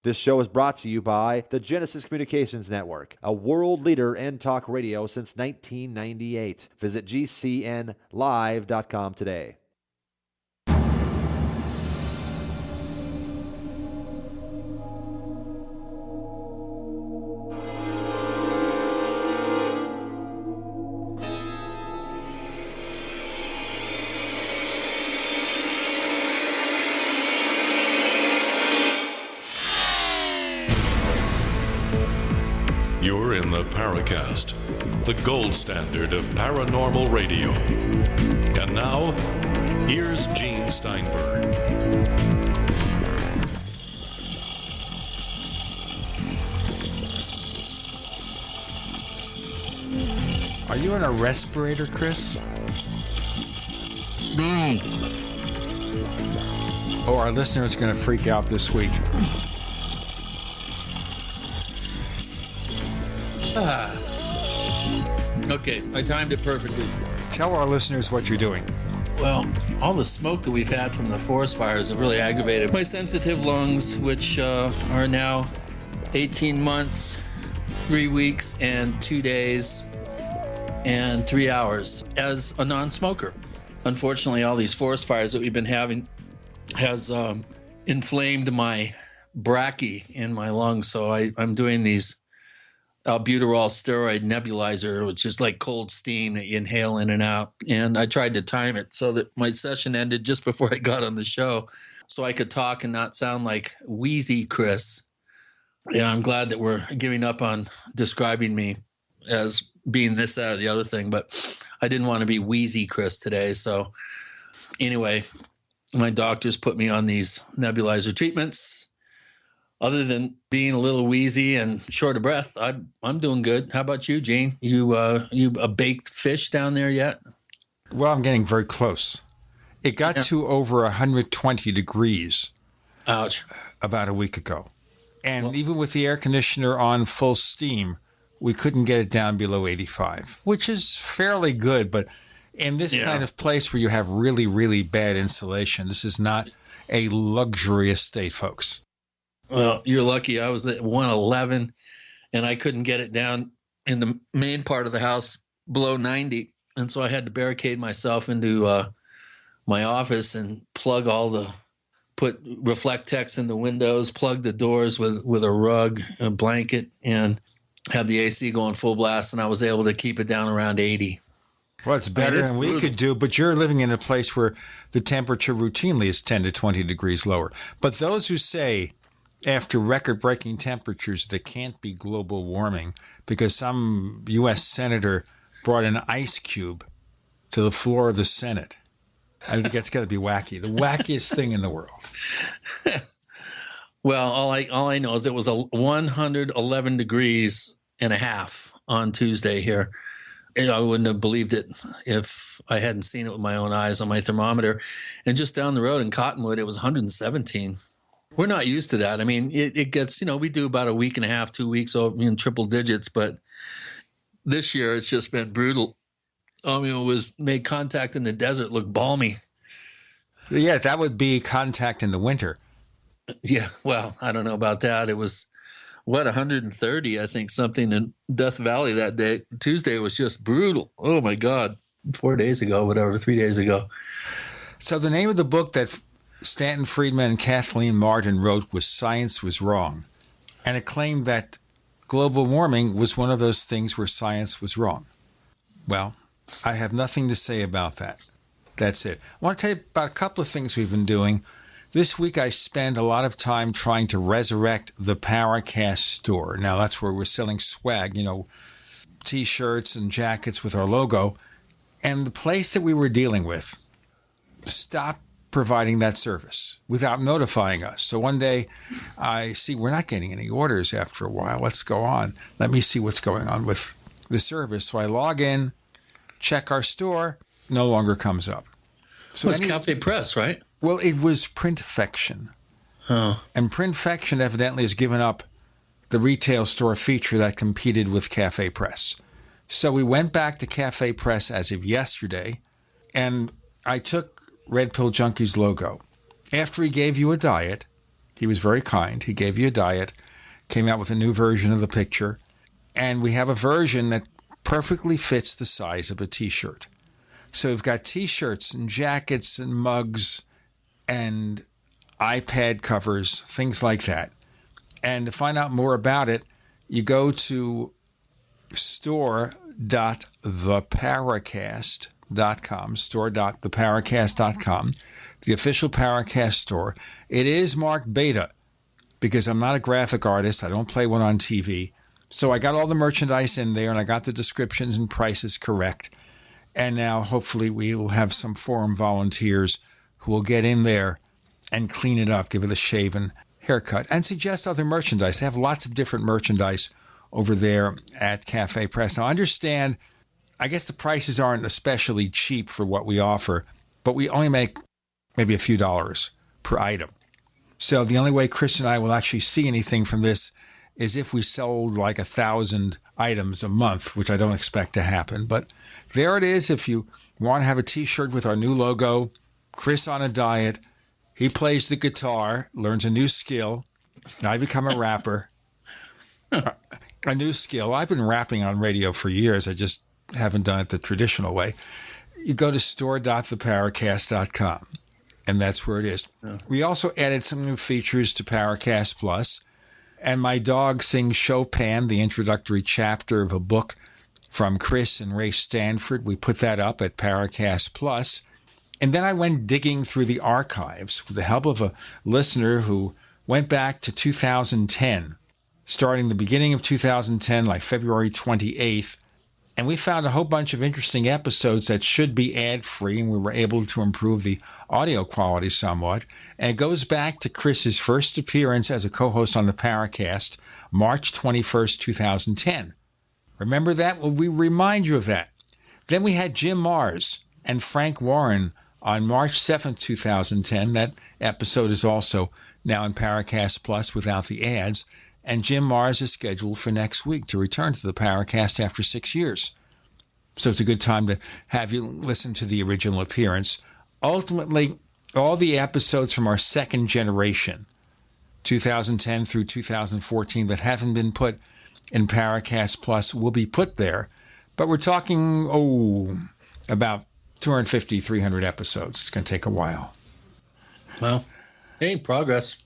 This show is brought to you by the Genesis Communications Network, a world leader in talk radio since 1998. Visit gcnlive.com today. You're in the Paracast, the gold standard of paranormal radio. And now, here's Gene Steinberg. Are you in a respirator, Chris? Oh, our listeners are going to freak out this week. Okay, I timed it perfectly. Tell our listeners what you're doing. Well, all the smoke that we've had from the forest fires have really aggravated my sensitive lungs, which are now 18 months, 3 weeks, and 2 days, and 3 hours as a non-smoker. Unfortunately, all these forest fires that we've been having has inflamed my brachy in my lungs, so I'm doing these albuterol steroid nebulizer, which is like cold steam that you inhale in and out. And I tried to time it so that my session ended just before I got on the show so I could talk and not sound like wheezy Chris. Yeah, I'm glad that we're giving up on describing me as being this, that, or the other thing, but I didn't want to be wheezy Chris today. So anyway, my doctors put me on these nebulizer treatments. Other than being a little wheezy and short of breath, I'm doing good. How about you, Gene? You a baked fish down there yet? Well, I'm getting very close. It got to over 120 degrees. Ouch. About a week ago. And even with the air conditioner on full steam, we couldn't get it down below 85, which is fairly good. But in this kind of place where you have really, really bad insulation, this is not a luxurious state, folks. Well, you're lucky. I was at 111, and I couldn't get it down in the main part of the house below 90. And so I had to barricade myself into my office and put Reflectex in the windows, plug the doors with a rug, a blanket, and have the AC going full blast. And I was able to keep it down around 80. Well, it's better than we could do, but you're living in a place where the temperature routinely is 10 to 20 degrees lower. But those who say after record-breaking temperatures, there can't be global warming because some U.S. senator brought an ice cube to the floor of the Senate. I think that's got to be wacky. The wackiest thing in the world. Well, all I know is it was 111 degrees and a half on Tuesday here. And I wouldn't have believed it if I hadn't seen it with my own eyes on my thermometer. And just down the road in Cottonwood, it was 117. We're not used to that. I mean, it gets, we do about a week and a half, 2 weeks in triple digits, but this year it's just been brutal. I mean, it was made contact in the desert look balmy. Yeah, that would be contact in the winter. Yeah, well, I don't know about that. It was, 130, I think, something in Death Valley that day. Tuesday was just brutal. Oh, my God. 3 days ago. So the name of the book that Stanton Friedman and Kathleen Martin wrote was Science Was Wrong. And it claimed that global warming was one of those things where science was wrong. Well, I have nothing to say about that. That's it. I want to tell you about a couple of things we've been doing. This week I spent a lot of time trying to resurrect the Paracast store. Now that's where we're selling swag, T-shirts and jackets with our logo. And the place that we were dealing with stopped providing that service without notifying us. So one day I see we're not getting any orders after a while. Let's go on. Let me see what's going on with the service. So I log in, check our store, no longer comes up. So it's Cafe Press, right? Well, it was Printfection. Oh. And Printfection evidently has given up the retail store feature that competed with Cafe Press. So we went back to Cafe Press as of yesterday, and I took Red Pill Junkie's logo. After he gave you a diet, He was very kind. He gave you a diet, came out with a new version of the picture, and we have a version that perfectly fits the size of a T-shirt. So we've got T-shirts and jackets and mugs and iPad covers, things like that. And to find out more about it, you go to store.theparacast.com, store.theparacast.com, the official Paracast store. It is marked beta because I'm not a graphic artist. I don't play one on TV. So I got all the merchandise in there, and I got the descriptions and prices correct. And now hopefully we will have some forum volunteers who will get in there and clean it up, give it a shave and haircut, and suggest other merchandise. They have lots of different merchandise over there at Cafe Press. Now, I understand, I guess the prices aren't especially cheap for what we offer, but we only make maybe a few dollars per item. So the only way Chris and I will actually see anything from this is if we sold like 1,000 items a month, which I don't expect to happen. But there it is. If you want to have a T-shirt with our new logo, Chris on a diet, he plays the guitar, learns a new skill. I become a rapper. A new skill. I've been rapping on radio for years. I just haven't done it the traditional way. You go to store.theparacast.com, and that's where it is. Yeah. We also added some new features to Paracast Plus, and my dog sings Chopin, the introductory chapter of a book from Chris and Ray Stanford. We put that up at Paracast Plus. And then I went digging through the archives with the help of a listener who went back to 2010, starting the beginning of 2010, like February 28th. And we found a whole bunch of interesting episodes that should be ad-free, and we were able to improve the audio quality somewhat. And it goes back to Chris's first appearance as a co-host on the Paracast, March 21st, 2010. Remember that? Well, we remind you of that. Then we had Jim Mars and Frank Warren on March 7th, 2010. That episode is also now in Paracast Plus without the ads. And Jim Mars is scheduled for next week to return to the Paracast after 6 years. So it's a good time to have you listen to the original appearance. Ultimately, all the episodes from our second generation, 2010 through 2014, that haven't been put in Paracast Plus will be put there. But we're talking, about 250, 300 episodes. It's going to take a while. Well, hey, progress.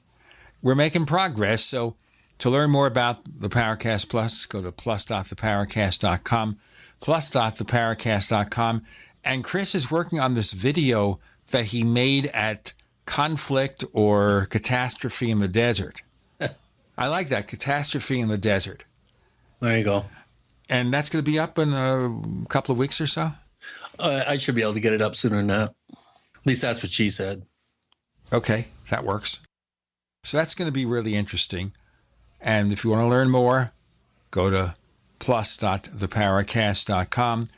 We're making progress. So to learn more about the Paracast Plus, go to plus.theparacast.com, plus.theparacast.com. And Chris is working on this video that he made at Conflict or Catastrophe in the Desert. I like that, Catastrophe in the Desert. There you go. And that's going to be up in a couple of weeks or so? I should be able to get it up sooner than that. At least that's what she said. Okay, that works. So that's going to be really interesting. And if you want to learn more, go to plus.theparacast.com,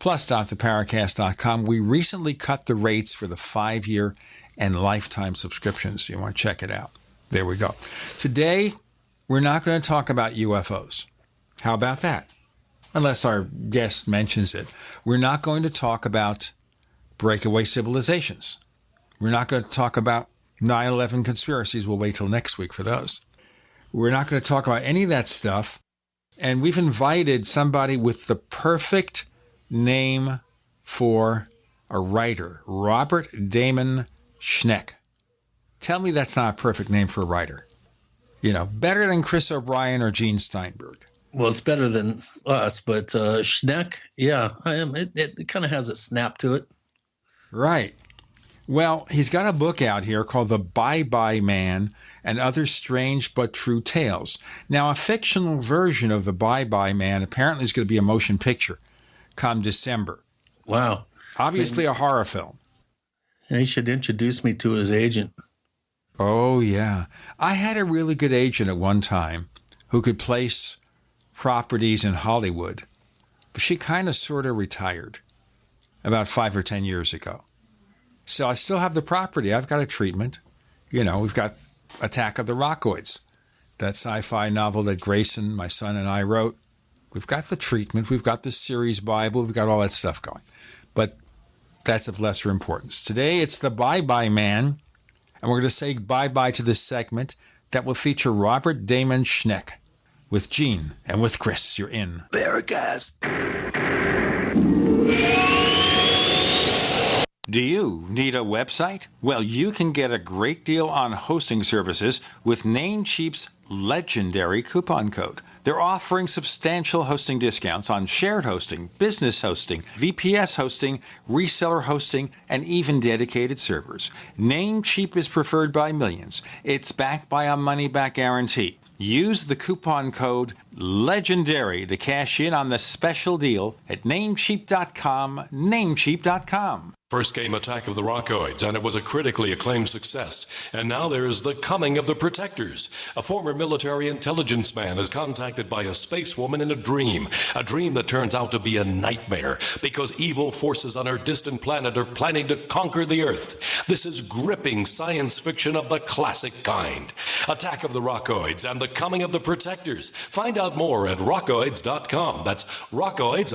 plus.theparacast.com. We recently cut the rates for the 5-year and lifetime subscriptions. You want to check it out. There we go. Today, we're not going to talk about UFOs. How about that? Unless our guest mentions it. We're not going to talk about breakaway civilizations. We're not going to talk about 9/11 conspiracies. We'll wait till next week for those. We're not going to talk about any of that stuff. And we've invited somebody with the perfect name for a writer, Robert Damon Schneck. Tell me that's not a perfect name for a writer. You know, better than Chris O'Brien or Gene Steinberg. Well, it's better than us, but Schneck, yeah, it kind of has a snap to it. Right. Well, he's got a book out here called The Bye-Bye Man and Other Strange But True Tales. Now, a fictional version of The Bye-Bye Man apparently is going to be a motion picture come December. Wow. Obviously a horror film. He should introduce me to his agent. Oh, yeah. I had a really good agent at one time who could place properties in Hollywood, but she kind of sort of retired about 5 or 10 years ago. So I still have the property. I've got a treatment. You know, we've got Attack of the Rockoids, that sci-fi novel that Grayson, my son, and I wrote. We've got the treatment. We've got the series Bible. We've got all that stuff going. But that's of lesser importance. Today, it's The Bye-Bye Man and we're going to say bye-bye to this segment that will feature Robert Damon Schneck. With Gene and with Chris, you're in Paracast. Do you need a website? Well, you can get a great deal on hosting services with Namecheap's legendary coupon code. They're offering substantial hosting discounts on shared hosting, business hosting, VPS hosting, reseller hosting, and even dedicated servers. Namecheap is preferred by millions. It's backed by a money-back guarantee. Use the coupon code LEGENDARY to cash in on the special deal at Namecheap.com, Namecheap.com. First came Attack of the Rockoids, and it was a critically acclaimed success. And now there's The Coming of the Protectors. A former military intelligence man is contacted by a space woman in a dream that turns out to be a nightmare because evil forces on her distant planet are planning to conquer the Earth. This is gripping science fiction of the classic kind. Attack of the Rockoids and The Coming of the Protectors. Find out more at rockoids.com. That's Rockoids,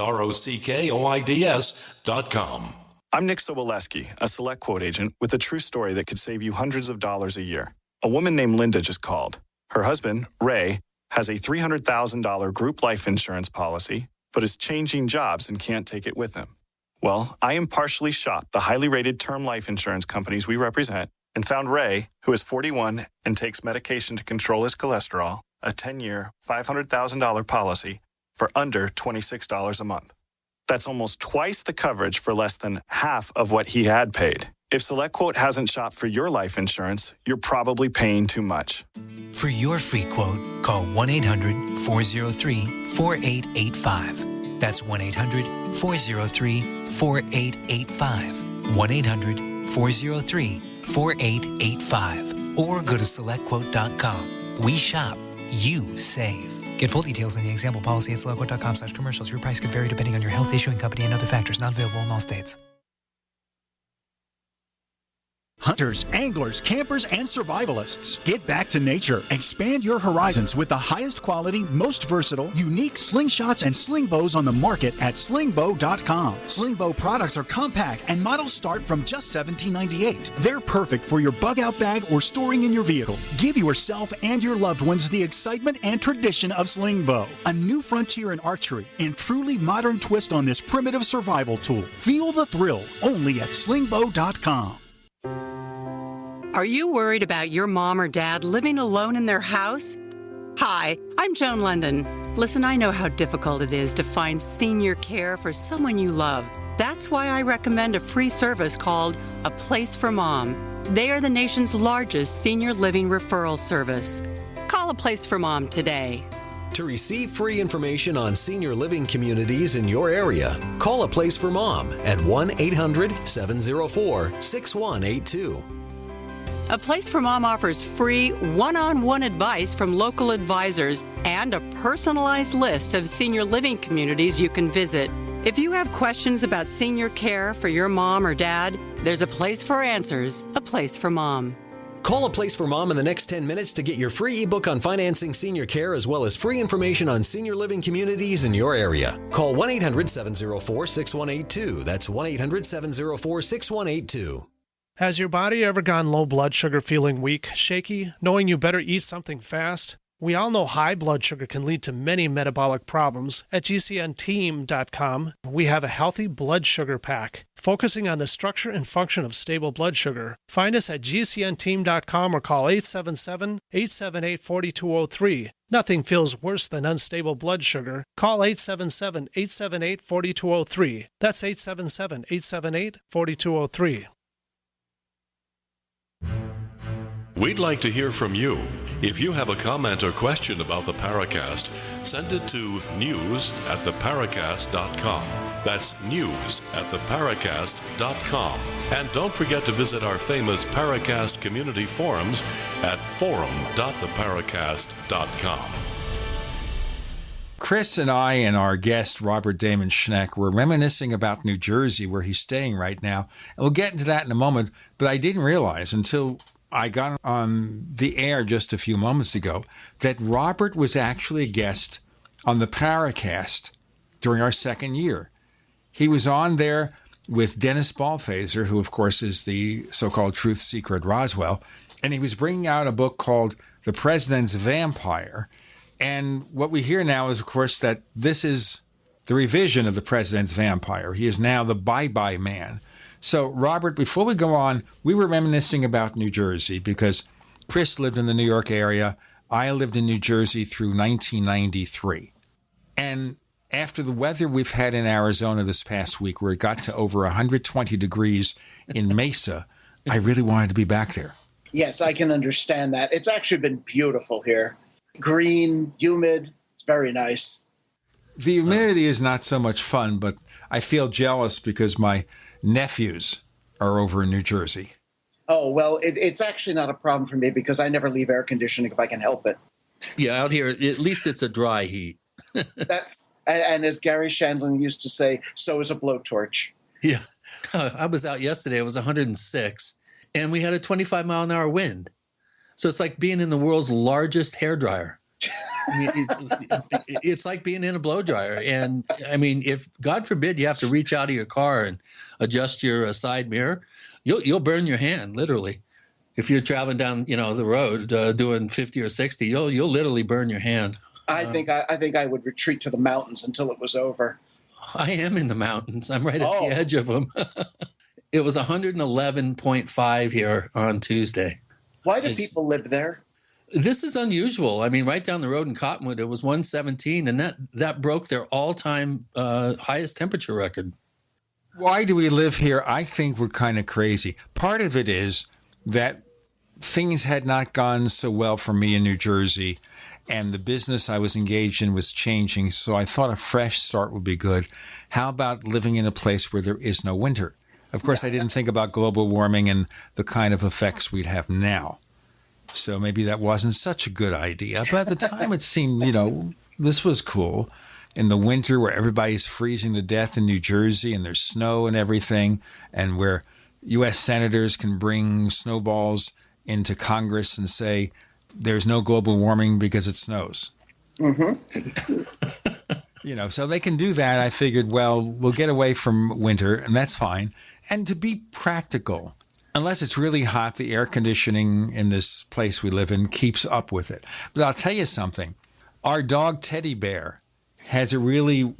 ROCKOIDS.com. I'm Nick Soboleski, a Select Quote agent with a true story that could save you hundreds of dollars a year. A woman named Linda just called. Her husband, Ray, has a $300,000 group life insurance policy, but is changing jobs and can't take it with him. Well, I impartially shopped the highly rated term life insurance companies we represent and found Ray, who is 41 and takes medication to control his cholesterol, a 10-year, $500,000 policy for under $26 a month. That's almost twice the coverage for less than half of what he had paid. If SelectQuote hasn't shopped for your life insurance, you're probably paying too much. For your free quote, call 1-800-403-4885. That's 1-800-403-4885. 1-800-403-4885. Or go to SelectQuote.com. We shop, you save. Get full details on the example policy at SelectQuote.com/commercials. Your price could vary depending on your health, issuing company, and other factors. Not available in all states. Hunters, anglers, campers, and survivalists. Get back to nature. Expand your horizons with the highest quality, most versatile, unique slingshots and sling bows on the market at slingbow.com. Slingbow products are compact and models start from just $17.98. They're perfect for your bug-out bag or storing in your vehicle. Give yourself and your loved ones the excitement and tradition of Slingbow, a new frontier in archery and truly modern twist on this primitive survival tool. Feel the thrill only at slingbow.com. Are you worried about your mom or dad living alone in their house? Hi, I'm Joan London. Listen, I know how difficult it is to find senior care for someone you love. That's why I recommend a free service called A Place for Mom. They are the nation's largest senior living referral service. Call A Place for Mom today. To receive free information on senior living communities in your area, call A Place for Mom at 1-800-704-6182. A Place for Mom offers free one-on-one advice from local advisors and a personalized list of senior living communities you can visit. If you have questions about senior care for your mom or dad, there's a place for answers, A Place for Mom. Call A Place for Mom in the next 10 minutes to get your free ebook on financing senior care as well as free information on senior living communities in your area. Call 1-800-704-6182. That's 1-800-704-6182. Has your body ever gone low blood sugar, feeling weak, shaky, knowing you better eat something fast? We all know high blood sugar can lead to many metabolic problems. At GCNteam.com, we have a healthy blood sugar pack, focusing on the structure and function of stable blood sugar. Find us at GCNteam.com or call 877-878-4203. Nothing feels worse than unstable blood sugar. Call 877-878-4203. That's 877-878-4203. We'd like to hear from you. If you have a comment or question about the Paracast, send it to news@theparacast.com. That's news@theparacast.com. And don't forget to visit our famous Paracast community forums at forum.theparacast.com. Chris and I and our guest, Robert Damon Schneck, were reminiscing about New Jersey, where he's staying right now. And we'll get into that in a moment, but I didn't realize until I got on the air just a few moments ago that Robert was actually a guest on the Paracast during our second year. He was on there with Dennis Balthaser, who, of course, is the so-called truth seeker at Roswell. And he was bringing out a book called The President's Vampire. And what we hear now is, of course, that this is the revision of The President's Vampire. He is now the bye-bye man. So, Robert, before we go on, we were reminiscing about New Jersey because Chris lived in the New York area. I lived in New Jersey through 1993. And after the weather we've had in Arizona this past week, where it got to over 120 degrees in Mesa, I really wanted to be back there. Yes, I can understand that. It's actually been beautiful here. Green, humid. It's very nice. The humidity is not so much fun, but I feel jealous because my nephews are over in New Jersey. Oh, well, it's actually not a problem for me because I never leave air conditioning if I can help it. Yeah, out here, at least it's a dry heat. And as Gary Shandling used to say, so is a blowtorch. Yeah. I was out yesterday. It was 106, and we had a 25-mile-an-hour wind. So it's like being in the world's largest hairdryer. I mean, it's like being in a blow dryer. And I mean, if God forbid you have to reach out of your car and adjust your side mirror, you'll burn your hand, literally. If you're traveling down, the road doing 50 or 60, you'll literally burn your hand. I think I would retreat to the mountains until it was over. I am in the mountains. I'm right at the edge of them. It was 111.5 here on Tuesday. Why do people live there? This is unusual. I mean, right down the road in Cottonwood, it was 117, and that broke their all-time highest temperature record. Why do we live here? I think we're kind of crazy. Part of it is that things had not gone so well for me in New Jersey, and the business I was engaged in was changing, so I thought a fresh start would be good. How about living in a place where there is no winter? Of course, I didn't think about global warming and the kind of effects we'd have now. So maybe that wasn't such a good idea. But at the time, it seemed, this was cool. In the winter where everybody's freezing to death in New Jersey and there's snow and everything, and where U.S. senators can bring snowballs into Congress and say there's no global warming because it snows. Mm-hmm. So they can do that. I figured, well, we'll get away from winter, and that's fine. And to be practical, unless it's really hot, the air conditioning in this place we live in keeps up with it. But I'll tell you something. Our dog Teddy Bear has a really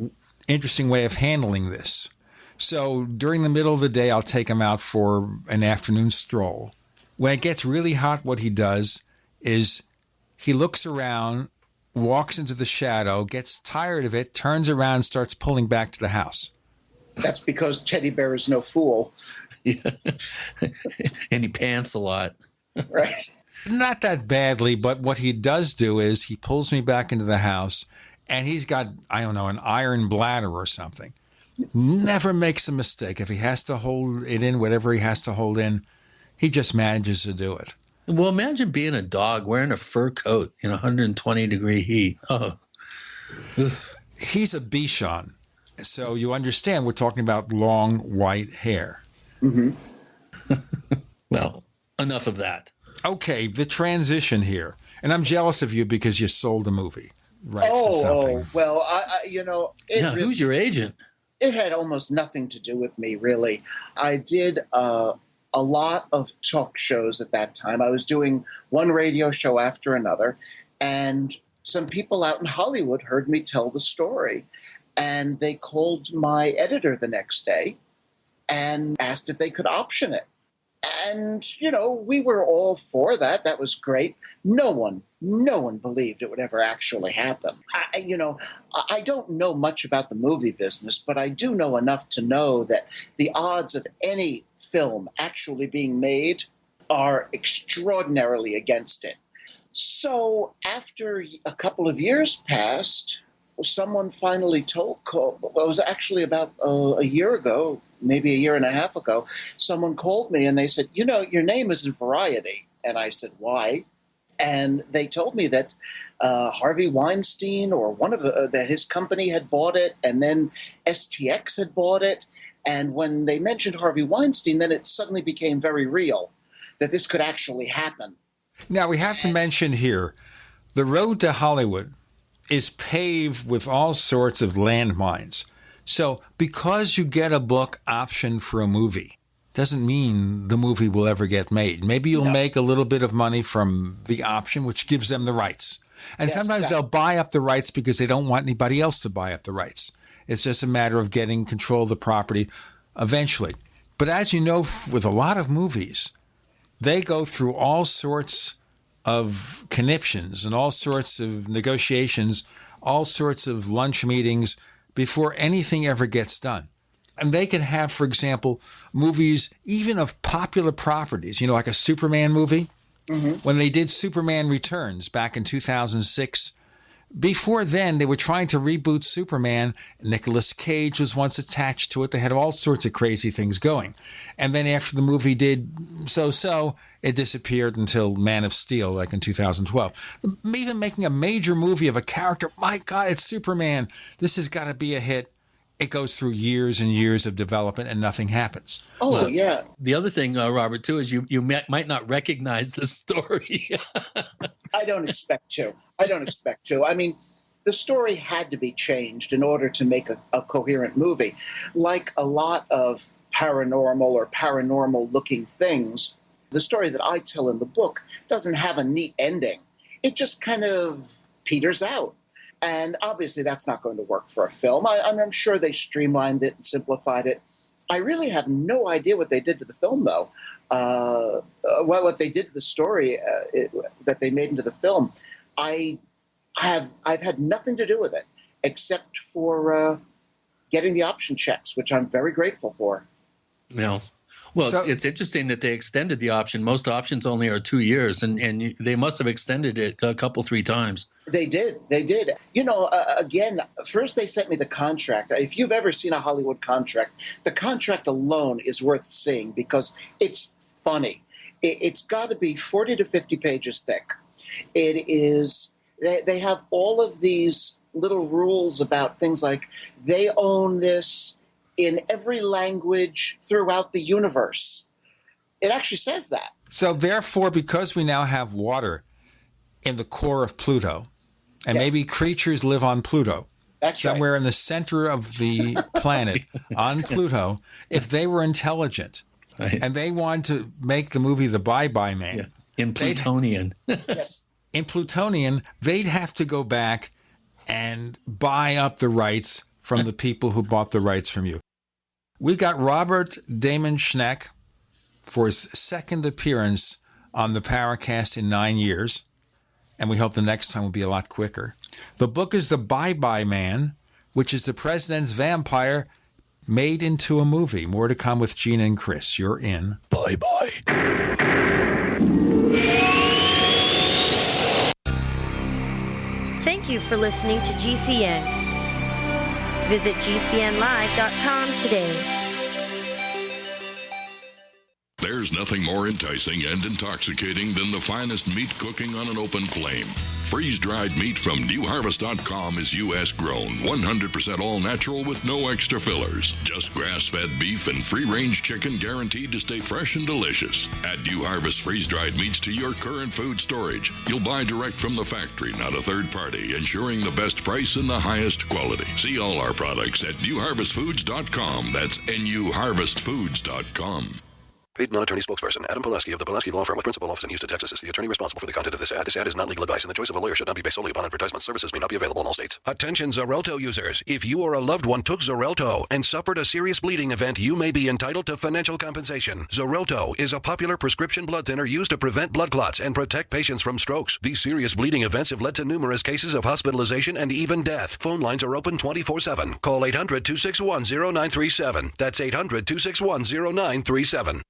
interesting way of handling this. So during the middle of the day, I'll take him out for an afternoon stroll. When it gets really hot, what he does is he looks around, walks into the shadow, gets tired of it, turns around, and starts pulling back to the house. That's because Teddy Bear is no fool. Yeah. And he pants a lot. Right. Not that badly, but what he does do is he pulls me back into the house, and he's got, an iron bladder or something. Never makes a mistake. If he has to hold it in, whatever he has to hold in, he just manages to do it. Well, imagine being a dog wearing a fur coat in 120-degree heat. Oh. He's a Bichon. So you understand we're talking about long white hair. Mm-hmm. Well, enough of that. Okay, the transition here. And I'm jealous of you because you sold a movie. Right, something. Well, who's your agent? It had almost nothing to do with me, really. I did a lot of talk shows at that time. I was doing one radio show after another, and some people out in Hollywood heard me tell the story. And they called my editor the next day and asked if they could option it. And, we were all for that. That was great. No one believed it would ever actually happen. I don't know much about the movie business, but I do know enough to know that the odds of any film actually being made are extraordinarily against it. So after a couple of years passed, someone finally it was actually about a year ago, maybe a year and a half ago, someone called me and they said, your name is in Variety. And I said, why? And they told me that Harvey Weinstein or one of that his company had bought it, and then STX had bought it. And when they mentioned Harvey Weinstein, then it suddenly became very real that this could actually happen. Now, we have to mention here, the road to Hollywood is paved with all sorts of landmines. So because you get a book option for a movie, doesn't mean the movie will ever get made. Maybe you'll make a little bit of money from the option, which gives them the rights. And sometimes they'll buy up the rights because they don't want anybody else to buy up the rights. It's just a matter of getting control of the property eventually. But as you know, with a lot of movies, they go through all sorts of conniptions and all sorts of negotiations, all sorts of lunch meetings before anything ever gets done. And they can have, for example, movies even of popular properties, like a Superman movie. Mm-hmm. When they did Superman Returns back in 2006, before then, they were trying to reboot Superman. Nicolas Cage was once attached to it. They had all sorts of crazy things going. And then after the movie did so-so, it disappeared until Man of Steel, like in 2012. Even making a major movie of a character, my God, it's Superman. This has got to be a hit. It goes through years and years of development and nothing happens. Oh, yeah. The other thing, Robert, too, is you might not recognize the story. I don't expect to. I mean, the story had to be changed in order to make a coherent movie. Like a lot of paranormal or paranormal-looking things, the story that I tell in the book doesn't have a neat ending. It just kind of peters out. And obviously that's not going to work for a film. I'm sure they streamlined it and simplified it. I really have no idea what they did to the film, though. What they did to the story that they made into the film. I've had nothing to do with it except for getting the option checks, which I'm very grateful for. Yeah. Well, so, it's interesting that they extended the option. Most options only are 2 years, and they must have extended it a couple, 3 times. They did. Again, first they sent me the contract. If you've ever seen a Hollywood contract, the contract alone is worth seeing because it's funny. It's got to be 40 to 50 pages thick. It is. They have all of these little rules about things like they own this in every language throughout the universe. It actually says that. So therefore, because we now have water in the core of Pluto, and maybe creatures live on Pluto, somewhere in the center of the planet on Pluto, if they were intelligent and they wanted to make the movie The Bye-Bye Man. In Plutonian. Yes. In Plutonian, they'd have to go back and buy up the rights from the people who bought the rights from you. We got Robert Damon Schneck for his second appearance on the Paracast in 9 years, and we hope the next time will be a lot quicker. The book is The Bye-Bye Man, which is the president's vampire made into a movie. More to come with Gina and Chris. You're in Bye-Bye. Thank you for listening to GCN. Visit GCNlive.com today. There's nothing more enticing and intoxicating than the finest meat cooking on an open flame. Freeze-dried meat from newharvest.com is U.S. grown, 100% all-natural with no extra fillers. Just grass-fed beef and free-range chicken guaranteed to stay fresh and delicious. Add New Harvest freeze-dried meats to your current food storage. You'll buy direct from the factory, not a third party, ensuring the best price and the highest quality. See all our products at newharvestfoods.com. That's newharvestfoods.com. Paid non-attorney spokesperson Adam Pulaski of the Pulaski Law Firm with principal office in Houston, Texas is the attorney responsible for the content of this ad. This ad is not legal advice, and the choice of a lawyer should not be based solely upon advertisement. Services may not be available in all states. Attention Xarelto users. If you or a loved one took Xarelto and suffered a serious bleeding event, you may be entitled to financial compensation. Xarelto is a popular prescription blood thinner used to prevent blood clots and protect patients from strokes. These serious bleeding events have led to numerous cases of hospitalization and even death. Phone lines are open 24/7. Call 800-261-0937. That's 800-261-0937.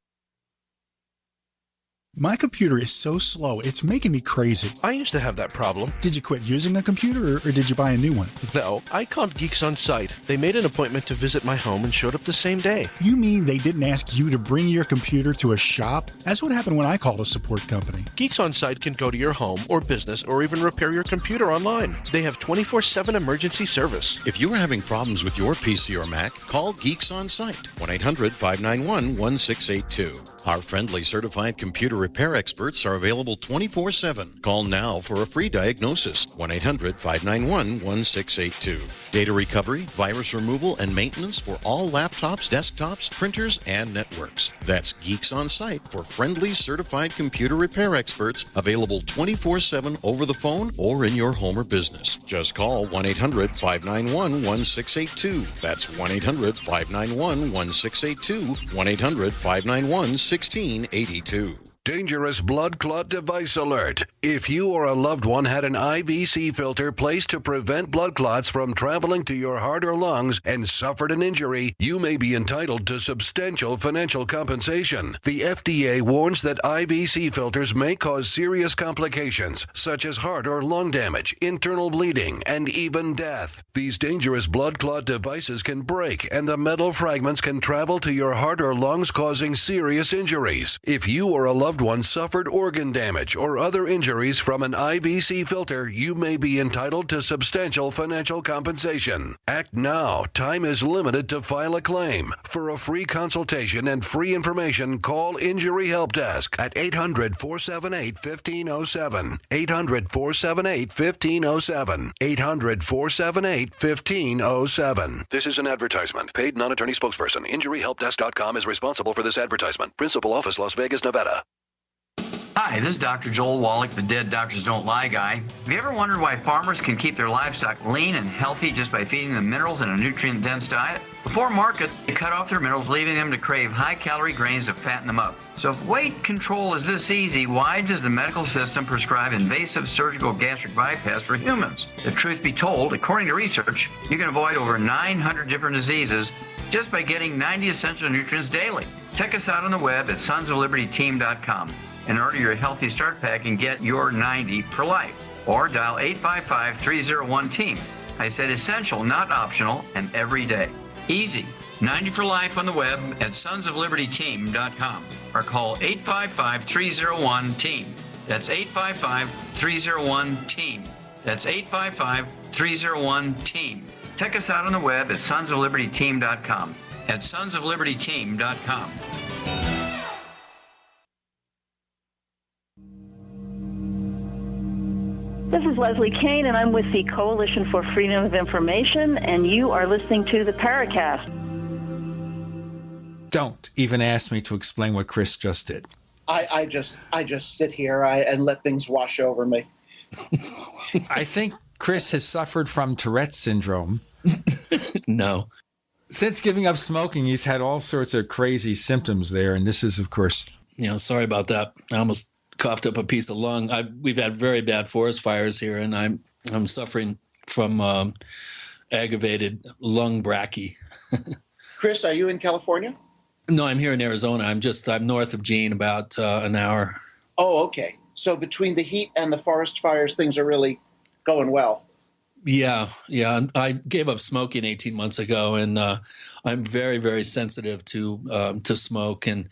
My computer is so slow, it's making me crazy. I used to have that problem. Did you quit using a computer, or did you buy a new one? No, I called Geeks On Site. They made an appointment to visit my home and showed up the same day. You mean they didn't ask you to bring your computer to a shop? That's what happened when I called a support company. Geeks On Site can go to your home or business or even repair your computer online. They have 24/7 emergency service. If you are having problems with your PC or Mac, call Geeks On Site, 1-800-591-1682. Our friendly certified computer repair experts are available 24/7. Call now for a free diagnosis. 1-800-591-1682. Data recovery, virus removal, and maintenance for all laptops, desktops, printers, and networks. That's Geeks on Site for friendly, certified computer repair experts available 24/7 over the phone or in your home or business. Just call 1-800-591-1682. That's 1-800-591-1682. 1-800-591-1682. Dangerous blood clot device alert. If you or a loved one had an IVC filter placed to prevent blood clots from traveling to your heart or lungs and suffered an injury, you may be entitled to substantial financial compensation. The FDA warns that IVC filters may cause serious complications, such as heart or lung damage, internal bleeding, and even death. These dangerous blood clot devices can break, and the metal fragments can travel to your heart or lungs, causing serious injuries. If you or a loved one suffered organ damage or other injuries from an IVC filter, you may be entitled to substantial financial compensation. Act now. Time is limited to file a claim. For a free consultation and free information, call Injury Help Desk at 800-478-1507. 800-478-1507. 800-478-1507. This is an advertisement. Paid non-attorney spokesperson. InjuryHelpDesk.com is responsible for this advertisement. Principal office, Las Vegas, Nevada. Hi, this is Dr. Joel Wallach, the Dead Doctors Don't Lie guy. Have you ever wondered why farmers can keep their livestock lean and healthy just by feeding them minerals in a nutrient-dense diet? Before market, they cut off their minerals, leaving them to crave high-calorie grains to fatten them up. So if weight control is this easy, why does the medical system prescribe invasive surgical gastric bypass for humans? The truth be told, according to research, you can avoid over 900 different diseases just by getting 90 essential nutrients daily. Check us out on the web at sonsoflibertyteam.com. and order your Healthy Start Pack and get your 90 for life. Or dial 855-301-TEAM. I said essential, not optional, and every day. Easy. 90 for life on the web at sonsoflibertyteam.com. Or call 855-301-TEAM. That's 855-301-TEAM. That's 855-301-TEAM. Check us out on the web at sonsoflibertyteam.com. At sonsoflibertyteam.com. This is Leslie Kane, and I'm with the Coalition for Freedom of Information, and you are listening to the Paracast. Don't even ask me to explain what Chris just did. I just sit here and let things wash over me. I think Chris has suffered from Tourette's syndrome. No. Since giving up smoking, he's had all sorts of crazy symptoms there, and this is, of course... Sorry about that. I almost coughed up a piece of lung. We've had very bad forest fires here, and I'm suffering from aggravated lung brachy. Chris, are you in California? No, I'm here in Arizona. I'm north of Jean, about an hour. Oh, okay. So between the heat and the forest fires, things are really going well. Yeah. I gave up smoking 18 months ago, and I'm very, very sensitive to smoke, and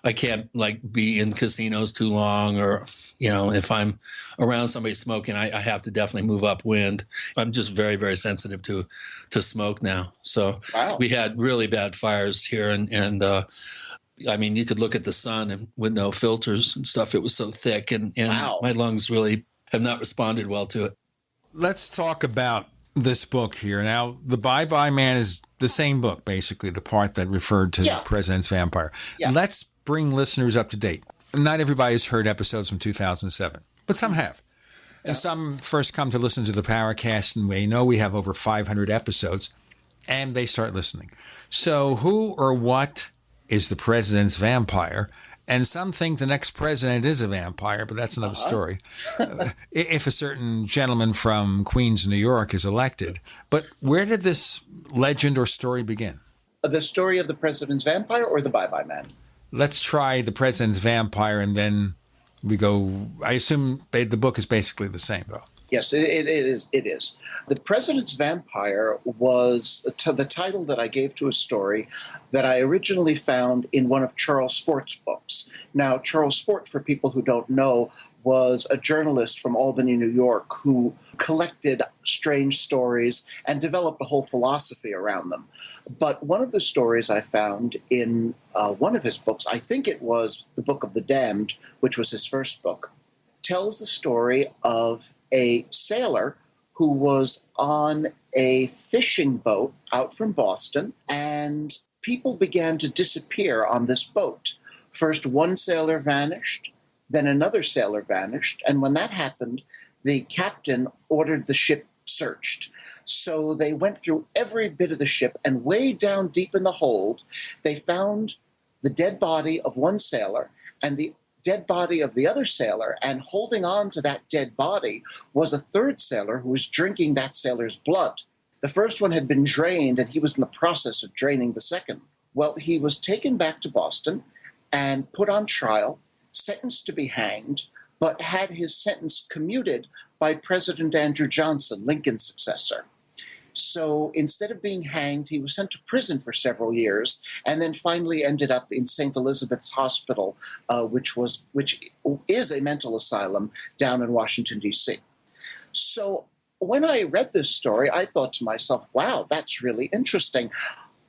I can't be in casinos too long, or if I'm around somebody smoking, I have to definitely move upwind. I'm just very, very sensitive to smoke now. So wow. We had really bad fires here, and you could look at the sun and with no filters and stuff. It was so thick, and wow. My lungs really have not responded well to it. Let's talk about this book here. Now, The Bye-Bye Man is the same book, basically, the part that referred to the President's Vampire. Yeah. Let's bring listeners up to date. Not everybody's heard episodes from 2007, but some have. Yeah. And some first come to listen to the Paracast, and we know we have over 500 episodes, and they start listening. So who or what is the President's Vampire? And some think the next president is a vampire, but that's another story. If a certain gentleman from Queens, New York is elected. But where did this legend or story begin? The story of the President's Vampire or the Bye-Bye Man? Let's try the President's Vampire, and then we go. I assume the book is basically the same, though. Yes, it is. It is. The President's Vampire was the title that I gave to a story that I originally found in one of Charles Fort's books. Now, Charles Fort, for people who don't know, was a journalist from Albany, New York, who collected strange stories and developed a whole philosophy around them. But one of the stories I found in one of his books, I think it was The Book of the Damned, which was his first book, tells the story of a sailor who was on a fishing boat out from Boston, and people began to disappear on this boat. First, one sailor vanished, then another sailor vanished, and when that happened, the captain ordered the ship searched. So they went through every bit of the ship, and way down deep in the hold, they found the dead body of one sailor and the dead body of the other sailor, and holding on to that dead body was a third sailor who was drinking that sailor's blood. The first one had been drained, and he was in the process of draining the second. Well, he was taken back to Boston and put on trial, sentenced to be hanged, but had his sentence commuted by President Andrew Johnson, Lincoln's successor. So instead of being hanged, he was sent to prison for several years, and then finally ended up in St. Elizabeth's Hospital, which is a mental asylum down in Washington, D.C. So when I read this story, I thought to myself, wow, that's really interesting.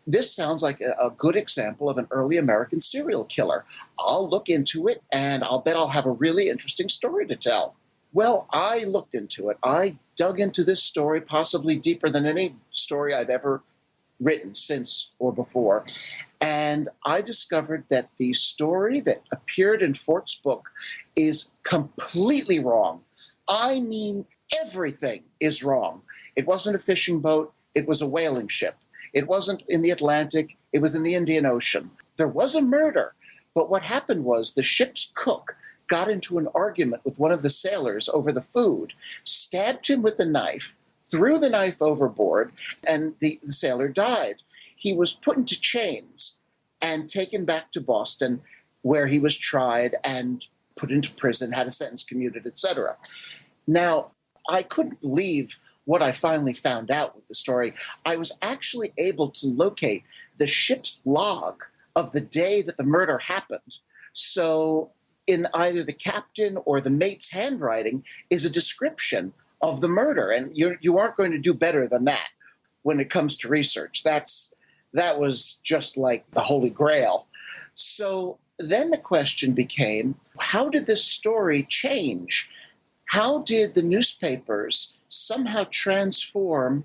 This sounds like a good example of an early American serial killer. I'll look into it, and I'll bet I'll have a really interesting story to tell. Well, I looked into it. I dug into this story possibly deeper than any story I've ever written since or before. And I discovered that the story that appeared in Fort's book is completely wrong. I mean, everything is wrong. It wasn't a fishing boat. It was a whaling ship. It wasn't in the Atlantic. It was in the Indian Ocean. There was a murder. But what happened was the ship's cook got into an argument with one of the sailors over the food, stabbed him with a knife, threw the knife overboard, and the sailor died. He was put into chains and taken back to Boston, where he was tried and put into prison, had a sentence commuted, etc. Now, I couldn't believe what I finally found out with the story. I was actually able to locate the ship's log of the day that the murder happened. So in either the captain or the mate's handwriting is a description of the murder. And you aren't going to do better than that when it comes to research. That was just like the Holy Grail. So then the question became, how did this story change? How did the newspapers somehow transform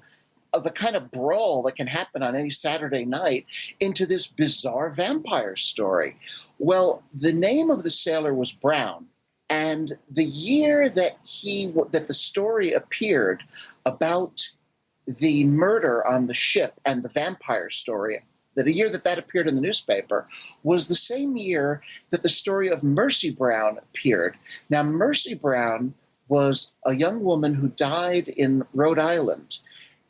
the kind of brawl that can happen on any Saturday night into this bizarre vampire story? Well, the name of the sailor was Brown, and the year that the story appeared about the murder on the ship and the vampire story, the year that appeared in the newspaper, was the same year that the story of Mercy Brown appeared. Now, Mercy Brown was a young woman who died in Rhode Island,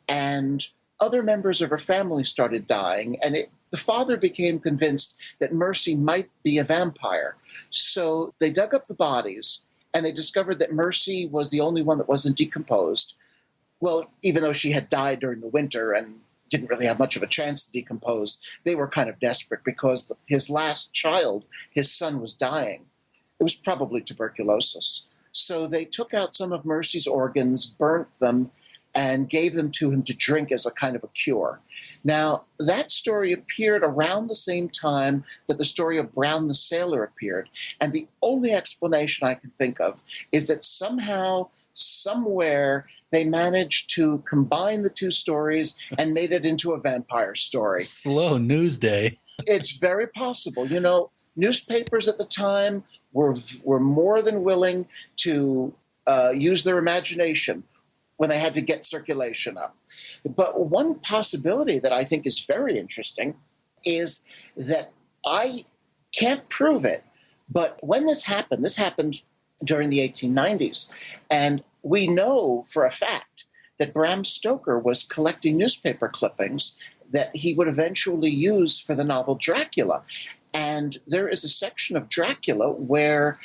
and other members of her family started dying, and the father became convinced that Mercy might be a vampire. So they dug up the bodies, and they discovered that Mercy was the only one that wasn't decomposed. Well, even though she had died during the winter and didn't really have much of a chance to decompose, they were kind of desperate because his last child, his son, was dying. It was probably tuberculosis. So they took out some of Mercy's organs, burnt them, and gave them to him to drink as a kind of a cure. Now, that story appeared around the same time that the story of Brown the Sailor appeared. And the only explanation I can think of is that somehow, somewhere, they managed to combine the two stories and made it into a vampire story. Slow news day. It's very possible. You know, newspapers at the time were more than willing to use their imagination when they had to get circulation up. But one possibility that I think is very interesting is that I can't prove it, but when this happened during the 1890s, and we know for a fact that Bram Stoker was collecting newspaper clippings that he would eventually use for the novel Dracula. And there is a section of Dracula where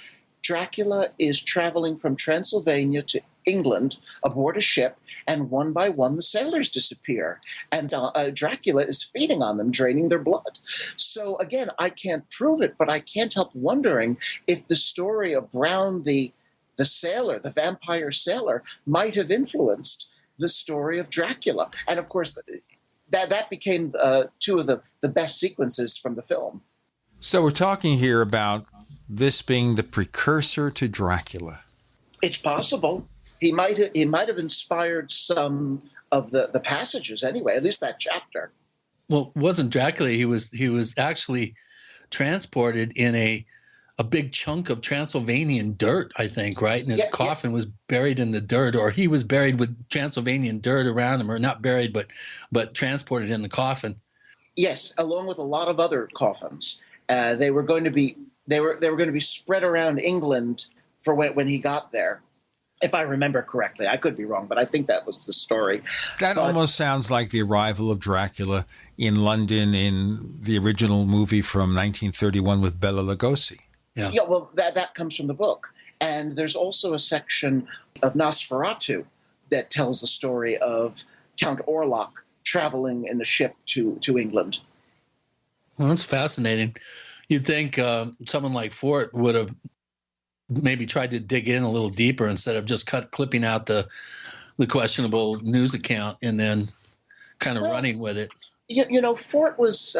Dracula is traveling from Transylvania to England aboard a ship, and one by one the sailors disappear. And Dracula is feeding on them, draining their blood. So again, I can't prove it, but I can't help wondering if the story of Brown the the sailor, the vampire sailor, might have influenced the story of Dracula. And of course, that became two of the best sequences from the film. So we're talking here about this being the precursor to Dracula. It's possible. He might have inspired some of the passages anyway, at least that chapter. Well, it wasn't Dracula. He was actually transported in a big chunk of Transylvanian dirt, I think, right? And his coffin was buried in the dirt, or he was buried with Transylvanian dirt around him, or not buried, but transported in the coffin. Yes, along with a lot of other coffins. They were going to be spread around England for when he got there, if I remember correctly. I could be wrong, but I think that was the story. That almost sounds like the arrival of Dracula in London in the original movie from 1931 with Bela Lugosi. Yeah, well, that comes from the book. And there's also a section of Nosferatu that tells the story of Count Orlok traveling in a ship to England. Well, that's fascinating. You'd think someone like Fort would have maybe tried to dig in a little deeper instead of just clipping out the questionable news account and then kind of running with it. You know, Fort was...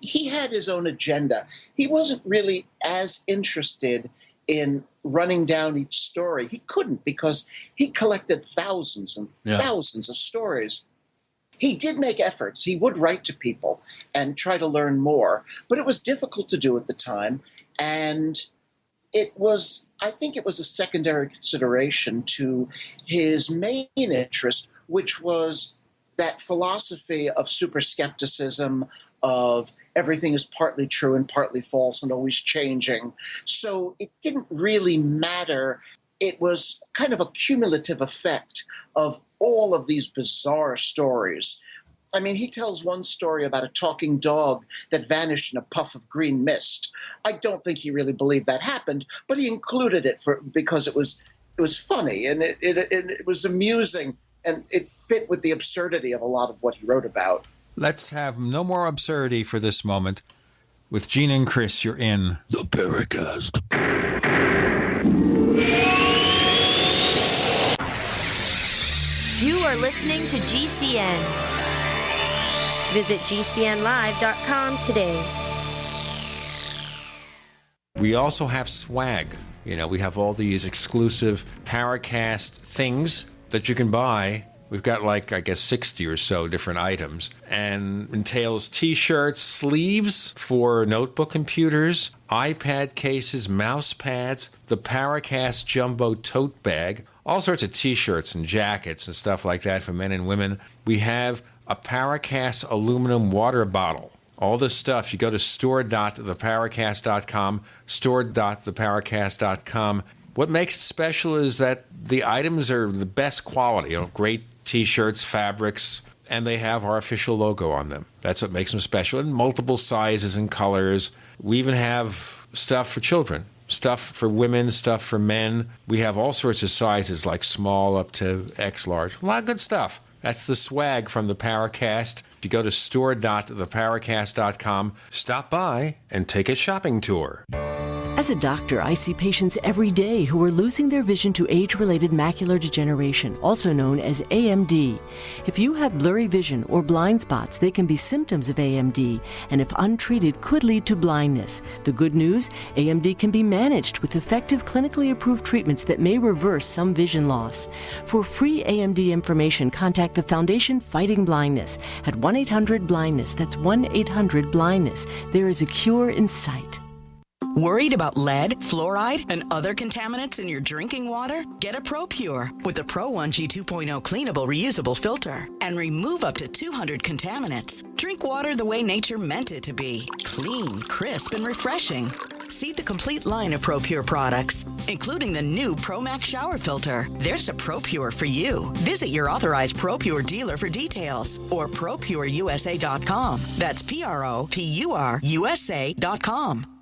He had his own agenda. He wasn't really as interested in running down each story. He couldn't, because he collected thousands and thousands of stories. He did make efforts. He would write to people and try to learn more, but it was difficult to do at the time. And I think it was a secondary consideration to his main interest, which was that philosophy of super skepticism, of everything is partly true and partly false and always changing. So it didn't really matter. It was kind of a cumulative effect of all of these bizarre stories. I mean, he tells one story about a talking dog that vanished in a puff of green mist. I don't think he really believed that happened, but he included it because it was funny and it was amusing, and it fit with the absurdity of a lot of what he wrote about. Let's have no more absurdity for this moment. With Gene and Chris, you're in The Paracast. You are listening to GCN. Visit GCNlive.com today. We also have swag. We have all these exclusive Paracast things that you can buy. We've got 60 or so different items, and entails t-shirts, sleeves for notebook computers, iPad cases, mouse pads, the Paracast Jumbo tote bag, all sorts of t-shirts and jackets and stuff like that for men and women. We have a Paracast aluminum water bottle. All this stuff, you go to store.theparacast.com, store.theparacast.com. What makes it special is that the items are the best quality, great t-shirts, fabrics, and they have our official logo on them. That's what makes them special, in multiple sizes and colors. We even have stuff for children, stuff for women, stuff for men. We have all sorts of sizes, like small up to X large. A lot of good stuff. That's the swag from the Paracast. If you go to store.theparacast.com, stop by and take a shopping tour. As a doctor, I see patients every day who are losing their vision to age-related macular degeneration, also known as AMD. If you have blurry vision or blind spots, they can be symptoms of AMD, and if untreated, could lead to blindness. The good news, AMD can be managed with effective clinically approved treatments that may reverse some vision loss. For free AMD information, contact the Foundation Fighting Blindness at 1-800-BLINDNESS. That's 1-800-BLINDNESS. There is a cure in sight. Worried about lead, fluoride, and other contaminants in your drinking water? Get a ProPure with the Pro 1G 2.0 cleanable reusable filter and remove up to 200 contaminants. Drink water the way nature meant it to be. Clean, crisp, and refreshing. See the complete line of ProPure products, including the new ProMax shower filter. There's a ProPure for you. Visit your authorized ProPure dealer for details or ProPureUSA.com. That's PROPURUSA.com.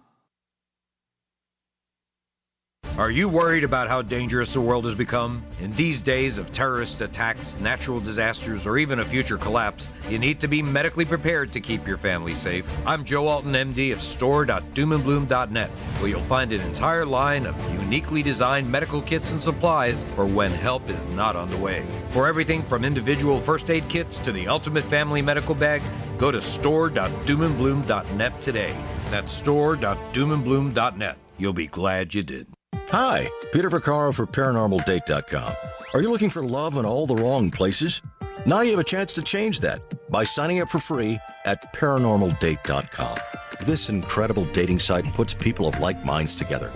Are you worried about how dangerous the world has become? In these days of terrorist attacks, natural disasters, or even a future collapse, you need to be medically prepared to keep your family safe. I'm Joe Alton, MD of store.doomandbloom.net, where you'll find an entire line of uniquely designed medical kits and supplies for when help is not on the way. For everything from individual first aid kits to the ultimate family medical bag, go to store.doomandbloom.net today. That's store.doomandbloom.net. You'll be glad you did. Hi, Peter Vaccaro for ParanormalDate.com. Are you looking for love in all the wrong places? Now you have a chance to change that by signing up for free at ParanormalDate.com. This incredible dating site puts people of like minds together.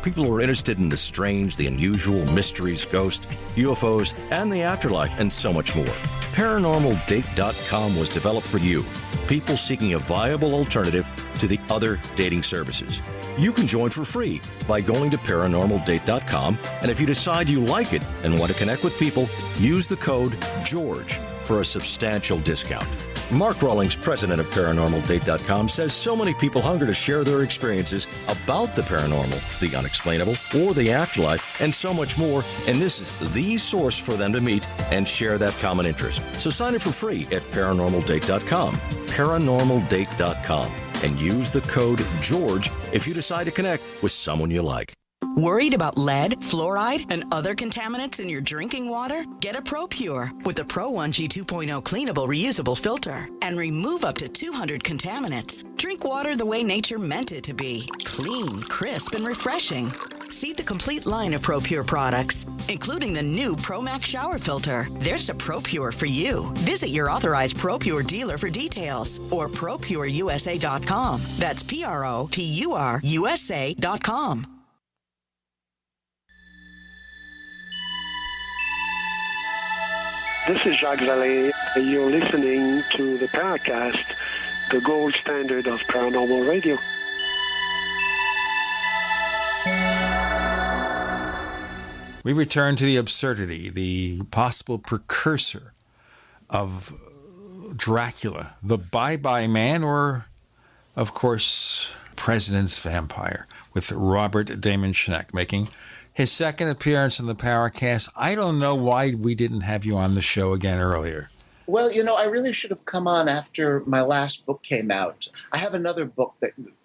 People who are interested in the strange, the unusual, mysteries, ghosts, UFOs, and the afterlife, and so much more. ParanormalDate.com was developed for you, people seeking a viable alternative to the other dating services. You can join for free by going to ParanormalDate.com, and if you decide you like it and want to connect with people, use the code GEORGE for a substantial discount. Mark Rawlings, president of ParanormalDate.com, says so many people hunger to share their experiences about the paranormal, the unexplainable, or the afterlife, and so much more, and this is the source for them to meet and share that common interest. So sign up for free at ParanormalDate.com, ParanormalDate.com, and use the code GEORGE if you decide to connect with someone you like. Worried about lead, fluoride, and other contaminants in your drinking water? Get a ProPure with the Pro 1G 2.0 cleanable reusable filter and remove up to 200 contaminants. Drink water the way nature meant it to be. Clean, crisp, and refreshing. See the complete line of ProPure products, including the new ProMax shower filter. There's a ProPure for you. Visit your authorized ProPure dealer for details or ProPureUSA.com. That's ProPureUSA.com. This is Jacques Vallée. You're listening to the Paracast, the gold standard of paranormal radio. We return to the absurdity, the possible precursor of Dracula, the Bye-Bye Man, or, of course, President's Vampire, with Robert Damon Schneck making his second appearance in the Paracast. I don't know why we didn't have you on the show again earlier. Well, I really should have come on after my last book came out. I have another book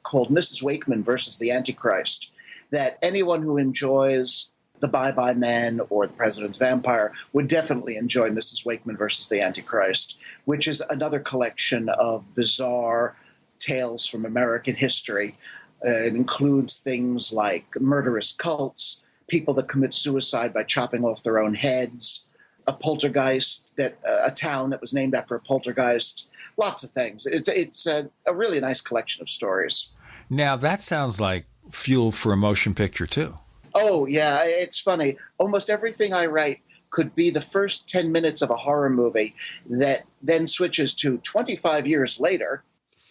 called Mrs. Wakeman versus the Antichrist, that anyone who enjoys The Bye-Bye Man or The President's Vampire would definitely enjoy Mrs. Wakeman versus the Antichrist, which is another collection of bizarre tales from American history. It includes things like murderous cults, people that commit suicide by chopping off their own heads, a poltergeist, a town that was named after a poltergeist, lots of things. It's a really nice collection of stories. Now, that sounds like fuel for a motion picture, too. Oh, yeah, it's funny. Almost everything I write could be the first 10 minutes of a horror movie that then switches to 25 years later.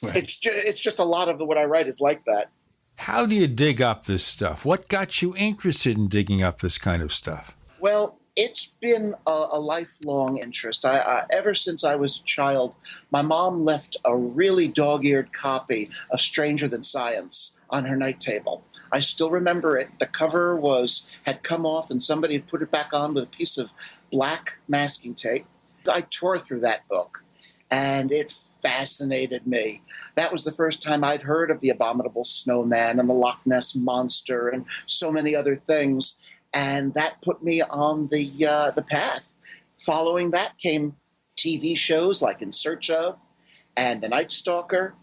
Right. It's just a lot of what I write is like that. How do you dig up this stuff? What got you interested in digging up this kind of stuff? Well, it's been a lifelong interest. Ever since I was a child, my mom left a really dog-eared copy of Stranger Than Science on her night table. I still remember it. The cover had come off and somebody had put it back on with a piece of black masking tape. I tore through that book, and it fascinated me. That was the first time I'd heard of the abominable snowman and the Loch Ness monster and so many other things, and that put me on the path. Following that came TV shows like In Search Of and The Night Stalker.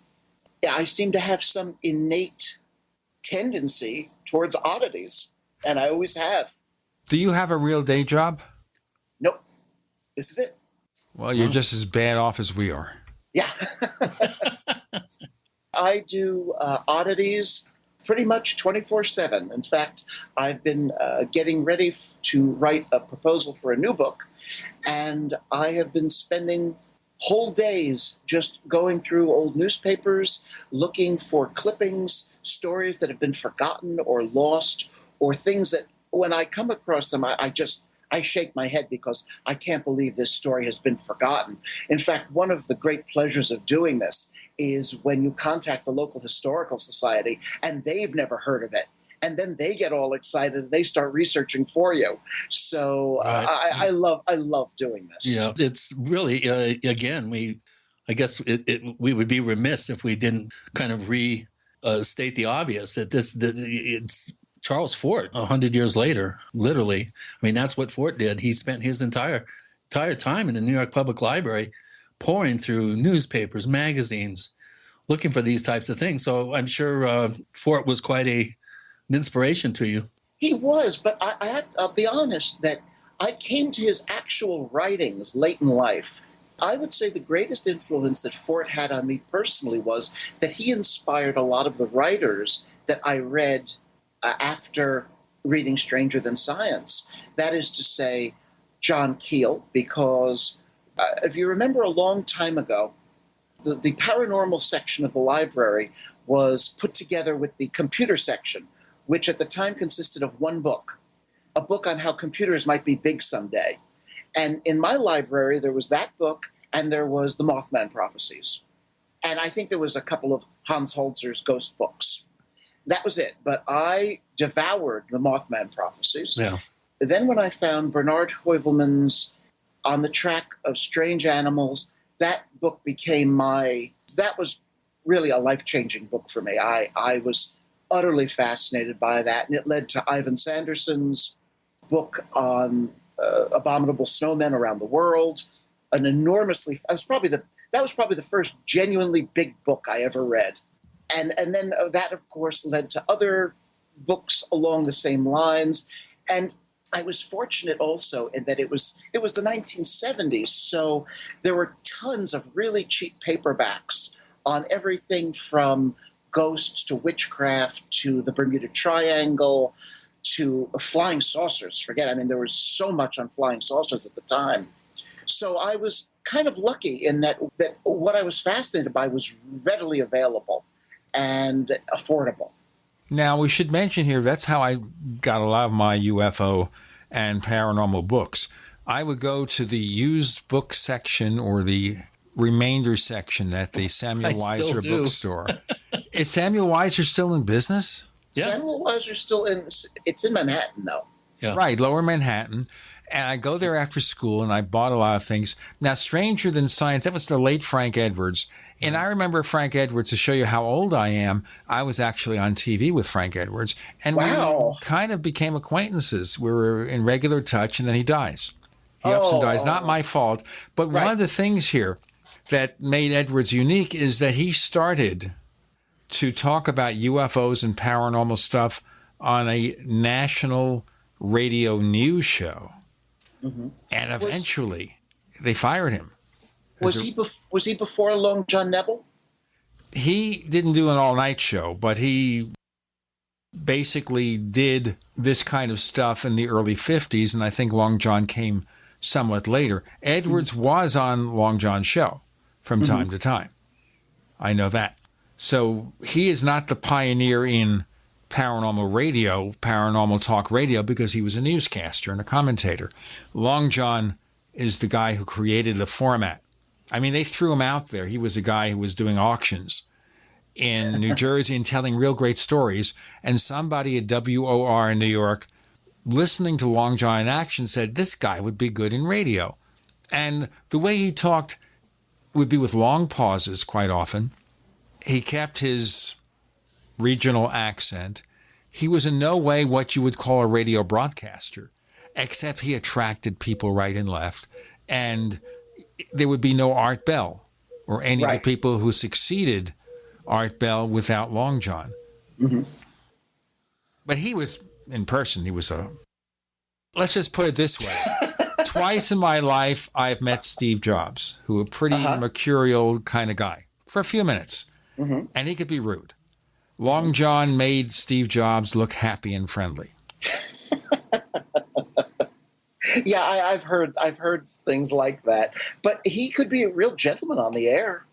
I seem to have some innate tendency towards oddities, and I always have. Do you have a real day job? Nope. This is it. Well, you're just as bad off as we are. Yeah. I do oddities pretty much 24/7. In fact, I've been getting ready to write a proposal for a new book, and I have been spending whole days just going through old newspapers, looking for clippings, stories that have been forgotten or lost, or things that when I come across them, I shake my head because I can't believe this story has been forgotten. In fact, one of the great pleasures of doing this is when you contact the local historical society and they've never heard of it. and then they get all excited and they start researching for you. So I love doing this. Yeah, it's really again, I guess we would be remiss if we didn't kind of state the obvious that it's Charles Fort 100 years later, literally. I mean, that's what Fort did. He spent his entire time in the New York Public Library pouring through newspapers, magazines, looking for these types of things. So I'm sure Fort was quite an inspiration to you. He was, but I'll be honest that I came to his actual writings late in life. I would say the greatest influence that Fort had on me personally was that he inspired a lot of the writers that I read after reading Stranger Than Science. That is to say, John Keel, because if you remember a long time ago, the paranormal section of the library was put together with the computer section, which at the time consisted of one book, a book on how computers might be big someday. And in my library, there was that book, and there was the Mothman Prophecies. And I think there was a couple of Hans Holzer's ghost books. That was it. But I devoured the Mothman Prophecies. Yeah. Then when I found Bernard Heuvelmann's On the Track of Strange Animals, that book became that was really a life-changing book for me. I was utterly fascinated by that. And it led to Ivan Sanderson's book on abominable snowmen around the world. That was probably the first genuinely big book I ever read. And then that, of course, led to other books along the same lines. And I was fortunate also in that it was the 1970s, so there were tons of really cheap paperbacks on everything from ghosts to witchcraft to the Bermuda Triangle to flying saucers. There was so much on flying saucers at the time. So I was kind of lucky in that what I was fascinated by was readily available and affordable. Now, we should mention here, that's how I got a lot of my UFO and paranormal books. I would go to the used book section or the remainder section at the Samuel Weiser bookstore. Is Samuel Weiser still in business? Yeah. Samuel Weiser still it's in Manhattan, though. Yeah. Right, Lower Manhattan. And I go there after school, and I bought a lot of things. Now, Stranger Than Science, that was the late Frank Edwards. And I remember Frank Edwards, to show you how old I am, I was actually on TV with Frank Edwards. And we kind of became acquaintances. We were in regular touch, and then he dies. He ups and dies. Not my fault. But one of the things here that made Edwards unique is that he started to talk about UFOs and paranormal stuff on a national radio news show. Mm-hmm. And eventually, they fired him. Was he before Long John Nebel? He didn't do an all-night show, but he basically did this kind of stuff in the early 50s, and I think Long John came somewhat later. Edwards was on Long John's show from time to time. I know that. So he is not the pioneer in paranormal talk radio, because he was a newscaster and a commentator. Long John is the guy who created the format. I mean, they threw him out there. He was a guy who was doing auctions in New Jersey and telling real great stories. And somebody at WOR in New York, listening to Long John in action, said, this guy would be good in radio. And the way he talked would be with long pauses quite often. He kept his regional accent. He was in no way what you would call a radio broadcaster, except he attracted people right and left. And there would be no Art Bell or any of the people who succeeded Art Bell without Long John. Mm-hmm. But he was, in person, let's just put it this way. Twice in my life, I've met Steve Jobs, who a pretty mercurial kind of guy, for a few minutes. Mm-hmm. And he could be rude. Long John made Steve Jobs look happy and friendly. Yeah, I've heard things like that. But he could be a real gentleman on the air.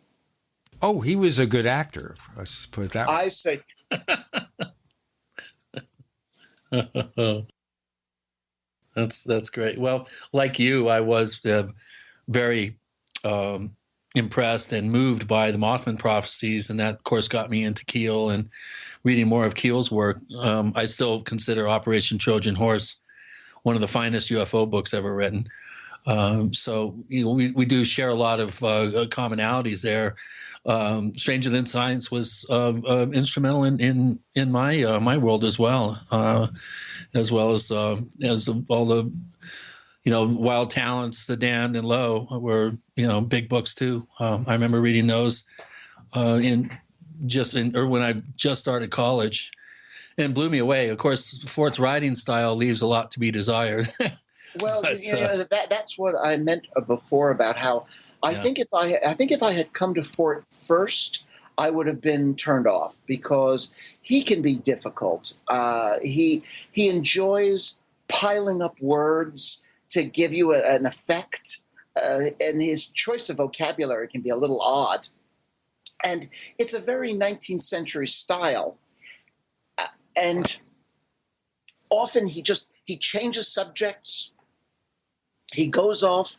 Oh, he was a good actor. Let's put it that way. I say. That's great. Well, like you, I was very impressed and moved by the Mothman prophecies, and that, of course, got me into Keel and reading more of Keel's work. I still consider Operation Trojan Horse one of the finest UFO books ever written. So we do share a lot of commonalities there. Stranger Than Science was instrumental in my world as well as all the Wild Talents, The Damned, and Low were big books too. I remember reading those when I just started college, and blew me away. Of course, Fort's writing style leaves a lot to be desired. Well, that's what I meant before about how I think if I had come to Fort first, I would have been turned off because he can be difficult. He enjoys piling up words to give you an effect, and his choice of vocabulary can be a little odd. And it's a very 19th century style. And often he changes subjects. He goes off.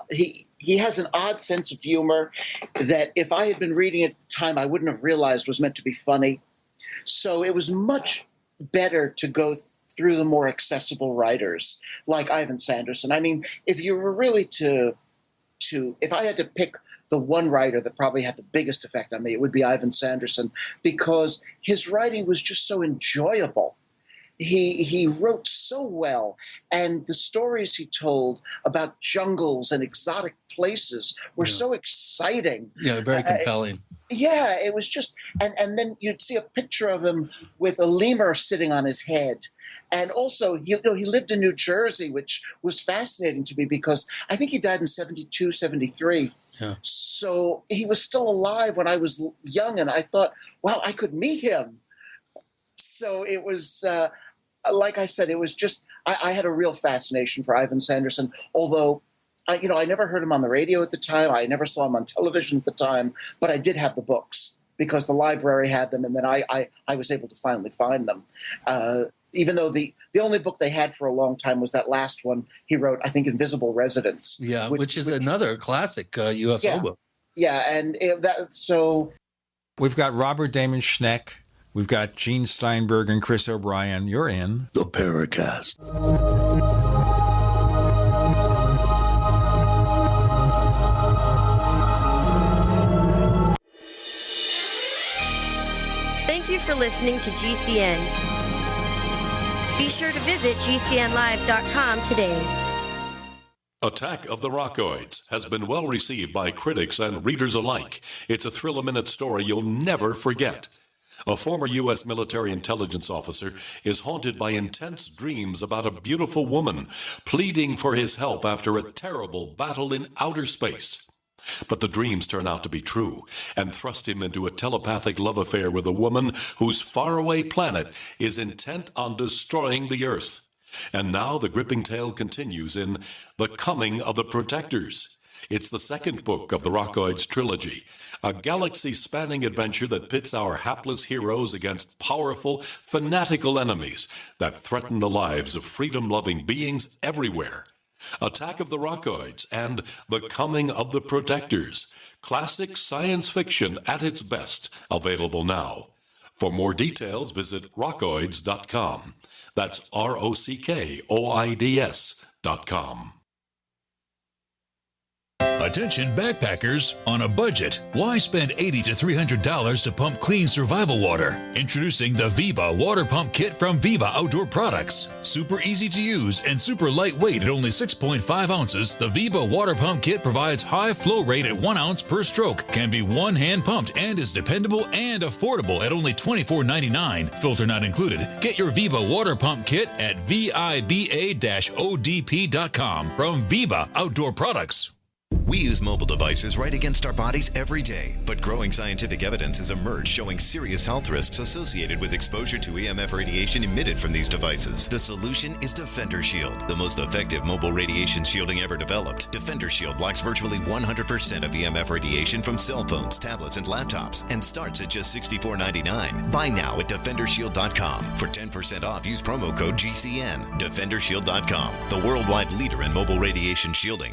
He has an odd sense of humor that if I had been reading at the time, I wouldn't have realized was meant to be funny. So it was much better to go through the more accessible writers like Ivan Sanderson. I mean, if you were really if I had to pick the one writer that probably had the biggest effect on me, it would be Ivan Sanderson, because his writing was just so enjoyable. He wrote so well, and the stories he told about jungles and exotic places were so exciting. Yeah, very compelling. It was just, and then you'd see a picture of him with a lemur sitting on his head. And also, he lived in New Jersey, which was fascinating to me because I think he died in 72, 73. Yeah. So he was still alive when I was young, and I thought, wow, I could meet him. So it was, like I said, it was just, I had a real fascination for Ivan Sanderson, although, I never heard him on the radio at the time. I never saw him on television at the time, but I did have the books because the library had them, and then I was able to finally find them. Even though the only book they had for a long time was that last one he wrote, I think, Invisible Residents. Yeah, which is another classic UFO book. Yeah, and so... We've got Robert Damon Schneck. We've got Gene Steinberg and Chris O'Brien. You're in The Paracast. Thank you for listening to GCN. Be sure to visit GCNlive.com today. Attack of the Rockoids has been well received by critics and readers alike. It's a thrill-a-minute story you'll never forget. A former U.S. military intelligence officer is haunted by intense dreams about a beautiful woman pleading for his help after a terrible battle in outer space. But the dreams turn out to be true and thrust him into a telepathic love affair with a woman whose faraway planet is intent on destroying the Earth. And now the gripping tale continues in The Coming of the Protectors. It's the second book of the Rockoids trilogy, a galaxy-spanning adventure that pits our hapless heroes against powerful, fanatical enemies that threaten the lives of freedom-loving beings everywhere. Attack of the Rockoids and The Coming of the Protectors. Classic science fiction at its best. Available now. For more details, visit rockoids.com. That's ROCKOIDS.com. Attention backpackers on a budget. Why spend $80 to $300 to pump clean survival water? Introducing the Viva Water Pump Kit from Viva Outdoor Products. Super easy to use and super lightweight at only 6.5 ounces, the Viva Water Pump Kit provides high flow rate at 1 ounce per stroke, can be one-hand pumped, and is dependable and affordable at only $24.99. Filter not included. Get your Viva Water Pump Kit at VIBA-ODP.com from Viva Outdoor Products. We use mobile devices right against our bodies every day, but growing scientific evidence has emerged showing serious health risks associated with exposure to EMF radiation emitted from these devices. The solution is Defender Shield, the most effective mobile radiation shielding ever developed. Defender Shield blocks virtually 100% of EMF radiation from cell phones, tablets, and laptops, and starts at just $64.99. Buy now at DefenderShield.com. For 10% off, use promo code GCN. DefenderShield.com, the worldwide leader in mobile radiation shielding.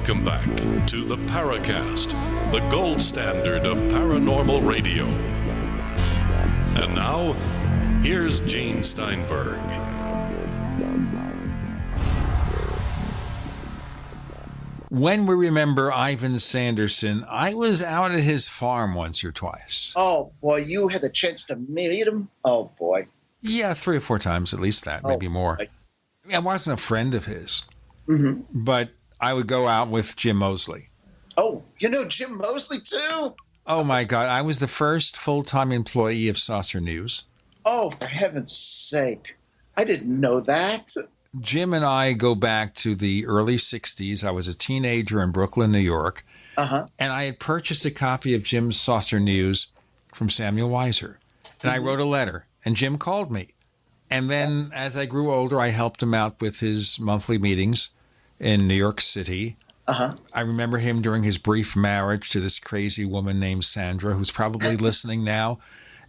Welcome back to the Paracast, the gold standard of paranormal radio. And now, here's Gene Steinberg. When we remember Ivan Sanderson, I was out at his farm once or twice. Oh, boy, you had the chance to meet him? Oh, boy. Yeah, 3 or 4 times, at least that, maybe more. I wasn't a friend of his, but I would go out with Jim Moseley. Oh, you know Jim Moseley, too? Oh, my God. I was the first full-time employee of Saucer News. Oh, for heaven's sake. I didn't know that. Jim and I go back to the early 60s. I was a teenager in Brooklyn, New York, and I had purchased a copy of Jim's Saucer News from Samuel Weiser. And I wrote a letter, and Jim called me. And then as I grew older, I helped him out with his monthly meetings in New York City. I remember him during his brief marriage to this crazy woman named Sandra, who's probably listening now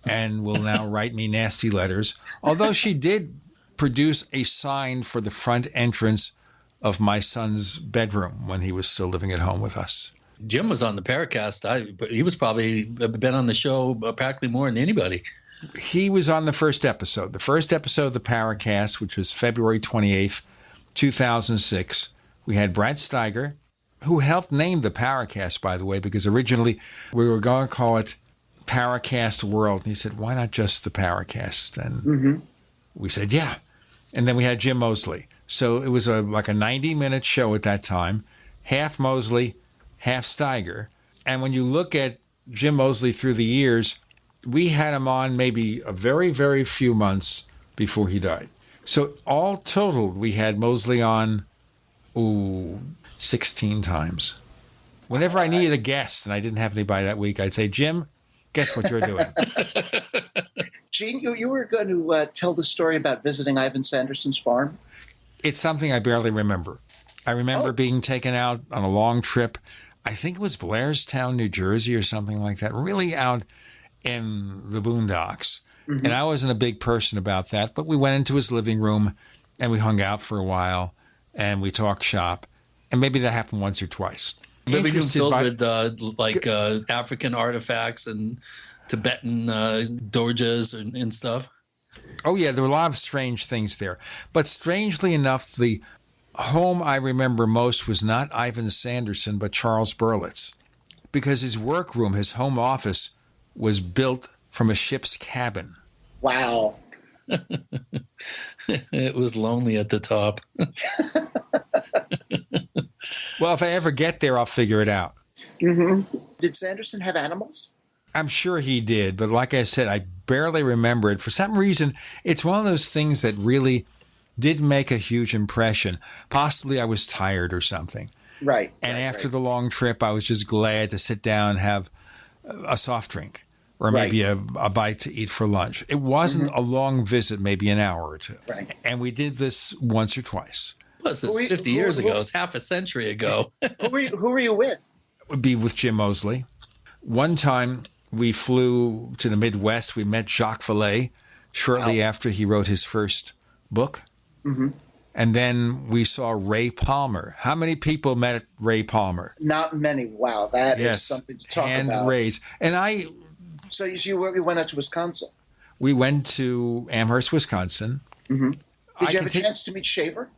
and will now write me nasty letters. Although she did produce a sign for the front entrance of my son's bedroom when he was still living at home with us. Jim was on the Paracast. He was probably been on the show practically more than anybody. He was on the first episode. The first episode of the Paracast, which was February 28th, 2006. We had Brad Steiger, who helped name the Paracast, by the way, because originally we were going to call it Paracast World. And he said, why not just the Paracast? And we said, yeah. And then we had Jim Moseley. So it was like a 90-minute show at that time, half Moseley, half Steiger. And when you look at Jim Moseley through the years, we had him on maybe a very, very few months before he died. So all totaled, we had Moseley on, 16 times. Whenever I needed a guest and I didn't have anybody that week, I'd say, Jim, guess what you're doing? Gene, you were going to tell the story about visiting Ivan Sanderson's farm? It's something I barely remember. I remember being taken out on a long trip. I think it was Blairstown, New Jersey or something like that, really out in the boondocks. And I wasn't a big person about that, but we went into his living room and we hung out for a while and we talked shop. And maybe that happened once or twice. Living room filled with African artifacts and Tibetan dorjas and stuff. Oh, yeah, there were a lot of strange things there. But strangely enough, the home I remember most was not Ivan Sanderson, but Charles Berlitz, because his workroom, his home office, was built from a ship's cabin. Wow. It was lonely at the top. Well, if I ever get there, I'll figure it out. Did Sanderson have animals? I'm sure he did, but like I said, I barely remember it. For some reason, it's one of those things that really did make a huge impression. Possibly I was tired or something. Right. And after the long trip, I was just glad to sit down and have a soft drink or maybe a bite to eat for lunch. It wasn't a long visit, maybe an hour or two. Right. And we did this once or twice. Plus, it's 50 years ago. It's half a century ago. Who were you with? It would be with Jim Moseley. One time we flew to the Midwest. We met Jacques Vallée shortly after he wrote his first book. And then we saw Ray Palmer. How many people met Ray Palmer? Not many. Wow, that is something to talk hand about. raised. And So you went out to Wisconsin? We went to Amherst, Wisconsin. Did you have a chance to meet Shaver?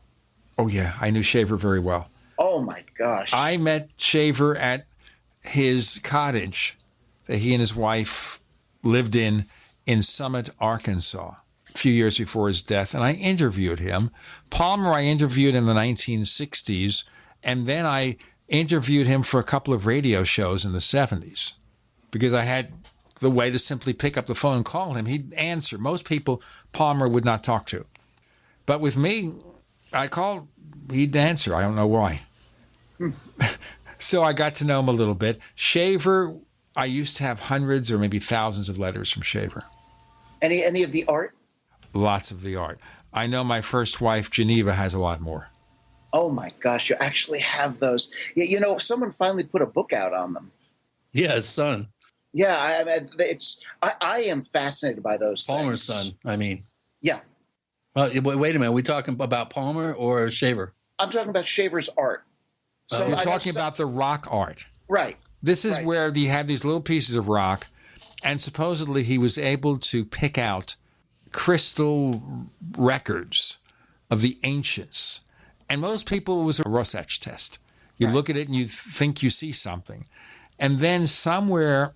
Oh, yeah. I knew Shaver very well. Oh, my gosh. I met Shaver at his cottage that he and his wife lived in Summit, Arkansas, a few years before his death, and I interviewed him. Palmer I interviewed in the 1960s, and then I interviewed him for a couple of radio shows in the 70s because I had the way to simply pick up the phone and call him. He'd answer. Most people Palmer would not talk to. But with me, I called, he'd answer. I don't know why. So I got to know him a little bit. Shaver, I used to have hundreds or maybe thousands of letters from Shaver. Any of the art? Lots of the art. I know my first wife, Geneva, has a lot more. Oh, my gosh. You actually have those. Yeah, you know, someone finally put a book out on them. Yeah, his son. Yeah, I am fascinated by those Palmer's things. son, I mean. Yeah. Well, wait a minute. Are we talking about Palmer or Shaver? I'm talking about Shaver's art. So you're talking about the rock art. Right. This is right. where you have these little pieces of rock, and supposedly he was able to pick out crystal records of the ancients. And most people, it was a Rorschach test. You look at it and you think you see something. And then somewhere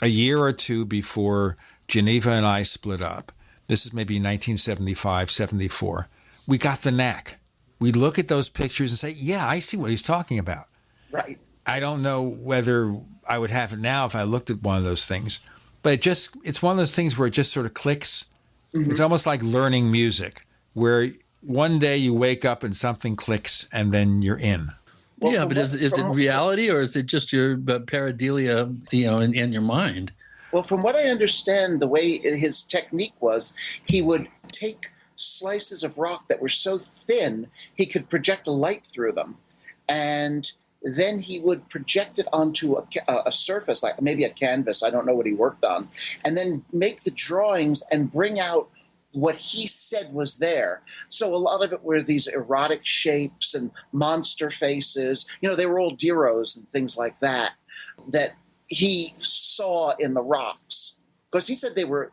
a year or two before Geneva and I split up, this is maybe 1975, 74, we got the knack. We look at those pictures and say, yeah, I see what he's talking about. Right. I don't know whether I would have it now if I looked at one of those things. But it's one of those things where it just sort of clicks. Mm-hmm. It's almost like learning music, where one day you wake up and something clicks and then you're in. Well, yeah, but is it reality, or is it just your pareidolia, in your mind? Well, from what I understand, the way his technique was, he would take slices of rock that were so thin he could project a light through them, and then he would project it onto a surface, like maybe a canvas. I don't know what he worked on, and then make the drawings and bring out what he said was there. So a lot of it were these erotic shapes and monster faces. They were all Diros and things like that he saw in the rocks. Because he said they were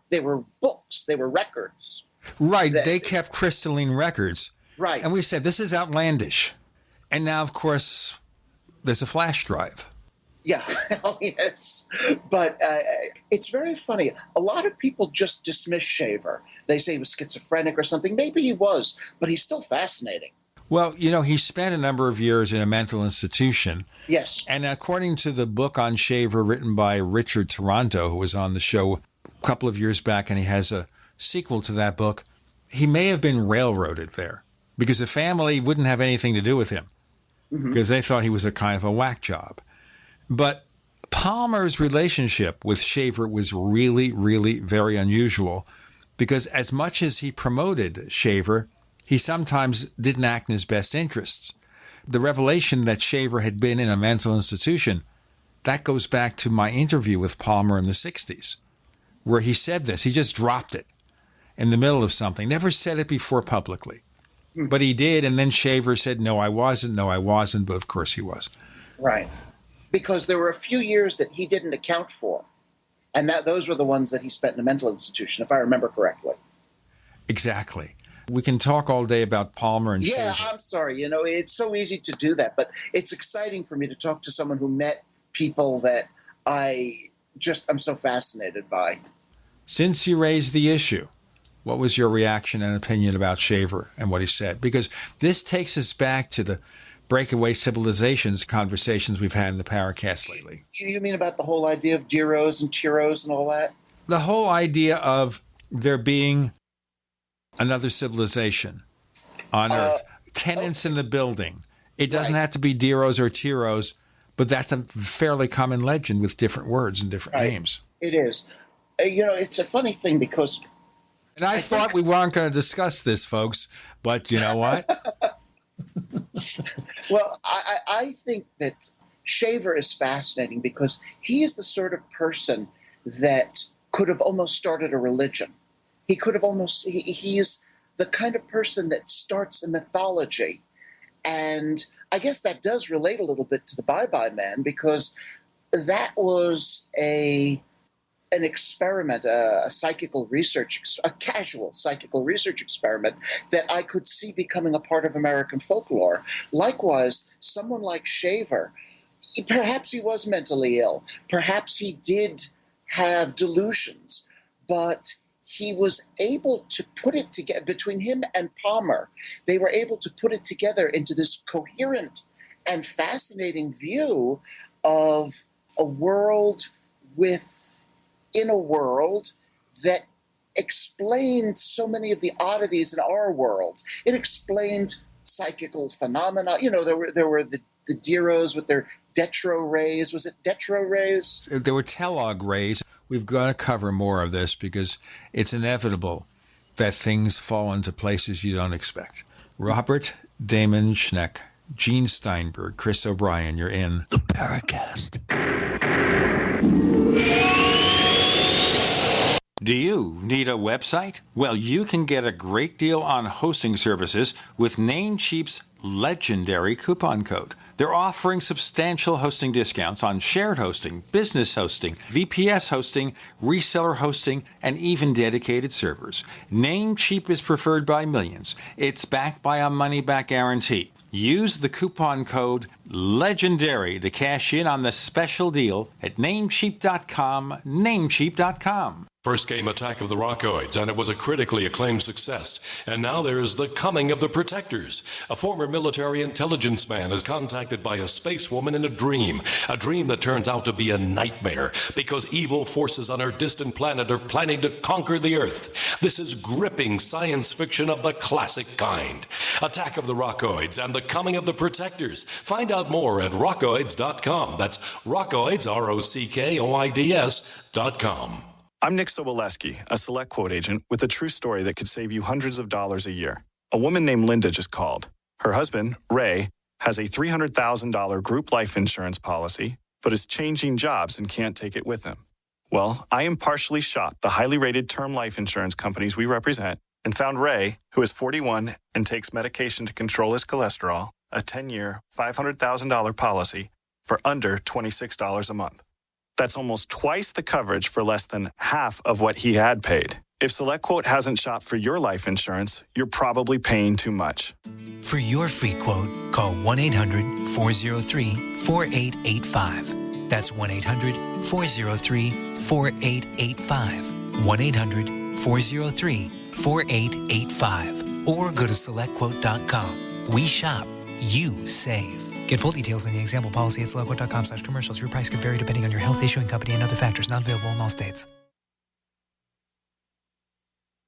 books, they were records. Right, they kept crystalline records. Right. And we said, this is outlandish. And now, of course, there's a flash drive. Yeah, oh, yes. But it's very funny. A lot of people just dismiss Shaver. They say he was schizophrenic or something. Maybe he was, but he's still fascinating. Well, he spent a number of years in a mental institution. Yes. And according to the book on Shaver written by Richard Toronto, who was on the show a couple of years back, and he has a sequel to that book, he may have been railroaded there because the family wouldn't have anything to do with him because they thought he was a kind of a whack job. But Palmer's relationship with Shaver was really, really very unusual because as much as he promoted Shaver, he sometimes didn't act in his best interests. The revelation that Shaver had been in a mental institution, that goes back to my interview with Palmer in the 60s, where he said this. He just dropped it in the middle of something, never said it before publicly. But he did, and then Shaver said, no, I wasn't, but of course he was. Right. Because there were a few years that he didn't account for. And those were the ones that he spent in a mental institution, if I remember correctly. Exactly. We can talk all day about Palmer and Yeah, Shaver. I'm sorry. It's so easy to do that. But it's exciting for me to talk to someone who met people that I'm so fascinated by. Since you raised the issue, what was your reaction and opinion about Shaver and what he said? Because this takes us back to the breakaway civilizations conversations we've had in the Paracast lately. You mean about the whole idea of Diros and Tiros and all that? The whole idea of there being another civilization on Earth, tenants in the building. It doesn't have to be Diros or Tiros, but that's a fairly common legend with different words and different names. It is. It's a funny thing because... And I thought we weren't going to discuss this, folks, but you know what? Well, I think that Shaver is fascinating because he is the sort of person that could have almost started a religion. He could have he is the kind of person that starts a mythology. And I guess that does relate a little bit to the Bye-Bye Man because that was an experiment, a casual psychical research experiment that I could see becoming a part of American folklore. Likewise, someone like Shaver, perhaps he was mentally ill, perhaps he did have delusions, but he was able to put it together. Between him and Palmer, they were able to put it together into this coherent and fascinating view of a world in a world that explained so many of the oddities in our world. It explained psychical phenomena. There were the Diros with their detro rays. Was it detro rays? There were telog rays. We've got to cover more of this because it's inevitable that things fall into places you don't expect. Robert Damon Schneck, Gene Steinberg, Chris O'Brien, you're in The Paracast. Do you need a website? Well, you can get a great deal on hosting services with Namecheap's legendary coupon code. They're offering substantial hosting discounts on shared hosting, business hosting, VPS hosting, reseller hosting, and even dedicated servers. Namecheap is preferred by millions. It's backed by a money-back guarantee. Use the coupon code LEGENDARY to cash in on the special deal at Namecheap.com, Namecheap.com. First came Attack of the Rockoids, and it was a critically acclaimed success. And now there's The Coming of the Protectors. A former military intelligence man is contacted by a space woman in a dream that turns out to be a nightmare because evil forces on our distant planet are planning to conquer the Earth. This is gripping science fiction of the classic kind. Attack of the Rockoids and The Coming of the Protectors. Find out more at rockoids.com. That's Rockoids, ROCKOIDS.com. I'm Nick Soboleski, a Select Quote agent with a true story that could save you hundreds of dollars a year. A woman named Linda just called. Her husband, Ray, has a $300,000 group life insurance policy, but is changing jobs and can't take it with him. Well, I impartially shopped the highly rated term life insurance companies we represent and found Ray, who is 41 and takes medication to control his cholesterol, a 10-year, $500,000 policy for under $26 a month. That's almost twice the coverage for less than half of what he had paid. If SelectQuote hasn't shopped for your life insurance, you're probably paying too much. For your free quote, call 1-800-403-4885. That's 1-800-403-4885. 1-800-403-4885. Or go to SelectQuote.com. We shop, you save. Get full details on the example policy at SelectQuote.com/commercials. Your price could vary depending on your health, issuing company, and other factors. Not available in all states.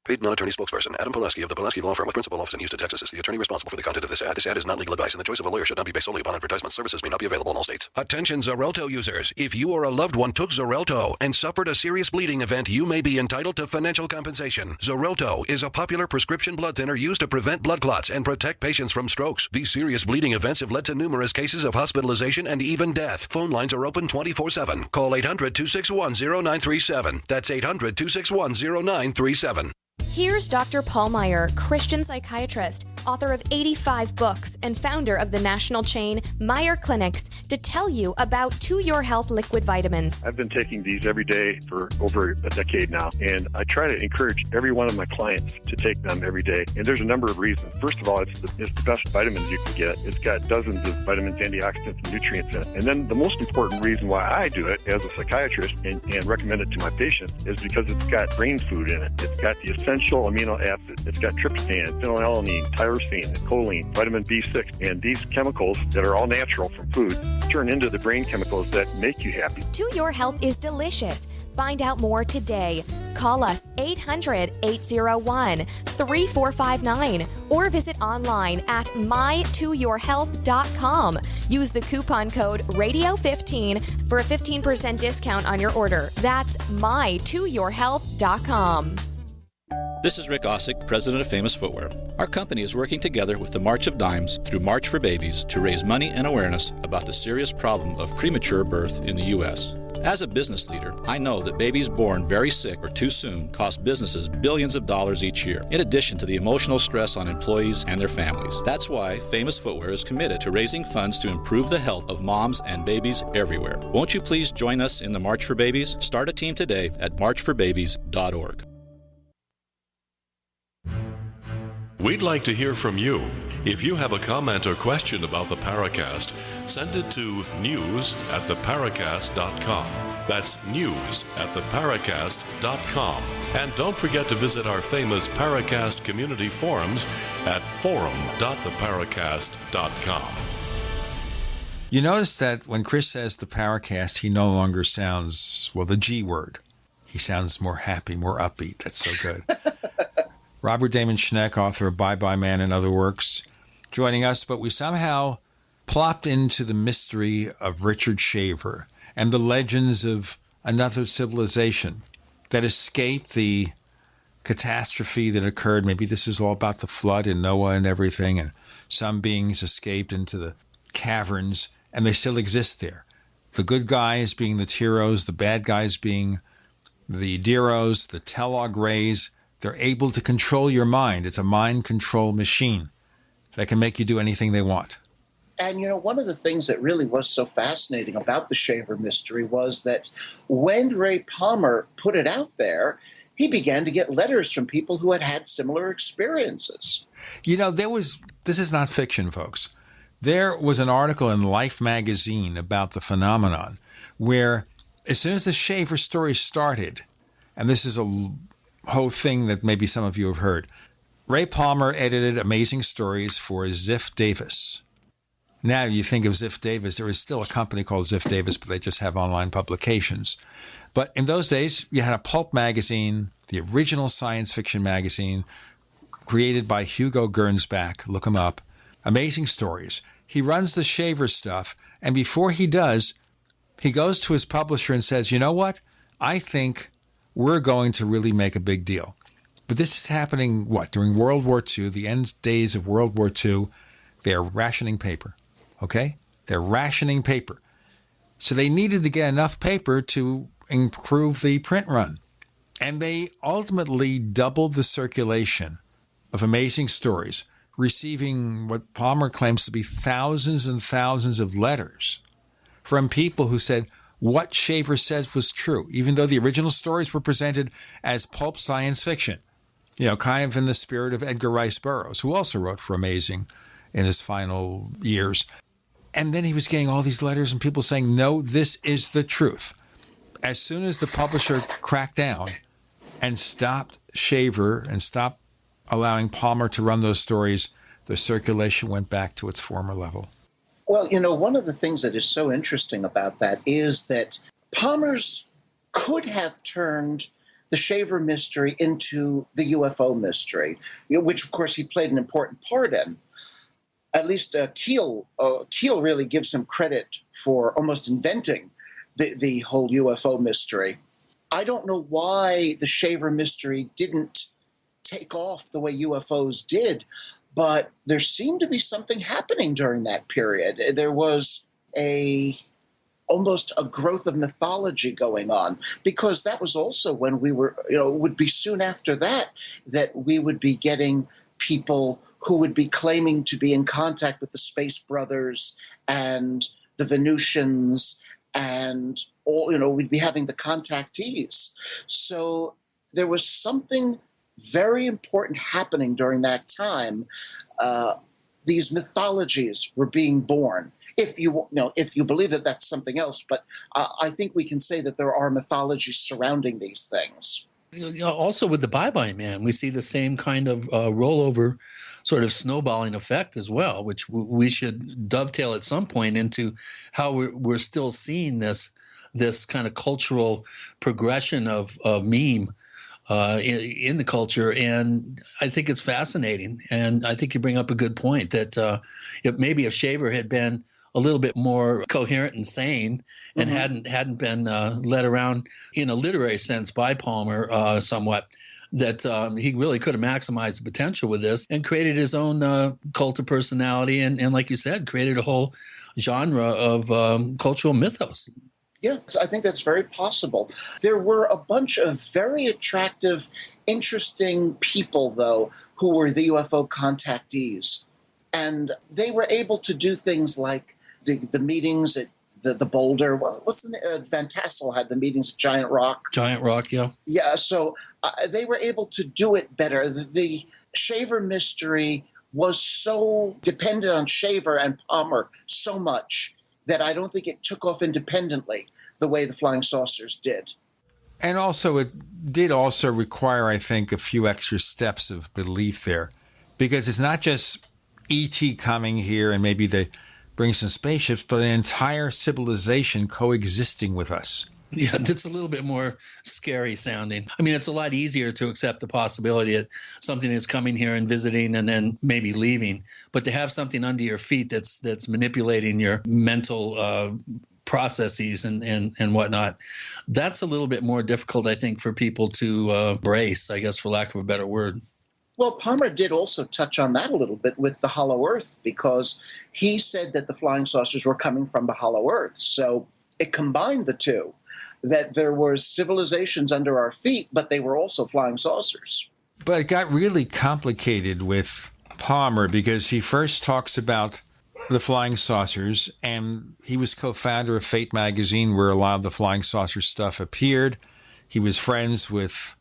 Paid non-attorney spokesperson Adam Pulaski of the Pulaski Law Firm with principal office in Houston, Texas is the attorney responsible for the content of this ad. This ad is not legal advice, and the choice of a lawyer should not be based solely upon advertisement. Services may not be available in all states. Attention Xarelto users. If you or a loved one took Xarelto and suffered a serious bleeding event, you may be entitled to financial compensation. Xarelto is a popular prescription blood thinner used to prevent blood clots and protect patients from strokes. These serious bleeding events have led to numerous cases of hospitalization and even death. Phone lines are open 24/7. Call 800-261-0937. That's 800-261-0937. Here's Dr. Paul Meyer, Christian psychiatrist, author of 85 books, and founder of the national chain Meyer Clinics, to tell you about To Your Health liquid vitamins. I've been taking these every day for over a decade now, and I try to encourage every one of my clients to take them every day. And there's a number of reasons. First of all, it's the best vitamins you can get. It's got dozens of vitamins, antioxidants, and nutrients in it. And then the most important reason why I do it as a psychiatrist and recommend it to my patients is because it's got brain food in it. It's got the essential amino acids. It's got tryptophan, phenylalanine, tyrosine, choline, vitamin B6, and these chemicals that are all natural from food turn into the brain chemicals that make you happy. To Your Health is delicious. Find out more today. Call us 800-801-3459 or visit online at mytoyourhealth.com. Use the coupon code RADIO15 for a 15% discount on your order. That's mytoyourhealth.com. This is Rick Ossick, president of Famous Footwear. Our company is working together with the March of Dimes through March for Babies to raise money and awareness about the serious problem of premature birth in the U.S. As a business leader, I know that babies born very sick or too soon cost businesses billions of dollars each year, in addition to the emotional stress on employees and their families. That's why Famous Footwear is committed to raising funds to improve the health of moms and babies everywhere. Won't you please join us in the March for Babies? Start a team today at marchforbabies.org. We'd like to hear from you. If you have a comment or question about the Paracast, send it to news@theparacast.com. That's news@theparacast.com. And don't forget to visit our famous Paracast community forums at forum.theparacast.com. You notice that when Chris says the Paracast, he no longer sounds, well, the G word. He sounds more happy, more upbeat. That's so good. Robert Damon Schneck, author of Bye Bye Man and other works, joining us, but we somehow plopped into the mystery of Richard Shaver and the legends of another civilization that escaped the catastrophe that occurred. Maybe this is all about the flood and Noah and everything, and some beings escaped into the caverns, and they still exist there. The good guys being the Tyros, the bad guys being the Diros, the Telog Rays. They're able to control your mind. It's a mind control machine that can make you do anything they want. And, one of the things that really was so fascinating about the Shaver mystery was that when Ray Palmer put it out there, he began to get letters from people who had had similar experiences. This is not fiction, folks. There was an article in Life magazine about the phenomenon where as soon as the Shaver story started, and this is a whole thing that maybe some of you have heard, Ray Palmer edited Amazing Stories for Ziff Davis. Now you think of Ziff Davis, there is still a company called Ziff Davis, but they just have online publications. But in those days, you had a pulp magazine, the original science fiction magazine, created by Hugo Gernsback. Look him up. Amazing Stories. He runs the Shaver stuff, and before he does, he goes to his publisher and says, you know what? I think we're going to really make a big deal. But this is happening, during World War II, the end days of World War II. They're rationing paper, okay? They're rationing paper. So they needed to get enough paper to improve the print run. And they ultimately doubled the circulation of Amazing Stories, receiving what Palmer claims to be thousands and thousands of letters from people who said what Shaver said was true, even though the original stories were presented as pulp science fiction, kind of in the spirit of Edgar Rice Burroughs, who also wrote for Amazing in his final years. And then he was getting all these letters and people saying, no, this is the truth. As soon as the publisher cracked down and stopped Shaver and stopped allowing Palmer to run those stories, the circulation went back to its former level. Well, one of the things that is so interesting about that is that Palmer's could have turned the Shaver mystery into the UFO mystery, which, of course, he played an important part in. At least Keel really gives him credit for almost inventing the whole UFO mystery. I don't know why the Shaver mystery didn't take off the way UFOs did, but there seemed to be something happening during that period. There was almost a growth of mythology going on, because that was also when we were, it would be soon after that we would be getting people who would be claiming to be in contact with the Space Brothers and the Venusians, and all, we'd be having the contactees. So there was something very important happening during that time. These mythologies were being born. If you believe that that's something else, but I think we can say that there are mythologies surrounding these things. Also with the Bye-Bye Man, we see the same kind of rollover sort of snowballing effect as well, which we should dovetail at some point into how we're still seeing this kind of cultural progression of meme in the culture. And I think it's fascinating. And I think you bring up a good point that if Shaver had been a little bit more coherent and sane and hadn't been led around in a literary sense by Palmer somewhat, that he really could have maximized the potential with this and created his own cult of personality and, like you said, created a whole genre of cultural mythos. Yeah, I think that's very possible. There were a bunch of very attractive, interesting people, though, who were the UFO contactees. And they were able to do things like the meetings at the Boulder. What's the name? Van Tassel had the meetings at Giant Rock. Giant Rock, yeah. Yeah, so they were able to do it better. The Shaver mystery was so dependent on Shaver and Palmer so much that I don't think it took off independently the way the Flying Saucers did. And also, it did also require, I think, a few extra steps of belief there, because it's not just E.T. coming here and maybe they bring some spaceships, but an entire civilization coexisting with us. Yeah, that's a little bit more scary sounding. I mean, it's a lot easier to accept the possibility that something is coming here and visiting and then maybe leaving. But to have something under your feet that's manipulating your mental processes and whatnot, that's a little bit more difficult, I think, for people to brace, I guess, for lack of a better word. Well, Palmer did also touch on that a little bit with the Hollow Earth, because he said that the flying saucers were coming from the Hollow Earth. So it combined the two, that there were civilizations under our feet, but they were also flying saucers. But it got really complicated with Palmer, because he first talks about the flying saucers, and he was co-founder of Fate magazine, where a lot of the flying saucer stuff appeared. He was friends with,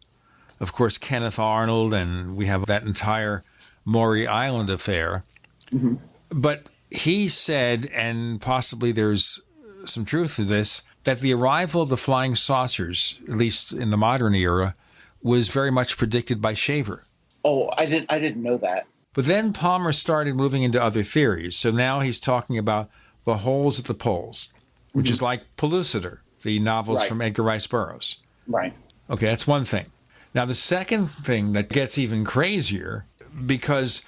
of course, Kenneth Arnold, and we have that entire Maury Island affair. Mm-hmm. But he said, and possibly there's some truth to this, that the arrival of the flying saucers, at least in the modern era, was very much predicted by Shaver. Oh, I didn't know that. But then Palmer started moving into other theories. So now he's talking about the holes at the poles, which is like Pellucidar, the novels from Edgar Rice Burroughs. Right. Okay, that's one thing. Now, the second thing that gets even crazier, because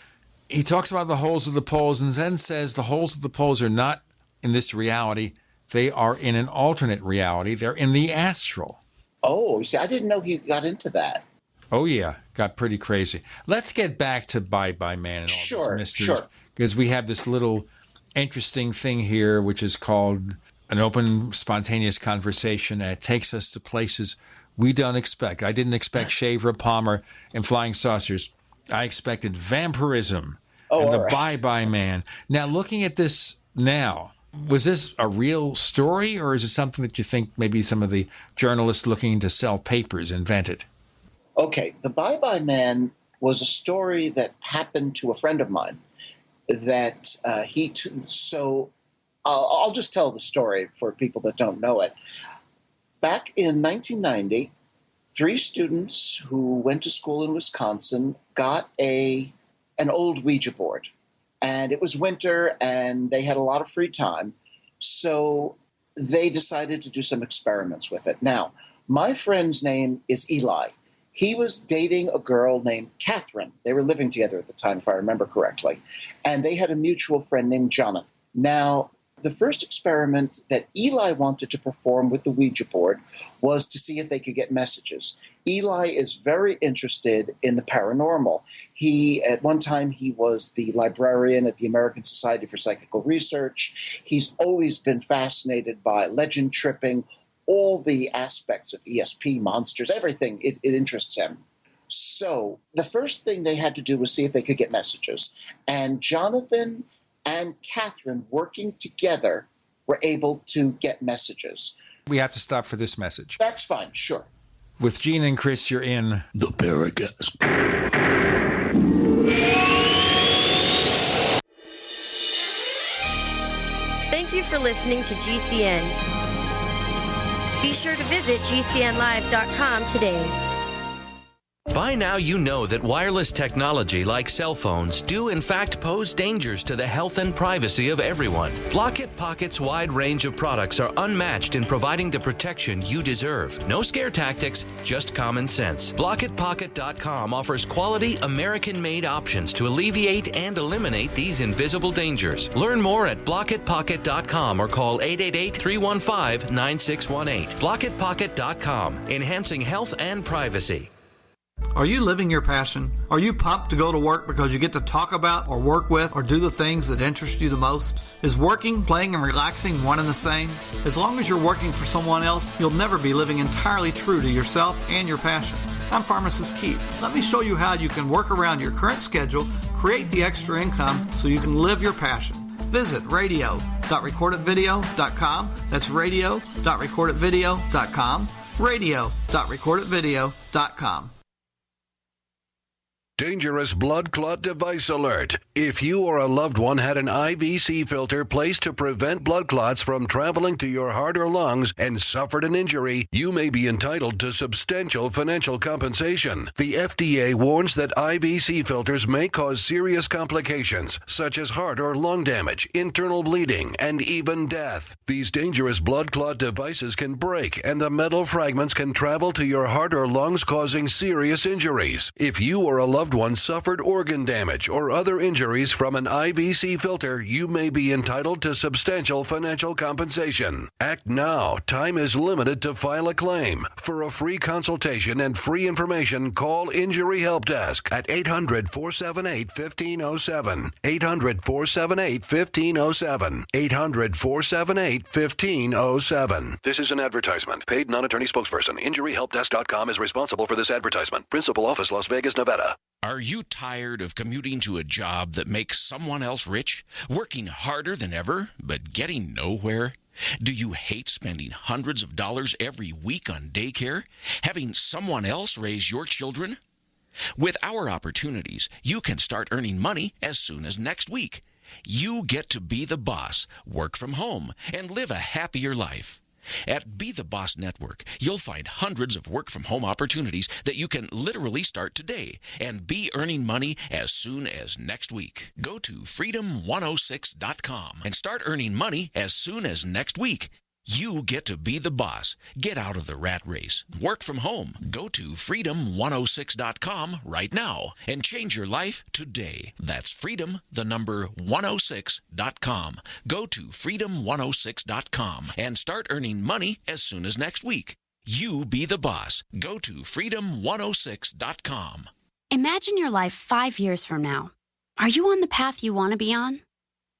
he talks about the holes of the poles and then says the holes of the poles are not in this reality. They are in an alternate reality. They're in the astral. Oh, see, I didn't know he got into that. Oh, yeah. Got pretty crazy. Let's get back to Bye Bye Man and all these mysteries. Sure. Because we have this little interesting thing here, which is called an open, spontaneous conversation. And it takes us to places we don't expect. I didn't expect Shaver, Palmer, and flying saucers. I expected vampirism and the Bye Bye Man. Now, looking at this now, was this a real story, or is it something that you think maybe some of the journalists looking to sell papers invented? Okay, the Bye Bye Man was a story that happened to a friend of mine that so I'll just tell the story for people that don't know it. Back in 1990, 3 students who went to school in Wisconsin got an old Ouija board. And it was winter, and they had a lot of free time. So they decided to do some experiments with it. Now, my friend's name is Eli. He was dating a girl named Catherine. They were living together at the time, if I remember correctly. And they had a mutual friend named Jonathan. Now, the first experiment that Eli wanted to perform with the Ouija board was to see if they could get messages. Eli is very interested in the paranormal. At one time, he was the librarian at the American Society for Psychical Research. He's always been fascinated by legend tripping, all the aspects of ESP, monsters, everything. It interests him. So the first thing they had to do was see if they could get messages. And Jonathan and Catherine, working together, were able to get messages. We have to stop for this message. That's fine, sure. With Gene and Chris, you're in The Paracast. Thank you for listening to GCN. Be sure to visit GCNlive.com today. By now you know that wireless technology like cell phones do in fact pose dangers to the health and privacy of everyone. Block-It Pocket's wide range of products are unmatched in providing the protection you deserve. No scare tactics, just common sense. BlockItPocket.com offers quality American-made options to alleviate and eliminate these invisible dangers. Learn more at BlockItPocket.com or call 888-315-9618. BlockItPocket.com, enhancing health and privacy. Are you living your passion? Are you pumped to go to work because you get to talk about or work with or do the things that interest you the most? Is working, playing, and relaxing one and the same? As long as you're working for someone else, you'll never be living entirely true to yourself and your passion. I'm Pharmacist Keith. Let me show you how you can work around your current schedule, create the extra income so you can live your passion. Visit radio.recordedvideo.com. That's radio.recordedvideo.com. radio.recordedvideo.com. Dangerous blood clot device alert. If you or a loved one had an IVC filter placed to prevent blood clots from traveling to your heart or lungs and suffered an injury, you may be entitled to substantial financial compensation. The FDA warns that IVC filters may cause serious complications, such as heart or lung damage, internal bleeding, and even death. These dangerous blood clot devices can break, and the metal fragments can travel to your heart or lungs, causing serious injuries. If you or a loved one suffered organ damage or other injuries from an IVC filter, you may be entitled to substantial financial compensation. Act now. Time is limited to file a claim. For a free consultation and free information, call Injury Help Desk at 800-478-1507. 800-478-1507. 800-478-1507. This is an advertisement. Paid non-attorney spokesperson. InjuryHelpDesk.com is responsible for this advertisement. Principal office, Las Vegas, Nevada. Are you tired of commuting to a job that makes someone else rich, working harder than ever, but getting nowhere? Do you hate spending hundreds of dollars every week on daycare, having someone else raise your children? With our opportunities, you can start earning money as soon as next week. You get to be the boss, work from home, and live a happier life. At Be the Boss Network, you'll find hundreds of work-from-home opportunities that you can literally start today and be earning money as soon as next week. Go to freedom106.com and start earning money as soon as next week. You get to be the boss. Get out of the rat race. Work from home. Go to freedom106.com right now and change your life today. That's freedom, the number 106.com. Go to freedom106.com and start earning money as soon as next week. You be the boss. Go to freedom106.com. Imagine your life 5 years from now. Are you on the path you want to be on?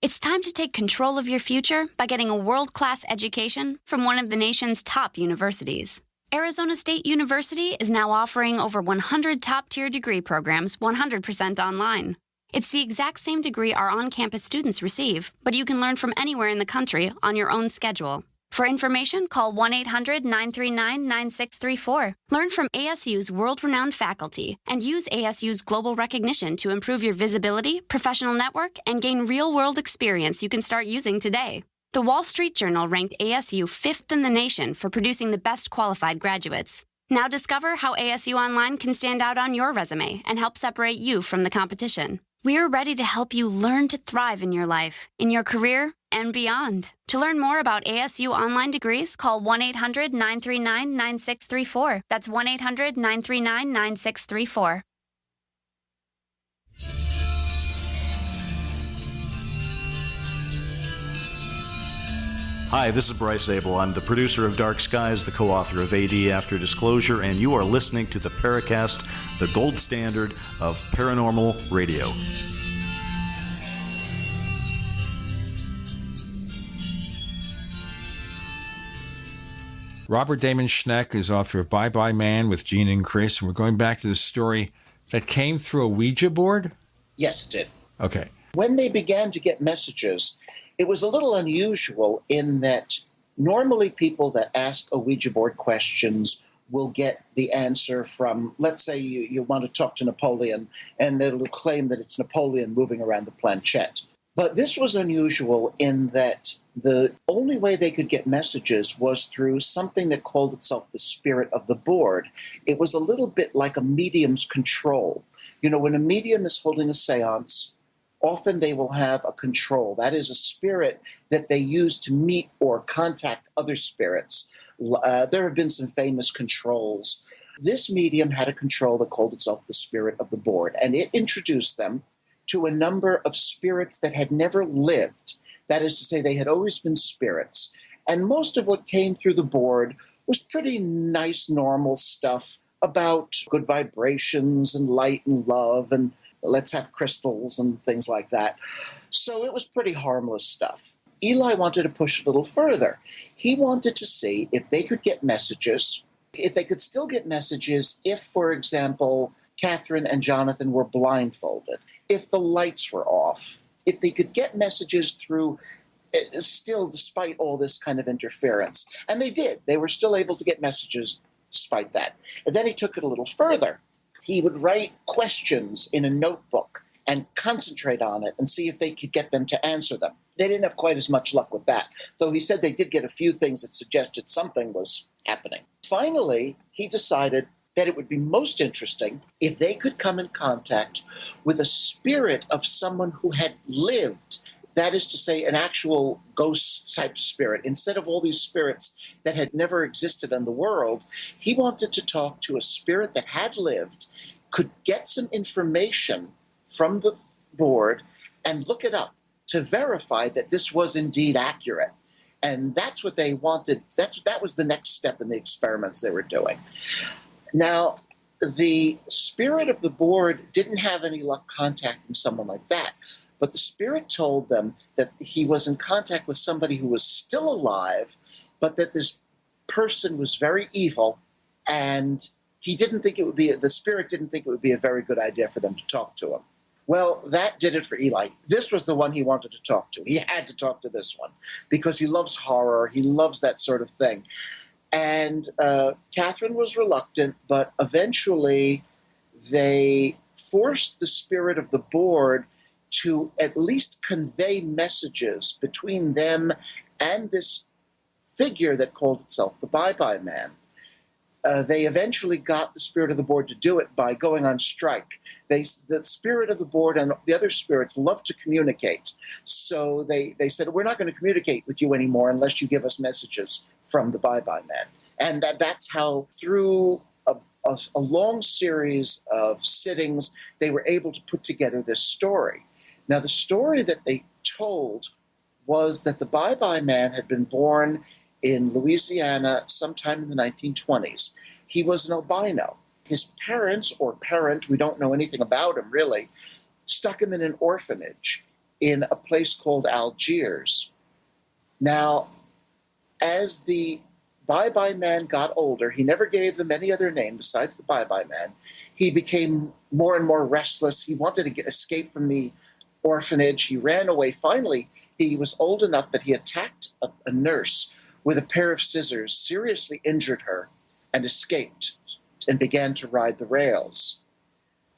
It's time to take control of your future by getting a world-class education from one of the nation's top universities. Arizona State University is now offering over 100 top-tier degree programs 100% online. It's the exact same degree our on-campus students receive, but you can learn from anywhere in the country on your own schedule. For information, call 1-800-939-9634. Learn from ASU's world-renowned faculty and use ASU's global recognition to improve your visibility, professional network, and gain real-world experience you can start using today. The Wall Street Journal ranked ASU 5th in the nation for producing the best qualified graduates. Now discover how ASU Online can stand out on your resume and help separate you from the competition. We're ready to help you learn to thrive in your life, in your career, and beyond. To learn more about ASU online degrees, call 1-800-939-9634. That's 1-800-939-9634. Hi, this is Bryce Abel. I'm the producer of Dark Skies, the co-author of AD After Disclosure, and you are listening to the Paracast, the gold standard of paranormal radio. Robert Damon Schneck is author of Bye Bye Man with Gene and Chris, and we're going back to the story that came through a Ouija board? Yes, it did. Okay. When they began to get messages, it was a little unusual in that normally people that ask a Ouija board questions will get the answer from, let's say you want to talk to Napoleon, and they'll claim that it's Napoleon moving around the planchette. But this was unusual in that the only way they could get messages was through something that called itself the spirit of the board. It was a little bit like a medium's control. You know, when a medium is holding a seance, often they will have a control. That is a spirit that they use to meet or contact other spirits. There have been some famous controls. This medium had a control that called itself the spirit of the board, and it introduced them to a number of spirits that had never lived. That is to say, they had always been spirits. And most of what came through the board was pretty nice, normal stuff about good vibrations and light and love and let's have crystals and things like that. So it was pretty harmless stuff. Eli wanted to push a little further. He wanted to see if they could get messages, if they could still get messages if, for example, Catherine and Jonathan were blindfolded, if the lights were off, if they could get messages through still despite all this kind of interference. And they did. They were still able to get messages despite that. And then he took it a little further. He would write questions in a notebook and concentrate on it and see if they could get them to answer them. They didn't have quite as much luck with that, though he said they did get a few things that suggested something was happening. Finally, he decided that it would be most interesting if they could come in contact with a spirit of someone who had lived. That is to say, an actual ghost-type spirit. Instead of all these spirits that had never existed in the world, he wanted to talk to a spirit that had lived, could get some information from the board and look it up to verify that this was indeed accurate. And that's what they wanted. That was the next step in the experiments they were doing. Now, the spirit of the board didn't have any luck contacting someone like that. But the spirit told them that he was in contact with somebody who was still alive, but that this person was very evil and he didn't think it would be, the spirit didn't think it would be a very good idea for them to talk to him. Well, that did it for Eli. This was the one he wanted to talk to. He had to talk to this one because he loves horror. He loves that sort of thing. And Catherine was reluctant, but eventually they forced the spirit of the board to at least convey messages between them and this figure that called itself the Bye-Bye Man. They eventually got the spirit of the board to do it by going on strike. The spirit of the board and the other spirits love to communicate. So they said, we're not going to communicate with you anymore unless you give us messages from the Bye-Bye Man. And that's how, through a long series of sittings, they were able to put together this story. Now, the story that they told was that the Bye-Bye Man had been born in Louisiana sometime in the 1920s. He was an albino. His parents, or parent, we don't know anything about him really, stuck him in an orphanage in a place called Algiers. Now, as the Bye-Bye Man got older, he never gave them any other name besides the Bye-Bye Man. He became more and more restless. He wanted to escape from the orphanage. He ran away. Finally, he was old enough that he attacked a nurse with a pair of scissors, seriously injured her, and escaped and began to ride the rails.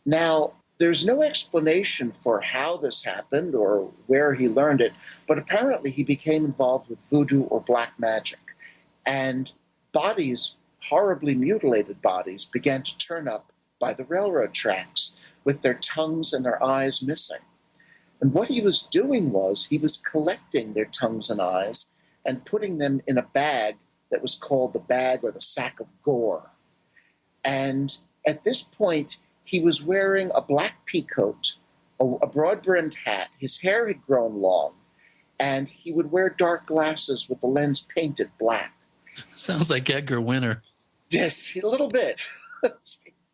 Now, there's no explanation for how this happened or where he learned it, but apparently he became involved with voodoo or black magic. And bodies, horribly mutilated bodies, began to turn up by the railroad tracks with their tongues and their eyes missing. And what he was doing was he was collecting their tongues and eyes and putting them in a bag that was called the bag or the sack of gore. And at this point, he was wearing a black peacoat, a broad-brimmed hat. His hair had grown long, and he would wear dark glasses with the lens painted black. Sounds like Edgar Winter. Yes, a little bit.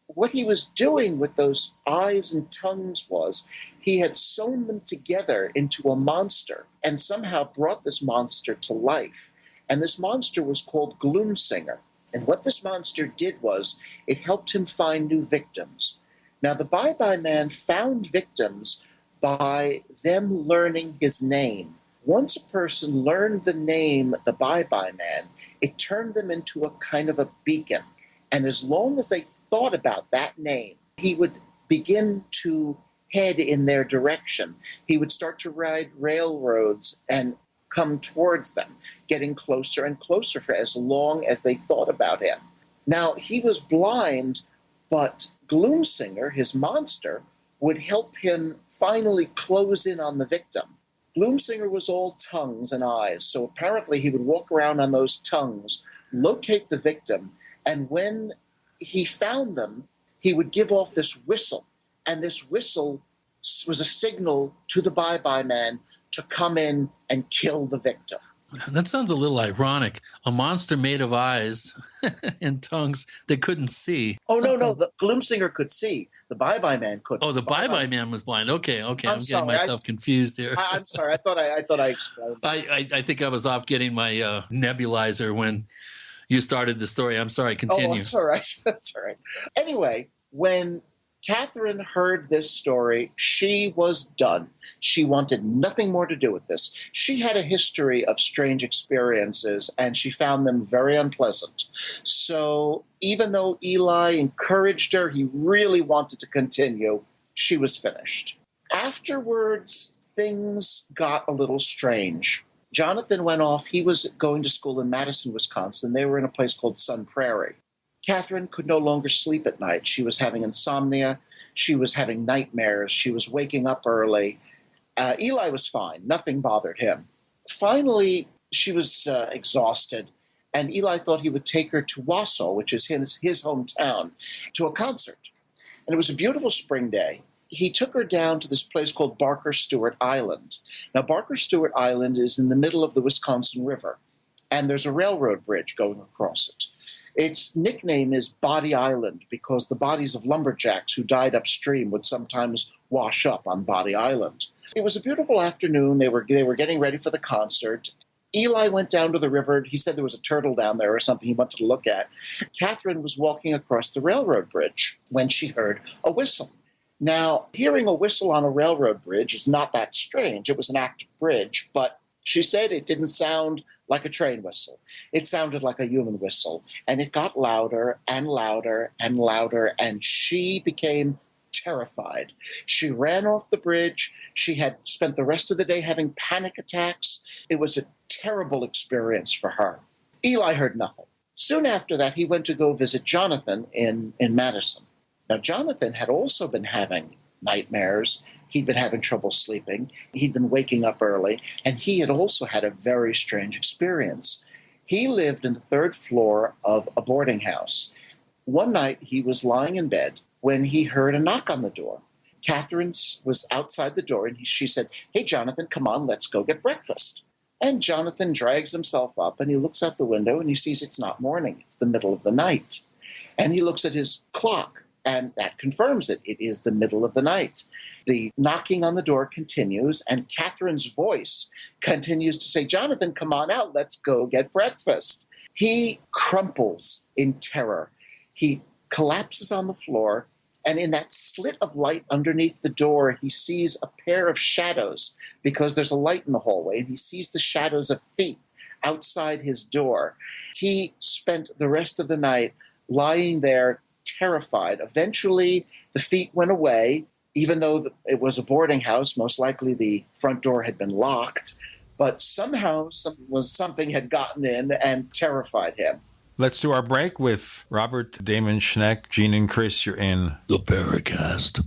What he was doing with those eyes and tongues was he had sewn them together into a monster and somehow brought this monster to life. And this monster was called Gloomsinger. And what this monster did was it helped him find new victims. Now, the Bye-Bye Man found victims by them learning his name. Once a person learned the name, the Bye-Bye Man, it turned them into a kind of a beacon. And as long as they thought about that name, he would begin to head in their direction. He would start to ride railroads and come towards them, getting closer and closer for as long as they thought about him. Now, he was blind, but Gloomsinger, his monster, would help him finally close in on the victim. Gloomsinger was all tongues and eyes, so apparently he would walk around on those tongues, locate the victim, and when he found them, he would give off this whistle, and this whistle was a signal to the Bye-Bye Man to come in and kill the victim. That sounds a little ironic. A monster made of eyes and tongues that couldn't see. Oh, no, the Gloomsinger could see. The Bye-Bye Man couldn't. Oh, the Bye-Bye Man was blind. Okay. I'm getting myself confused here. I'm sorry. I thought I explained. I think I was off getting my nebulizer when you started the story. I'm sorry. Continue. Oh, that's all right. That's all right. Anyway, when Catherine heard this story, she was done. She wanted nothing more to do with this. She had a history of strange experiences, and she found them very unpleasant. So even though Eli encouraged her, he really wanted to continue, she was finished. Afterwards, things got a little strange. Jonathan went off. He was going to school in Madison, Wisconsin. They were in a place called Sun Prairie. Catherine could no longer sleep at night. She was having insomnia. She was having nightmares. She was waking up early. Eli was fine. Nothing bothered him. Finally, she was exhausted, and Eli thought he would take her to Wausau, which is his hometown, to a concert. And it was a beautiful spring day. He took her down to this place called Barker Stewart Island. Now, Barker Stewart Island is in the middle of the Wisconsin River, and there's a railroad bridge going across it. Its nickname is Body Island because the bodies of lumberjacks who died upstream would sometimes wash up on Body Island. It was a beautiful afternoon. They were getting ready for the concert. Eli went down to the river. He said there was a turtle down there or something he wanted to look at. Catherine was walking across the railroad bridge when she heard a whistle. Now, hearing a whistle on a railroad bridge is not that strange. It was an active bridge, but she said it didn't sound like a train whistle. It sounded like a human whistle, and it got louder and louder and louder, and she became terrified. She ran off the bridge. She had spent the rest of the day having panic attacks. It was a terrible experience for her. Eli heard nothing. Soon after that, he went to go visit Jonathan in Madison. Now, Jonathan had also been having nightmares. He'd been having trouble sleeping. He'd been waking up early, and he had also had a very strange experience. He lived in the third floor of a boarding house. One night, he was lying in bed when he heard a knock on the door. Catherine was outside the door, and she said, "Hey, Jonathan, come on, let's go get breakfast." And Jonathan drags himself up, and he looks out the window, and he sees it's not morning. It's the middle of the night. And he looks at his clock, and that confirms it. It is the middle of the night. The knocking on the door continues, and Catherine's voice continues to say, "Jonathan, come on out. Let's go get breakfast." He crumples in terror. He collapses on the floor, and in that slit of light underneath the door, he sees a pair of shadows because there's a light in the hallway, and he sees the shadows of feet outside his door. He spent the rest of the night lying there terrified. Eventually, the feet went away, even though it was a boarding house. Most likely the front door had been locked, but somehow something had gotten in and terrified him. Let's do our break with Robert Damon Schneck. Gene and Chris, you're in The Paracast.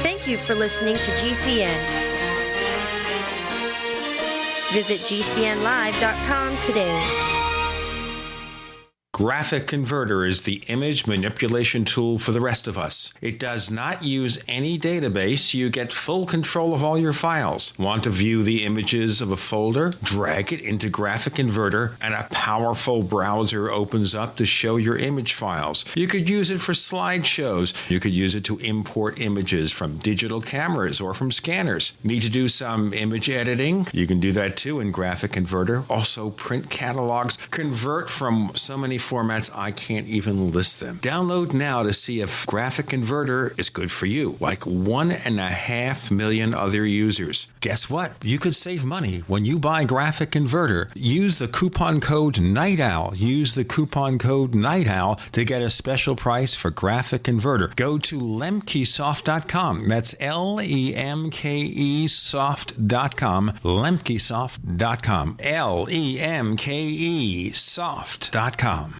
Thank you for listening to GCN. Visit GCNlive.com today. Graphic Converter is the image manipulation tool for the rest of us. It does not use any database. You get full control of all your files. Want to view the images of a folder? Drag it into Graphic Converter, and a powerful browser opens up to show your image files. You could use it for slideshows. You could use it to import images from digital cameras or from scanners. Need to do some image editing? You can do that too in Graphic Converter. Also print catalogs. Convert from so many formats I can't even list them. Download now to see if Graphic Converter is good for you, like 1.5 million other users. Guess what? You could save money when you buy Graphic Converter. Use the coupon code Night Owl. Use the coupon code Night Owl to get a special price for Graphic Converter. Go to lemkesoft.com. That's LEMKE soft.com. lemkesoft.com. LEMKE soft.com.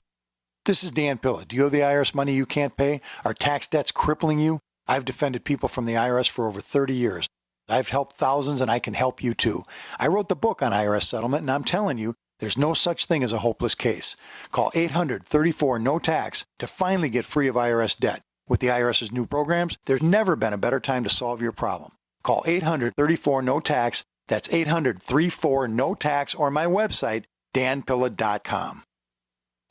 This is Dan Pilla. Do you owe the IRS money you can't pay? Are tax debts crippling you? I've defended people from the IRS for over 30 years. I've helped thousands, and I can help you too. I wrote the book on IRS settlement, and I'm telling you, there's no such thing as a hopeless case. Call 800-34-NO-TAX to finally get free of IRS debt. With the IRS's new programs, there's never been a better time to solve your problem. Call 800-34-NO-TAX. That's 800-34-NO-TAX, or my website, danpilla.com.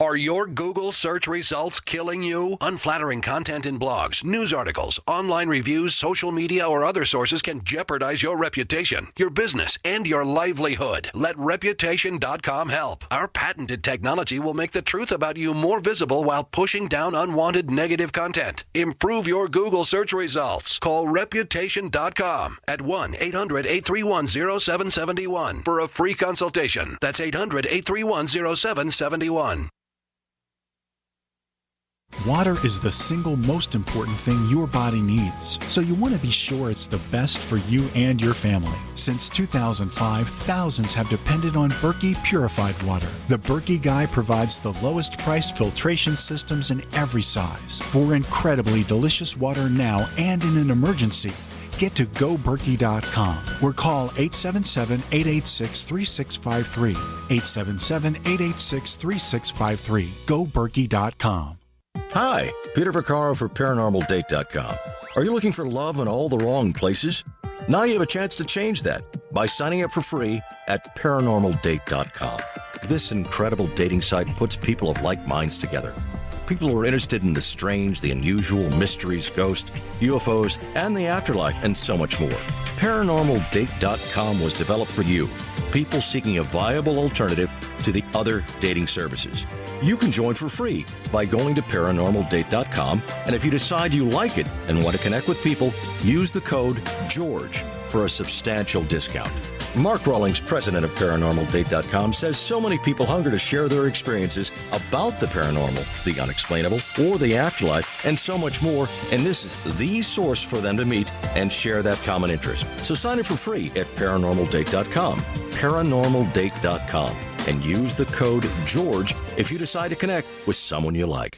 Are your Google search results killing you? Unflattering content in blogs, news articles, online reviews, social media, or other sources can jeopardize your reputation, your business, and your livelihood. Let Reputation.com help. Our patented technology will make the truth about you more visible while pushing down unwanted negative content. Improve your Google search results. Call Reputation.com at 1-800-831-0771 for a free consultation. That's 800-831-0771. Water is the single most important thing your body needs, so you want to be sure it's the best for you and your family. Since 2005, thousands have depended on Berkey purified water. The Berkey Guy provides the lowest priced filtration systems in every size. For incredibly delicious water now and in an emergency, get to GoBerkey.com or call 877-886-3653. 877-886-3653. GoBerkey.com. Hi, Peter Vaccaro for ParanormalDate.com. Are you looking for love in all the wrong places? Now you have a chance to change that by signing up for free at ParanormalDate.com. This incredible dating site puts people of like minds together. people who are interested in the strange, the unusual, mysteries, ghosts, UFOs, and the afterlife, and so much more. ParanormalDate.com was developed for you, people seeking a viable alternative to the other dating services. You can join for free by going to ParanormalDate.com, and if you decide you like it and want to connect with people, use the code GEORGE for a substantial discount. Mark Rawlings, president of ParanormalDate.com, says so many people hunger to share their experiences about the paranormal, the unexplainable, or the afterlife, and so much more, and this is the source for them to meet and share that common interest. So sign up for free at ParanormalDate.com, ParanormalDate.com, and use the code GEORGE if you decide to connect with someone you like.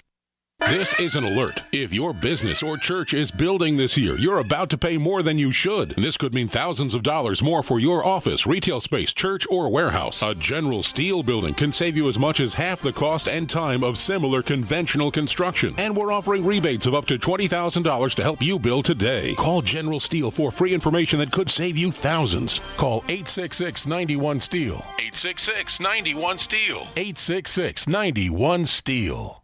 This is an alert. If your business or church is building this year, you're about to pay more than you should. This could mean thousands of dollars more for your office, retail space, church, or warehouse. A General Steel building can save you as much as half the cost and time of similar conventional construction. And we're offering rebates of up to $20,000 to help you build today. Call General Steel for free information that could save you thousands. Call 866-91-STEEL. 866-91-STEEL. 866-91-STEEL.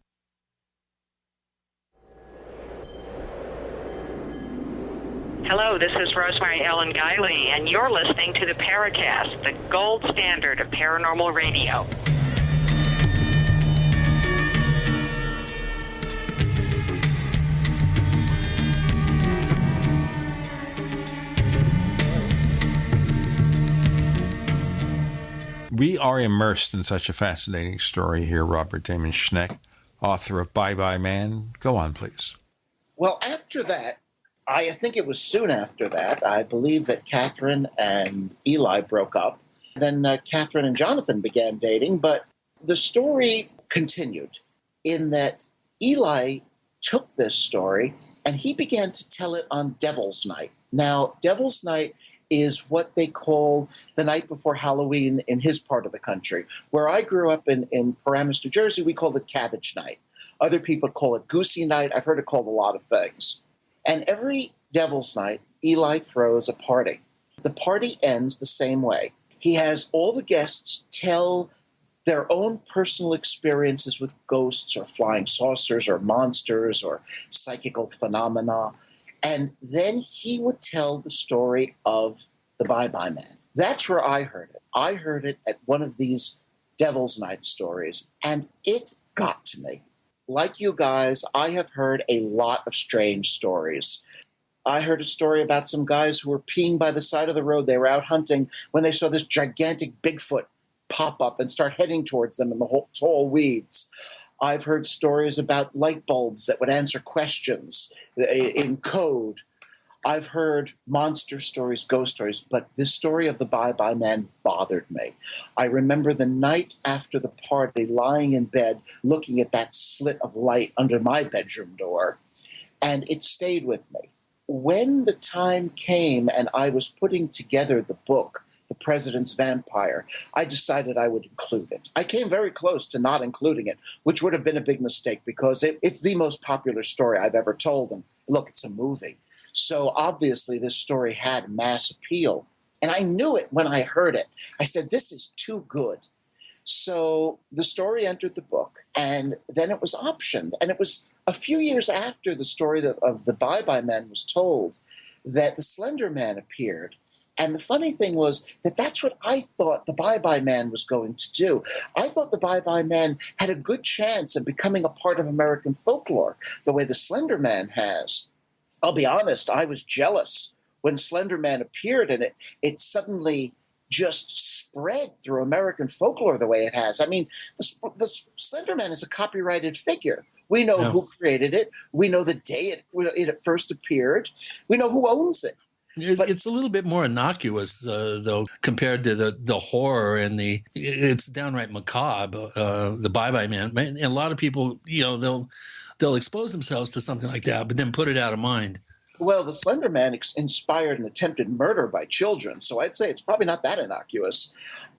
Hello, this is Rosemary Ellen Guiley, and you're listening to the Paracast, the gold standard of paranormal radio. We are immersed in such a fascinating story here, Robert Damon Schneck, author of Bye Bye Man. Go on, please. Well, after that, I think it was soon after that, I believe that Catherine and Eli broke up. Then Catherine and Jonathan began dating, but the story continued in that Eli took this story and he began to tell it on Devil's Night. Now, Devil's Night is what they call the night before Halloween in his part of the country. Where I grew up in Paramus, New Jersey, we called it Cabbage Night. Other people call it Goosey Night. I've heard it called a lot of things. And every Devil's Night, Eli throws a party. The party ends the same way. He has all the guests tell their own personal experiences with ghosts or flying saucers or monsters or psychical phenomena. And then he would tell the story of the Bye Bye Man. That's where I heard it. I heard it at one of these Devil's Night stories, and it got to me. Like you guys, I have heard a lot of strange stories. I heard a story about some guys who were peeing by the side of the road. They were out hunting when they saw this gigantic Bigfoot pop up and start heading towards them in the tall weeds. I've heard stories about light bulbs that would answer questions in code. I've heard monster stories, ghost stories, but this story of the Bye Bye Man bothered me. I remember the night after the party, lying in bed, looking at that slit of light under my bedroom door, and it stayed with me. When the time came and I was putting together the book, The President's Vampire, I decided I would include it. I came very close to not including it, which would have been a big mistake because it's the most popular story I've ever told. And look, it's a movie. So obviously this story had mass appeal. And I knew it when I heard it. I said, this is too good. So the story entered the book, and then it was optioned. And it was a few years after the story of the Bye Bye Man was told that the Slender Man appeared. And the funny thing was that that's what I thought the Bye Bye Man was going to do. I thought the Bye Bye Man had a good chance of becoming a part of American folklore, the way the Slender Man has. I'll be honest, I was jealous when Slender Man appeared, and it suddenly just spread through American folklore the way it has. I mean, the Slender Man is a copyrighted figure. We know who created it. We know the day it first appeared. We know who owns it. But it's a little bit more innocuous, though, compared to the horror and it's downright macabre. The Bye Bye Man, and a lot of people, they'll expose themselves to something like that, but then put it out of mind. Well, the Slender Man inspired an attempted murder by children, so I'd say it's probably not that innocuous.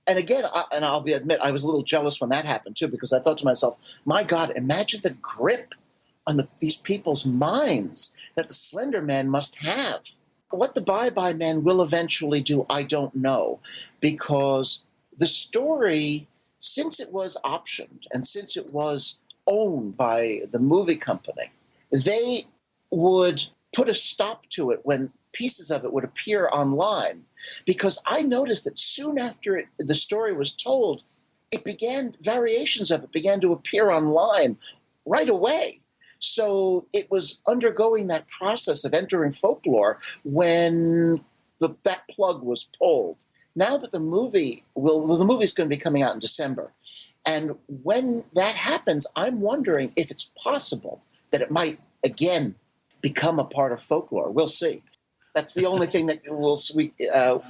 And again, I'll admit, I was a little jealous when that happened too, because I thought to myself, my God, imagine the grip on these people's minds that the Slender Man must have. What the Bye Bye Man will eventually do, I don't know, because the story, since it was optioned and since it was owned by the movie company, they would put a stop to it when pieces of it would appear online, because I noticed that soon after the story was told, variations of it began to appear online right away. So it was undergoing that process of entering folklore when that plug was pulled. Now that the movie's going to be coming out in December. And when that happens, I'm wondering if it's possible that it might again become a part of folklore. We'll see. That's the only thing that we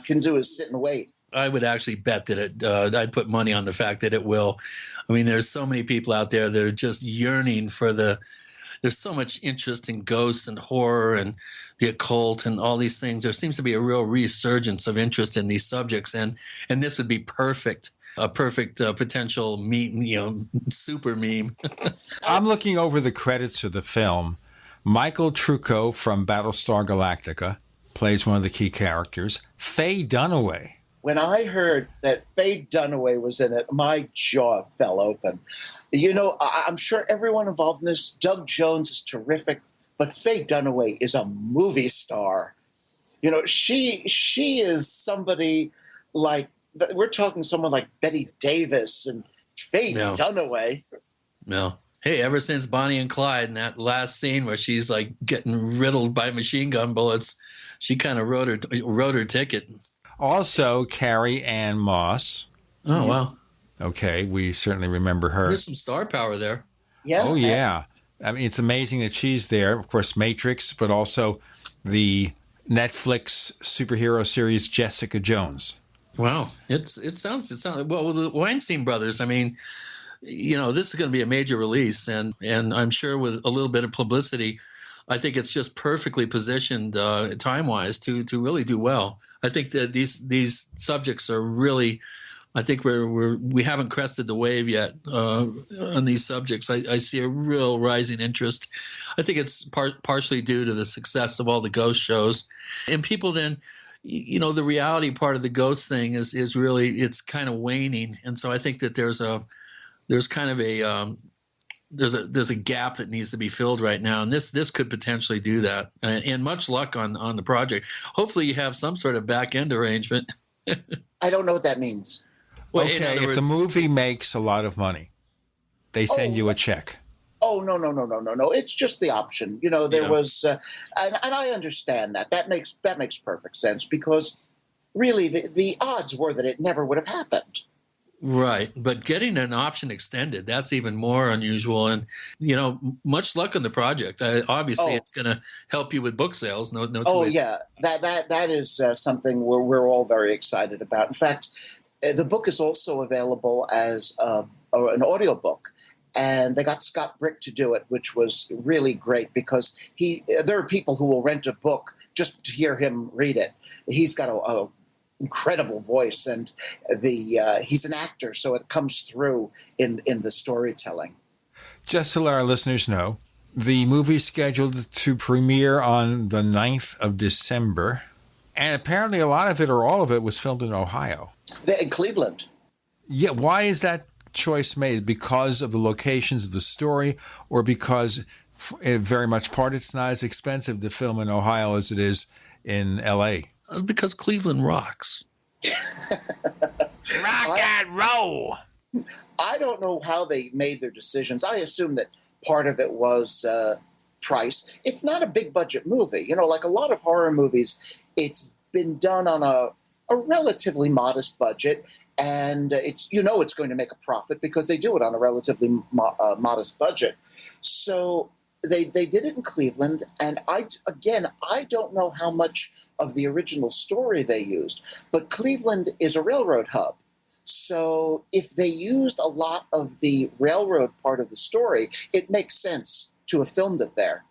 can do is sit and wait. I would actually bet that I'd put money on the fact that it will. I mean, there's so many people out there that are just yearning for there's so much interest in ghosts and horror and the occult and all these things. There seems to be a real resurgence of interest in these subjects, and this would be perfect. A perfect potential meme, super meme. I'm looking over the credits of the film. Michael Trucco from Battlestar Galactica plays one of the key characters. Faye Dunaway. When I heard that Faye Dunaway was in it, my jaw fell open. I'm sure everyone involved in this, Doug Jones is terrific, but Faye Dunaway is a movie star. She is somebody like, we're talking someone like Betty Davis and Faye Dunaway. No. Hey, ever since Bonnie and Clyde in that last scene where she's like getting riddled by machine gun bullets, she kind of wrote her ticket. Also, Carrie Ann Moss. Oh, wow. Okay, we certainly remember her. There's some star power there. Yeah. Oh, yeah. I mean, it's amazing that she's there. Of course, Matrix, but also the Netflix superhero series Jessica Jones. Wow. It sounds well, the Weinstein brothers, I mean, this is going to be a major release, and I'm sure with a little bit of publicity, I think it's just perfectly positioned time-wise to really do well. I think that these subjects are really, I think we haven't crested the wave yet on these subjects. I see a real rising interest. I think it's partially due to the success of all the ghost shows, and people then. The reality part of the ghost thing is really, it's kind of waning. And so I think that there's a gap that needs to be filled right now. And this could potentially do that. And much luck on the project. Hopefully you have some sort of back end arrangement. I don't know what that means. Well, okay, if the movie makes a lot of money, they send you a check. Oh, no. It's just the option. There was, and I understand that. That makes perfect sense, because really the odds were that it never would have happened. Right. But getting an option extended, that's even more unusual. And, much luck on the project. Obviously, it's going to help you with book sales. No twist. Yeah. That is something we're all very excited about. In fact, the book is also available as an audiobook. And they got Scott Brick to do it, which was really great, because there are people who will rent a book just to hear him read it. He's got a incredible voice, and he's an actor, so it comes through in the storytelling. Just to let our listeners know, the movie's scheduled to premiere on the 9th of December, and apparently a lot of it or all of it was filmed in Ohio. In Cleveland. Yeah, why is that choice made? Because of the locations of the story, or because very much part it's not as expensive to film in Ohio as it is in LA? Because Cleveland rocks. Rock and roll. I don't know how they made their decisions. I assume that part of it was price. It's not a big budget movie. Like a lot of horror movies, it's been done on a relatively modest budget, and it's going to make a profit because they do it on a relatively modest budget. So they did it in Cleveland, and I don't know how much of the original story they used, but Cleveland is a railroad hub. So if they used a lot of the railroad part of the story, it makes sense to have filmed it there.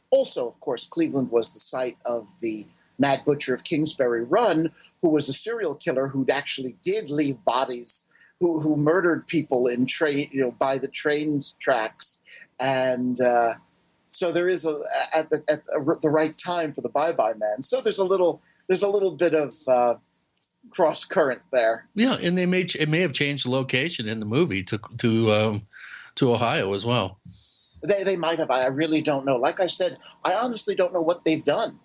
Also, of course, Cleveland was the site of the Mad Butcher of Kingsbury Run, who was a serial killer who actually did leave bodies, who murdered people in by the train's tracks, and so there is at the right time for the Bye-Bye Man. So there's a little bit of cross current there. Yeah, and it may have changed the location in the movie to to Ohio as well. They might have. I really don't know. Like I said, I honestly don't know what they've done.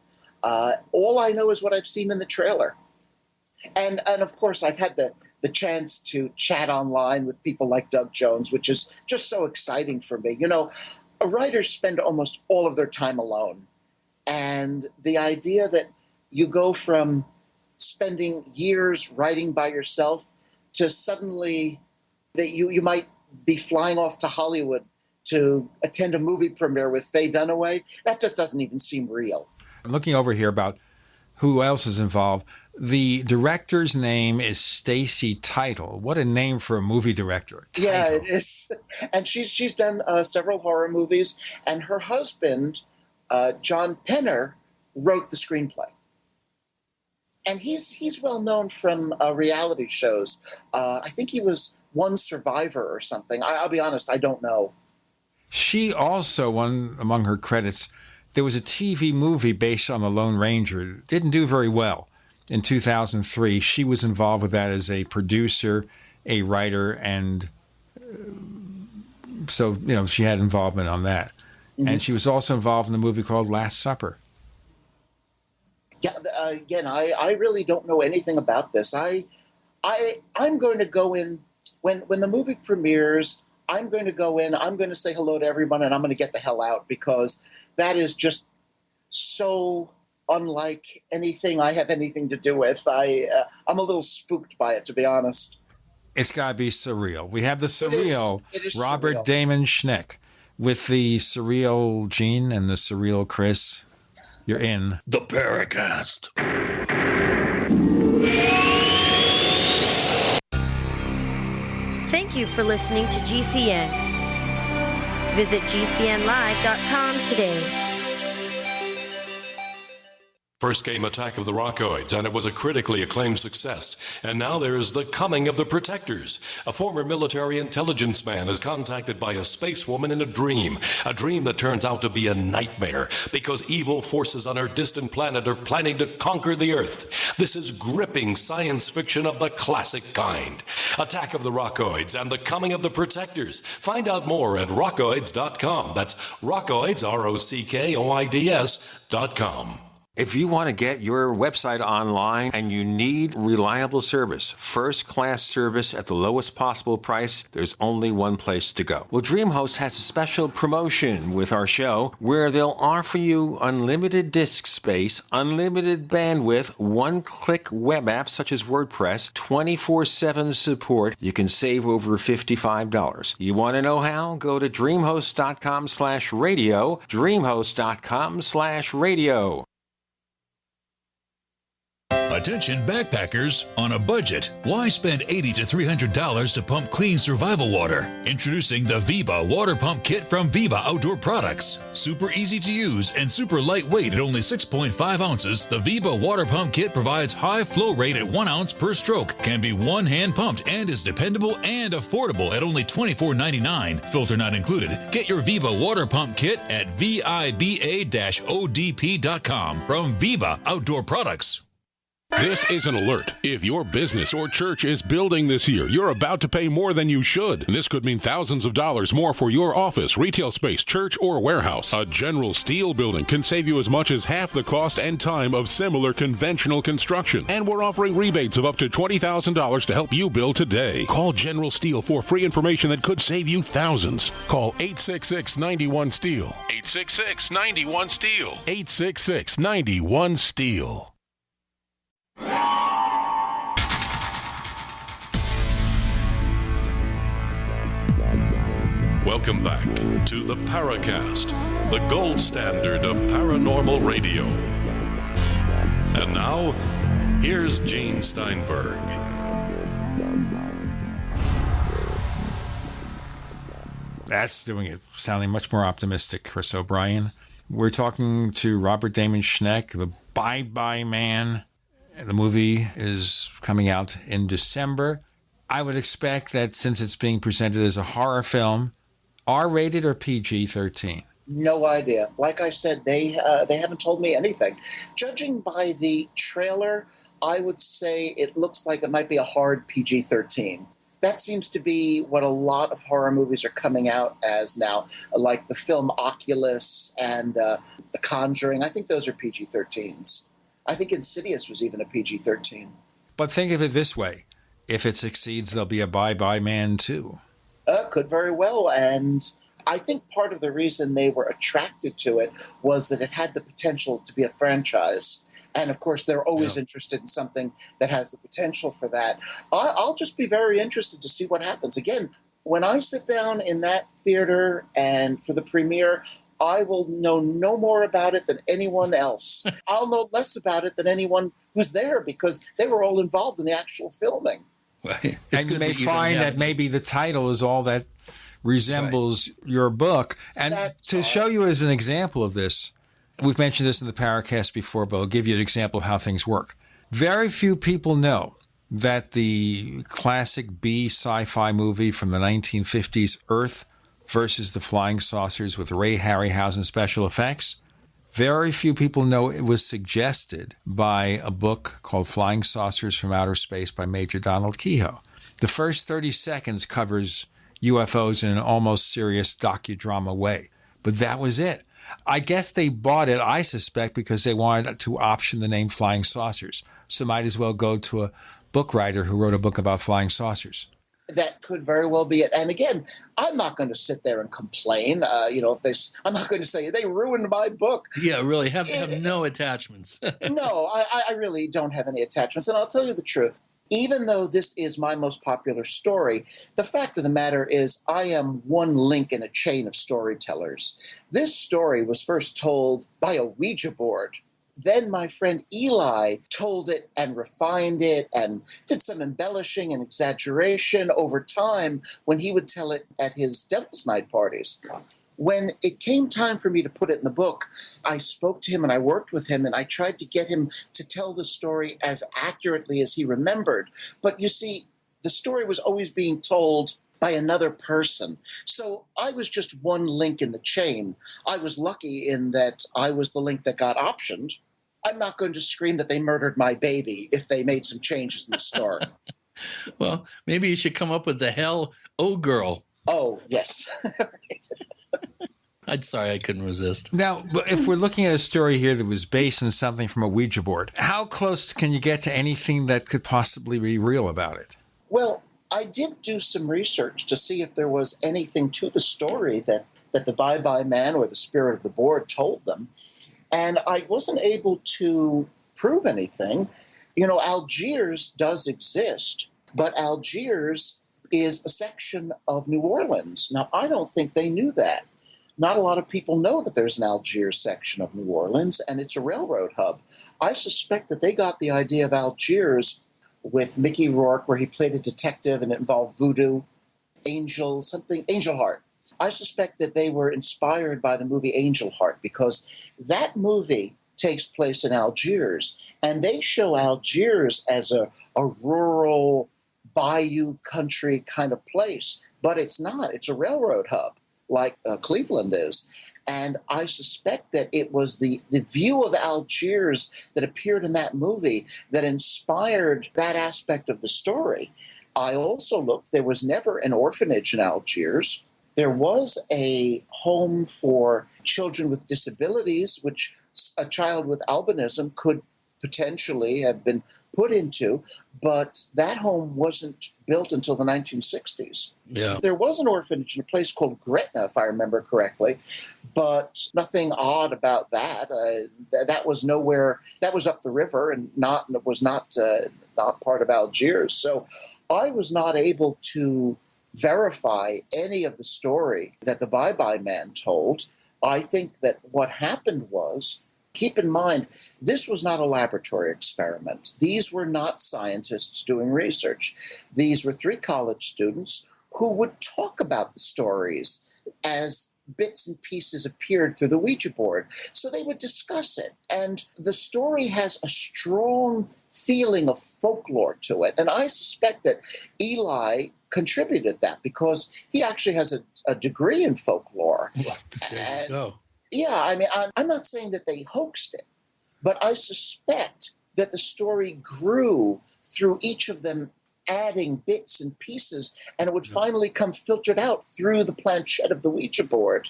All I know is what I've seen in the trailer. And of course, I've had the chance to chat online with people like Doug Jones, which is just so exciting for me. You know, writers spend almost all of their time alone. And the idea that you go from spending years writing by yourself to suddenly that you might be flying off to Hollywood to attend a movie premiere with Faye Dunaway, that just doesn't even seem real. I'm looking over here about who else is involved. The director's name is Stacy Title. What a name for a movie director. Title. Yeah, it is. And she's done several horror movies, and her husband, John Penner, wrote the screenplay. And he's well known from reality shows. I think he was One Survivor or something. I'll be honest, I don't know. She also, among her credits, there was a TV movie based on the Lone Ranger. It didn't do very well. In 2003, she was involved with that as a producer, a writer, and so, you know, she had involvement on that. Mm-hmm. And she was also involved in a movie called Last Supper. Yeah, again, I really don't know anything about this. I'm going to go in, when the movie premieres, I'm going to go in, I'm going to say hello to everyone, and I'm going to get the hell out, because that is just so unlike anything I have anything to do with. I'm a little spooked by it, to be honest. It's got to be surreal. We have the surreal it is Robert surreal. Damon Schneck with the surreal Gene and the surreal Chris. You're in The Paracast. Thank you for listening to GCN. Visit GCNlive.com today. First came Attack of the Rockoids, and it was a critically acclaimed success. And now there is The Coming of the Protectors. A former military intelligence man is contacted by a space woman in a dream that turns out to be a nightmare because evil forces on her distant planet are planning to conquer the Earth. This is gripping science fiction of the classic kind. Attack of the Rockoids and The Coming of the Protectors. Find out more at rockoids.com. That's Rockoids, ROCKOIDS.com. If you want to get your website online and you need reliable service, first-class service at the lowest possible price, there's only one place to go. Well, DreamHost has a special promotion with our show where they'll offer you unlimited disk space, unlimited bandwidth, one-click web apps such as WordPress, 24/7 support. You can save over $55. You want to know how? Go to dreamhost.com/radio, dreamhost.com/radio. Attention backpackers on a budget. Why spend $80 to $300 to pump clean survival water? Introducing the Viva Water Pump Kit from Viva Outdoor Products. Super easy to use and super lightweight at only 6.5 ounces, the Viva Water Pump Kit provides high flow rate at 1 ounce per stroke, can be one-hand pumped, and is dependable and affordable at only $24.99. Filter not included. Get your Viva Water Pump Kit at viba-odp.com from Viva Outdoor Products. This is an alert. If your business or church is building this year, you're about to pay more than you should. This could mean thousands of dollars more for your office, retail space, church, or warehouse. A General Steel building can save you as much as half the cost and time of similar conventional construction. And we're offering rebates of up to $20,000 to help you build today. Call General Steel for free information that could save you thousands. Call 866-91-STEEL. 866-91-STEEL. 866-91-STEEL. Welcome back to the Paracast, the gold standard of paranormal radio. And now, here's Gene Steinberg. That's doing it, sounding much more optimistic, Chris O'Brien. We're talking to Robert Damon Schneck, the Bye-Bye Man. The movie is coming out in December. I would expect that since it's being presented as a horror film, R-rated or PG-13? No idea. Like I said, they haven't told me anything. Judging by the trailer, I would say it looks like it might be a hard PG-13. that seems to be what a lot of horror movies are coming out as now, like the film Oculus and The Conjuring. I think those are PG-13s. I think Insidious was even a PG-13. But think of it this way. If it succeeds, there'll be a Bye-Bye Man too. Could very well. And I think part of the reason they were attracted to it was that it had the potential to be a franchise. And, of course, they're always interested in something that has the potential for that. I'll just be very interested to see what happens. Again, when I sit down in that theater and for the premiere, I will know no more about it than anyone else. I'll know less about it than anyone who's there because they were all involved in the actual filming. And you may find that maybe the title is all that resembles your book. And to show you as an example of this, we've mentioned this in the Paracast before, but I'll give you an example of how things work. Very few people know that the classic B sci-fi movie from the 1950s, Earth versus the Flying Saucers with Ray Harryhausen special effects, very few people know it was suggested by a book called Flying Saucers from Outer Space by Major Donald Kehoe. The first 30 seconds covers UFOs in an almost serious docudrama way, but that was it. I guess they bought it, I suspect, because they wanted to option the name Flying Saucers. So might as well go to a book writer who wrote a book about flying saucers. That could very well be it. And again, I'm not going to sit there and complain. I'm not going to say they ruined my book. Yeah, really, have no attachments. No, I really don't have any attachments. And I'll tell you the truth. Even though this is my most popular story, the fact of the matter is I am one link in a chain of storytellers. This story was first told by a Ouija board. Then my friend Eli told it and refined it and did some embellishing and exaggeration over time when he would tell it at his Devil's Night parties. When it came time for me to put it in the book, I spoke to him and I worked with him and I tried to get him to tell the story as accurately as he remembered. But you see, the story was always being told by another person. So I was just one link in the chain. I was lucky in that I was the link that got optioned. I'm not going to scream that they murdered my baby if they made some changes in the story. Well, maybe you should come up with the Hell Oh Girl. Oh, yes. I'm sorry, I couldn't resist. Now, if we're looking at a story here that was based on something from a Ouija board, how close can you get to anything that could possibly be real about it? Well, I did do some research to see if there was anything to the story that the Bye-Bye Man or the spirit of the board told them. And I wasn't able to prove anything. You know, Algiers does exist, but Algiers is a section of New Orleans. Now, I don't think they knew that. Not a lot of people know that there's an Algiers section of New Orleans, and it's a railroad hub. I suspect that they got the idea of Algiers with Mickey Rourke, where he played a detective and it involved voodoo, Angel Heart. I suspect that they were inspired by the movie Angel Heart because that movie takes place in Algiers, and they show Algiers as a rural bayou country kind of place, but it's not. It's a railroad hub like Cleveland is. And I suspect that it was the view of Algiers that appeared in that movie that inspired that aspect of the story. I also looked, there was never an orphanage in Algiers. There was a home for children with disabilities, which a child with albinism could potentially have been put into, but that home wasn't built until the 1960s. Yeah. There was an orphanage in a place called Gretna, if I remember correctly, but nothing odd about that. That was nowhere. That was up the river and was not part of Algiers. So I was not able to verify any of the story that the Bye-Bye Man told. I think that what happened was, keep in mind, this was not a laboratory experiment. These were not scientists doing research. These were 3 college students who would talk about the stories as bits and pieces appeared through the Ouija board. So they would discuss it. And the story has a strong feeling of folklore to it. And I suspect that Eli contributed that because he actually has a degree in folklore. There you go. Yeah, I mean, I'm not saying that they hoaxed it, but I suspect that the story grew through each of them adding bits and pieces, and it would finally come filtered out through the planchette of the Ouija board.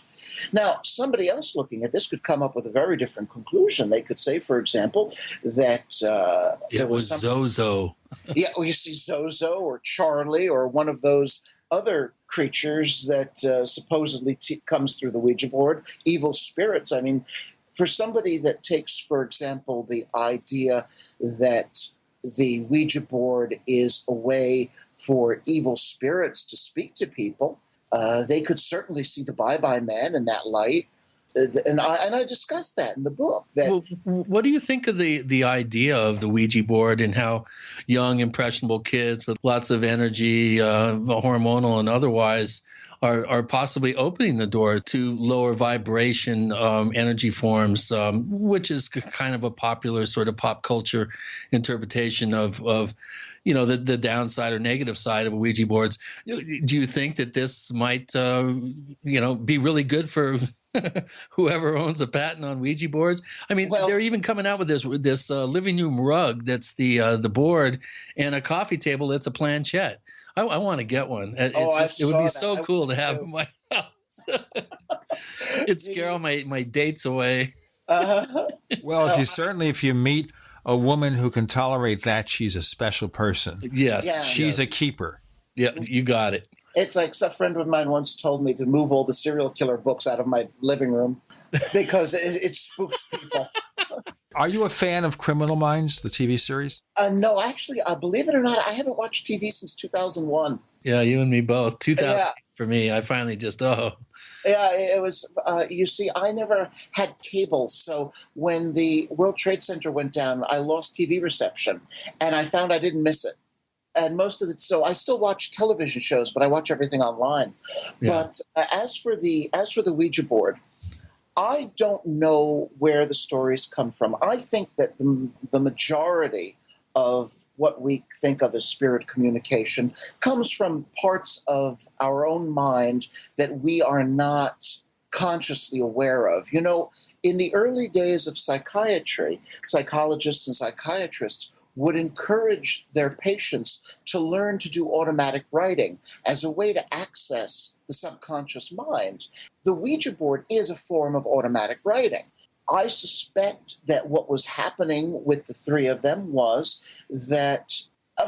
Now, somebody else looking at this could come up with a very different conclusion. They could say, for example, that it was Zozo. Yeah, well, you see Zozo or Charlie or one of those other creatures that supposedly comes through the Ouija board, evil spirits. I mean, for somebody that takes, for example, the idea that the Ouija board is a way for evil spirits to speak to people, they could certainly see the Bye-Bye Man in that light. And I discussed that in the book. Well, what do you think of the idea of the Ouija board and how young, impressionable kids with lots of energy, hormonal and otherwise, are possibly opening the door to lower vibration energy forms, which is kind of a popular sort of pop culture interpretation of the downside or negative side of Ouija boards? Do you think that this might be really good for whoever owns a patent on Ouija boards? I mean, they're even coming out with this living room rug that's the board, and a coffee table that's a planchette. I want to get one. It would be so cool to have in my house. It'd scare all my dates away. Well, if you meet a woman who can tolerate that, she's a special person. Yes. Yeah. She's a keeper. Yeah, you got it. It's like a friend of mine once told me to move all the serial killer books out of my living room because it spooks people. Are you a fan of Criminal Minds, the TV series? No, actually, believe it or not, I haven't watched TV since 2001. Yeah, you and me both. 2000 for me. I finally just, Yeah, it was, you see, I never had cable. So when the World Trade Center went down, I lost TV reception. And I found I didn't miss it. And most of it, so I still watch television shows, but I watch everything online. Yeah. But as for the Ouija board, I don't know where the stories come from. I think that the majority of what we think of as spirit communication comes from parts of our own mind that we are not consciously aware of. You know, in the early days of psychiatry, psychologists and psychiatrists would encourage their patients to learn to do automatic writing as a way to access the subconscious mind. The Ouija board is a form of automatic writing. I suspect that what was happening with the three of them was that,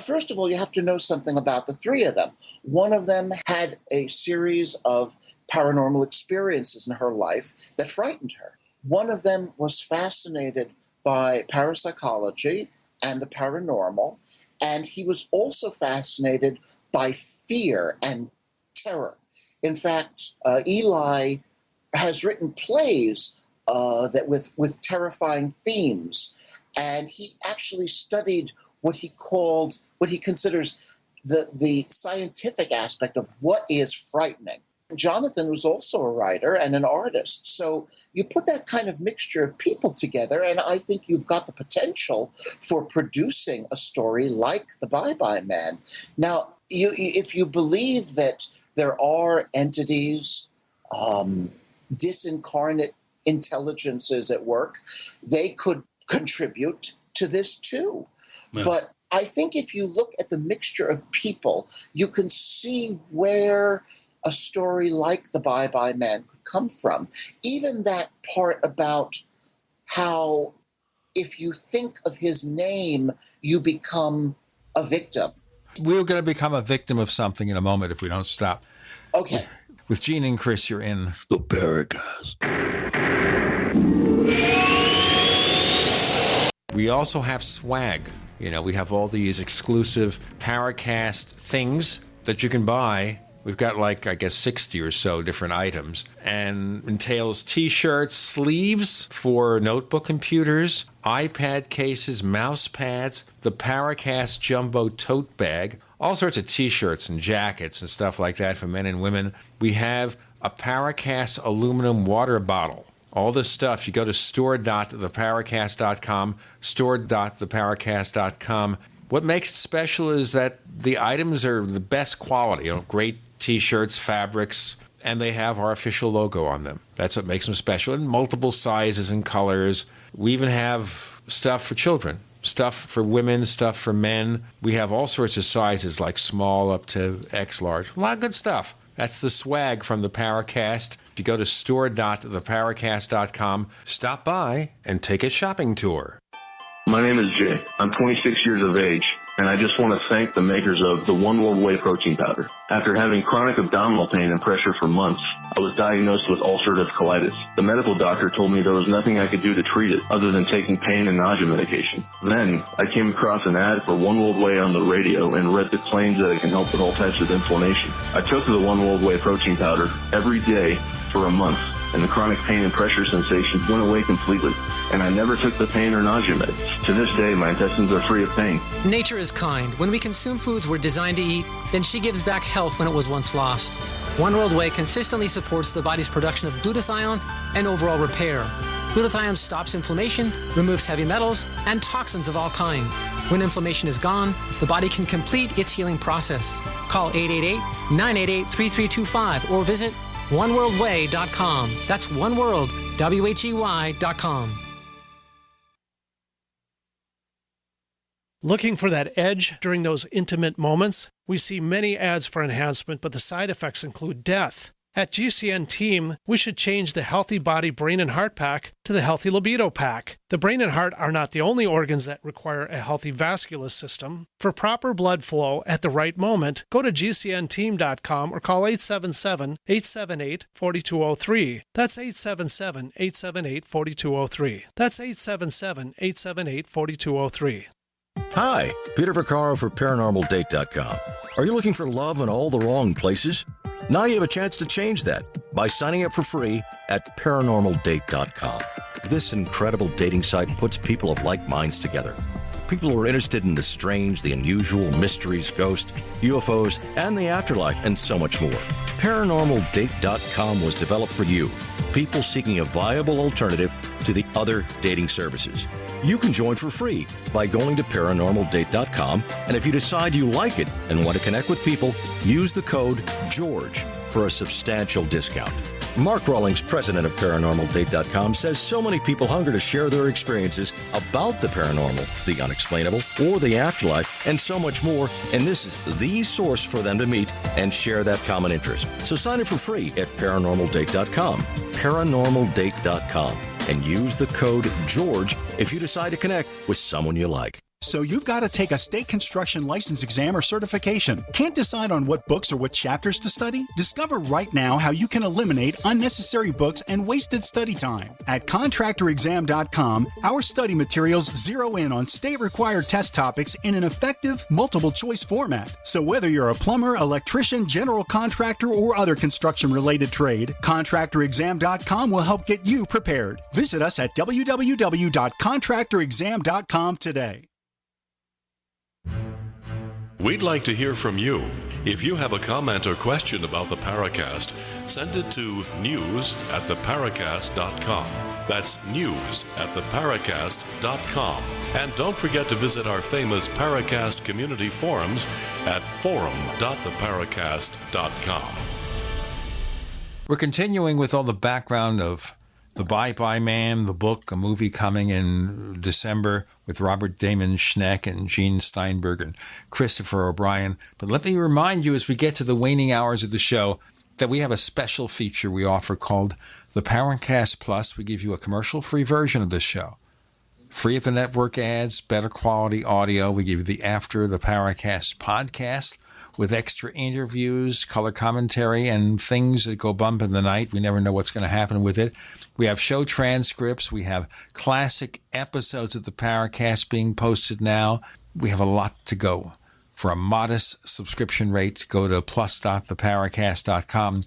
first of all, you have to know something about the three of them. One of them had a series of paranormal experiences in her life that frightened her. One of them was fascinated by parapsychology and the paranormal, and he was also fascinated by fear and terror. In fact, Eli has written plays that with terrifying themes, and he actually studied what he considers the scientific aspect of what is frightening. Jonathan was also a writer and an artist. So you put that kind of mixture of people together, and I think you've got the potential for producing a story like The Bye-Bye Man. Now, if you believe that there are entities, disincarnate intelligences at work, they could contribute to this too. Yeah. But I think if you look at the mixture of people, you can see where a story like The Bye-Bye Man could come from. Even that part about how if you think of his name, you become a victim. We're going to become a victim of something in a moment if we don't stop. Okay. With Gene and Chris, you're in The Paracast. We also have swag. You know, we have all these exclusive Paracast things that you can buy. We've got 60 or so different items, and entails t-shirts, sleeves for notebook computers, iPad cases, mouse pads, the Paracast Jumbo tote bag, all sorts of t-shirts and jackets and stuff like that for men and women. We have a Paracast aluminum water bottle. All this stuff, you go to store.theparacast.com, store.theparacast.com. What makes it special is that the items are the best quality, great t-shirts, fabrics, and they have our official logo on them. That's what makes them special, in multiple sizes and colors. We even have stuff for children. stuff for women, stuff for men. We have all sorts of sizes, like small up to X large. A lot of good stuff. That's the swag from the Paracast. If you go to store.theparacast.com, stop by and take a shopping tour. My name is Jay. I'm 26 years of age, and I just want to thank the makers of the One World Whey protein powder. After having chronic abdominal pain and pressure for months, I was diagnosed with ulcerative colitis. The medical doctor told me there was nothing I could do to treat it other than taking pain and nausea medication. Then, I came across an ad for One World Whey on the radio and read the claims that it can help with all types of inflammation. I took the One World Whey protein powder every day for a month, and the chronic pain and pressure sensation went away completely. And I never took the pain or nausea meds. To this day, my intestines are free of pain. Nature is kind. When we consume foods we're designed to eat, then she gives back health when it was once lost. One World Whey consistently supports the body's production of glutathione and overall repair. Glutathione stops inflammation, removes heavy metals, and toxins of all kind. When inflammation is gone, the body can complete its healing process. Call 888-988-3325 or visit oneworldwhey.com. That's oneworld, WHEY.com. Looking for that edge during those intimate moments? We see many ads for enhancement, but the side effects include death. At GCN Team, we should change the Healthy Body, Brain, and Heart Pack to the Healthy Libido Pack. The brain and heart are not the only organs that require a healthy vascular system. For proper blood flow at the right moment, go to GCNteam.com or call 877-878-4203. That's 877-878-4203. That's 877-878-4203. Hi, Peter Vaccaro for ParanormalDate.com. Are you looking for love in all the wrong places? Now you have a chance to change that by signing up for free at ParanormalDate.com. This incredible dating site puts people of like minds together. People who are interested in the strange, the unusual, mysteries, ghosts, UFOs, and the afterlife, and so much more. ParanormalDate.com was developed for you, people seeking a viable alternative to the other dating services. You can join for free by going to ParanormalDate.com, and if you decide you like it and want to connect with people, use the code GEORGE for a substantial discount. Mark Rawlings, president of ParanormalDate.com, says so many people hunger to share their experiences about the paranormal, the unexplainable, or the afterlife, and so much more, and this is the source for them to meet and share that common interest. So sign up for free at ParanormalDate.com, ParanormalDate.com, and use the code GEORGE if you decide to connect with someone you like. So you've got to take a state construction license exam or certification. Can't decide on what books or what chapters to study? Discover right now how you can eliminate unnecessary books and wasted study time. At contractorexam.com, our study materials zero in on state-required test topics in an effective, multiple-choice format. So whether you're a plumber, electrician, general contractor, or other construction-related trade, contractorexam.com will help get you prepared. Visit us at www.contractorexam.com today. We'd like to hear from you. If you have a comment or question about the Paracast, send it to news@theparacast.com. That's news@theparacast.com. And don't forget to visit our famous Paracast community forums at forum.theparacast.com. We're continuing with all the background of The Bye-Bye Man, the book, a movie coming in December with Robert Damon Schneck and Gene Steinberg and Christopher O'Brien. But let me remind you as we get to the waning hours of the show that we have a special feature we offer called the Paracast Plus. We give you a commercial-free version of this show. Free of the network ads, better quality audio. We give you the After the Paracast podcast with extra interviews, color commentary, and things that go bump in the night. We never know what's going to happen with it. We have show transcripts. We have classic episodes of the Paracast being posted now. We have a lot to go. For a modest subscription rate, go to plus.theparacast.com,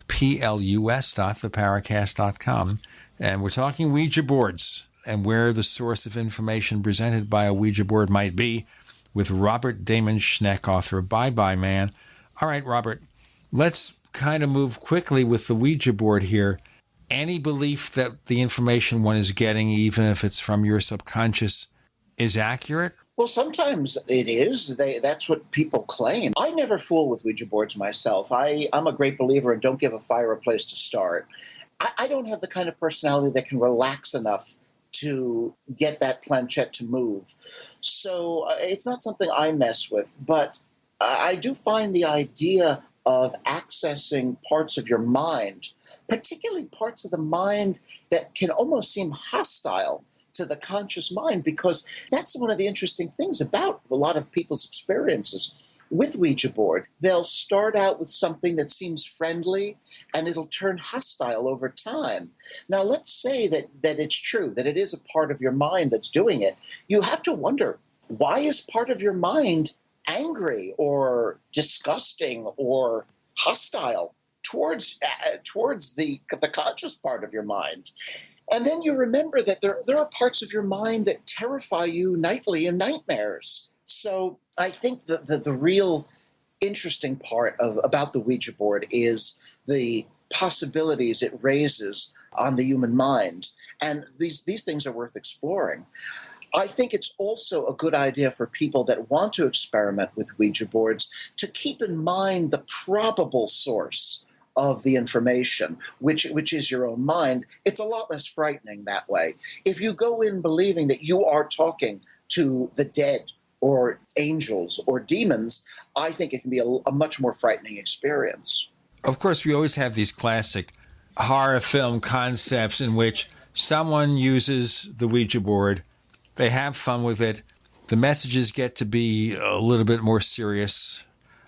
plus.theparacast.com. And we're talking Ouija boards and where the source of information presented by a Ouija board might be with Robert Damon Schneck, author of Bye-Bye Man. All right, Robert, let's kind of move quickly with the Ouija board here. Any belief that the information one is getting, even if it's from your subconscious, is accurate? Well, sometimes it is. That's what people claim. I never fool with Ouija boards myself. I'm a great believer in don't give a fire a place to start. I don't have the kind of personality that can relax enough to get that planchette to move. So it's not something I mess with, but I do find the idea of accessing parts of your mind, particularly parts of the mind that can almost seem hostile to the conscious mind, because that's one of the interesting things about a lot of people's experiences with Ouija board. They'll start out with something that seems friendly, and it'll turn hostile over time. Now, let's say that it's true, that it is a part of your mind that's doing it. You have to wonder, why is part of your mind angry or disgusting or hostile towards the conscious part of your mind? And then you remember that there are parts of your mind that terrify you nightly in nightmares. So I think the real interesting part about the Ouija board is the possibilities it raises on the human mind. And these things are worth exploring. I think it's also a good idea for people that want to experiment with Ouija boards to keep in mind the probable source of the information, which is your own mind. It's a lot less frightening that way. If you go in believing that you are talking to the dead or angels or demons, I think it can be a much more frightening experience. Of course, we always have these classic horror film concepts in which someone uses the Ouija board, they have fun with it, the messages get to be a little bit more serious,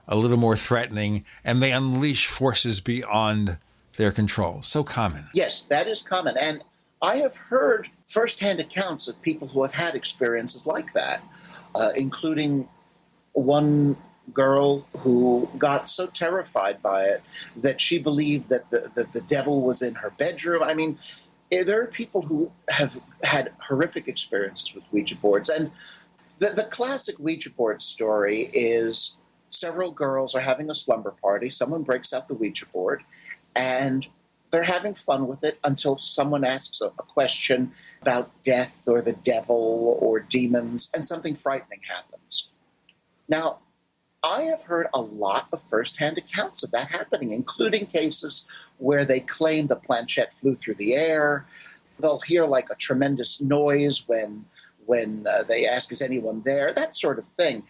a little more threatening, and they unleash forces beyond their control. So common. Yes, that is common. And I have heard firsthand accounts of people who have had experiences like that, including one girl who got so terrified by it that she believed that the devil was in her bedroom. I mean, there are people who have had horrific experiences with Ouija boards. And the classic Ouija board story is several girls are having a slumber party. Someone breaks out the Ouija board, and they're having fun with it until someone asks a question about death or the devil or demons, and something frightening happens. Now, I have heard a lot of firsthand accounts of that happening, including cases where they claim the planchette flew through the air. They'll hear like a tremendous noise when they ask, is anyone there? That sort of thing,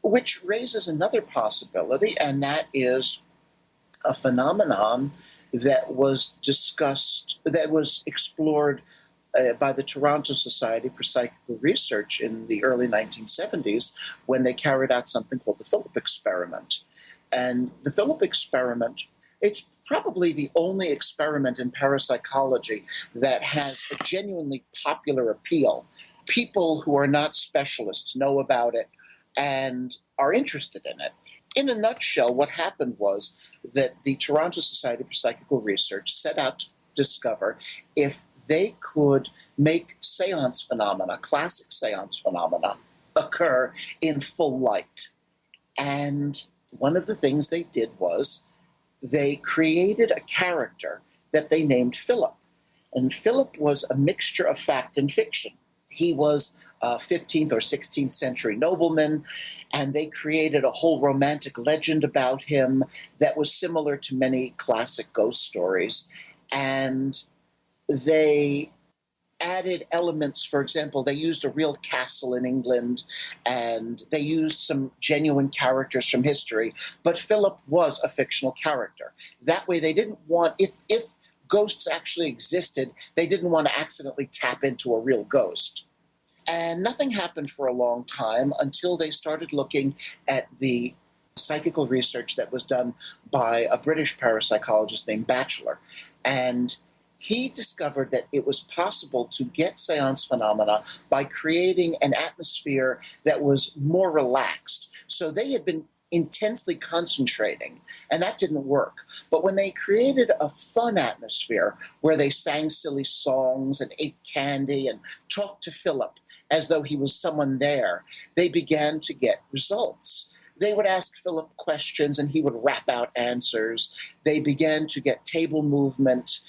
which raises another possibility, and that is a phenomenon that was discussed, that was explored by the Toronto Society for Psychical Research in the early 1970s when they carried out something called the Philip experiment. And the Philip experiment, it's probably the only experiment in parapsychology that has a genuinely popular appeal. People who are not specialists know about it and are interested in it. In a nutshell, what happened was that the Toronto Society for Psychical Research set out to discover if they could make seance phenomena, classic seance phenomena, occur in full light. And one of the things they did was they created a character that they named Philip. And Philip was a mixture of fact and fiction. He was a 15th or 16th century nobleman, and they created a whole romantic legend about him that was similar to many classic ghost stories. And they added elements. For example, they used a real castle in England, and they used some genuine characters from history, but Philip was a fictional character. That way they didn't want, if ghosts actually existed, they didn't want to accidentally tap into a real ghost. And nothing happened for a long time until they started looking at the psychical research that was done by a British parapsychologist named Batchelor. And he discovered that it was possible to get seance phenomena by creating an atmosphere that was more relaxed. So they had been intensely concentrating, and that didn't work. But when they created a fun atmosphere where they sang silly songs and ate candy and talked to Philip as though he was someone there, they began to get results. They would ask Philip questions and he would rap out answers. They began to get table movement.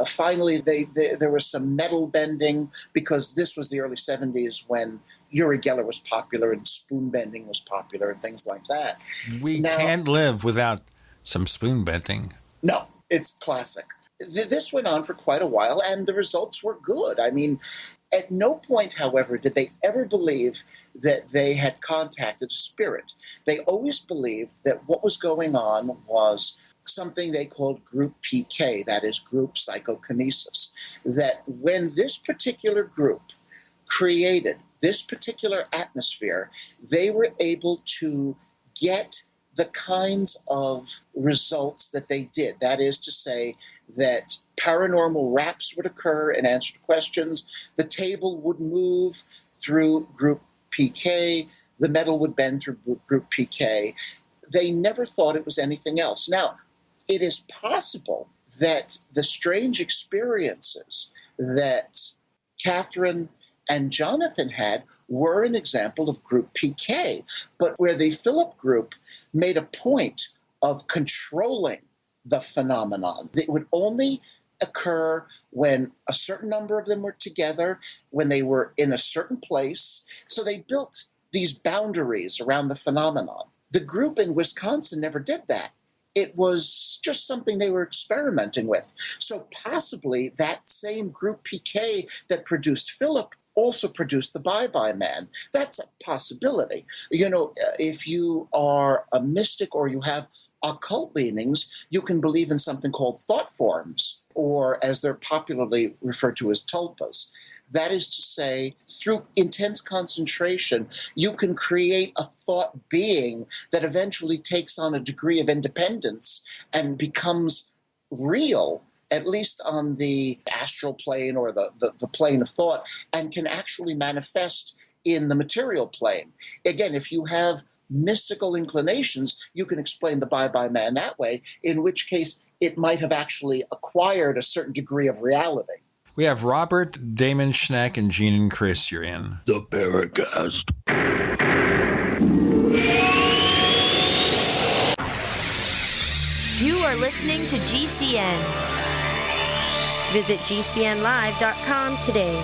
Finally, there was some metal bending, because this was the early 70s when Uri Geller was popular and spoon bending was popular and things like that. We can't live without some spoon bending. No, it's classic. this went on for quite a while, and the results were good. I mean, at no point, however, did they ever believe that they had contacted a spirit. They always believed that what was going on was something they called group PK, that is group psychokinesis, that when this particular group created this particular atmosphere, they were able to get the kinds of results that they did. That is to say that paranormal raps would occur and answer questions, the table would move through group PK, the metal would bend through group PK. They never thought it was anything else. Now, it is possible that the strange experiences that Catherine and Jonathan had were an example of group PK, but where the Philip group made a point of controlling the phenomenon. It would only occur when a certain number of them were together, when they were in a certain place. So they built these boundaries around the phenomenon. The group in Wisconsin never did that. It was just something they were experimenting with. So possibly that same group PK that produced Philip also produced the Bye-Bye Man. That's a possibility. You know, if you are a mystic or you have occult leanings, you can believe in something called thought forms, or as they're popularly referred to as tulpas. That is to say, through intense concentration, you can create a thought being that eventually takes on a degree of independence and becomes real, at least on the astral plane or the plane of thought, and can actually manifest in the material plane. Again, if you have mystical inclinations, you can explain the Bye-Bye Man that way, in which case it might have actually acquired a certain degree of reality. We have Robert Damon Schneck and Gene and Chris. You're in The Paracast. You are listening to GCN. Visit GCNlive.com today.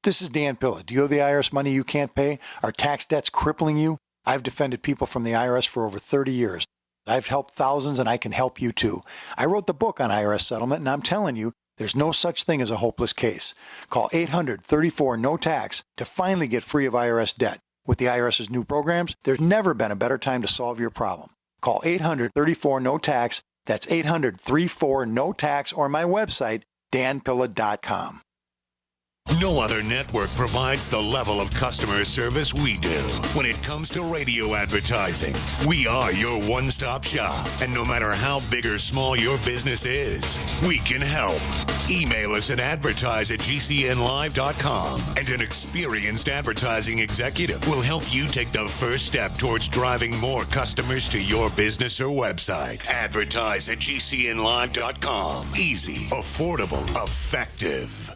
This is Dan Pilla. Do you owe the IRS money you can't pay? Are tax debts crippling you? I've defended people from the IRS for over 30 years. I've helped thousands, and I can help you too. I wrote the book on IRS settlement, and I'm telling you, there's no such thing as a hopeless case. Call 800-34-NO-TAX to finally get free of IRS debt. With the IRS's new programs, there's never been a better time to solve your problem. Call 800-34-NO-TAX. That's 800-34-NO-TAX, or my website, danpilla.com. No other network provides the level of customer service we do. When it comes to radio advertising, we are your one-stop shop. And no matter how big or small your business is, we can help. Email us at advertise@gcnlive.com, and an experienced advertising executive will help you take the first step towards driving more customers to your business or website. Advertise@gcnlive.com. Easy, affordable, effective.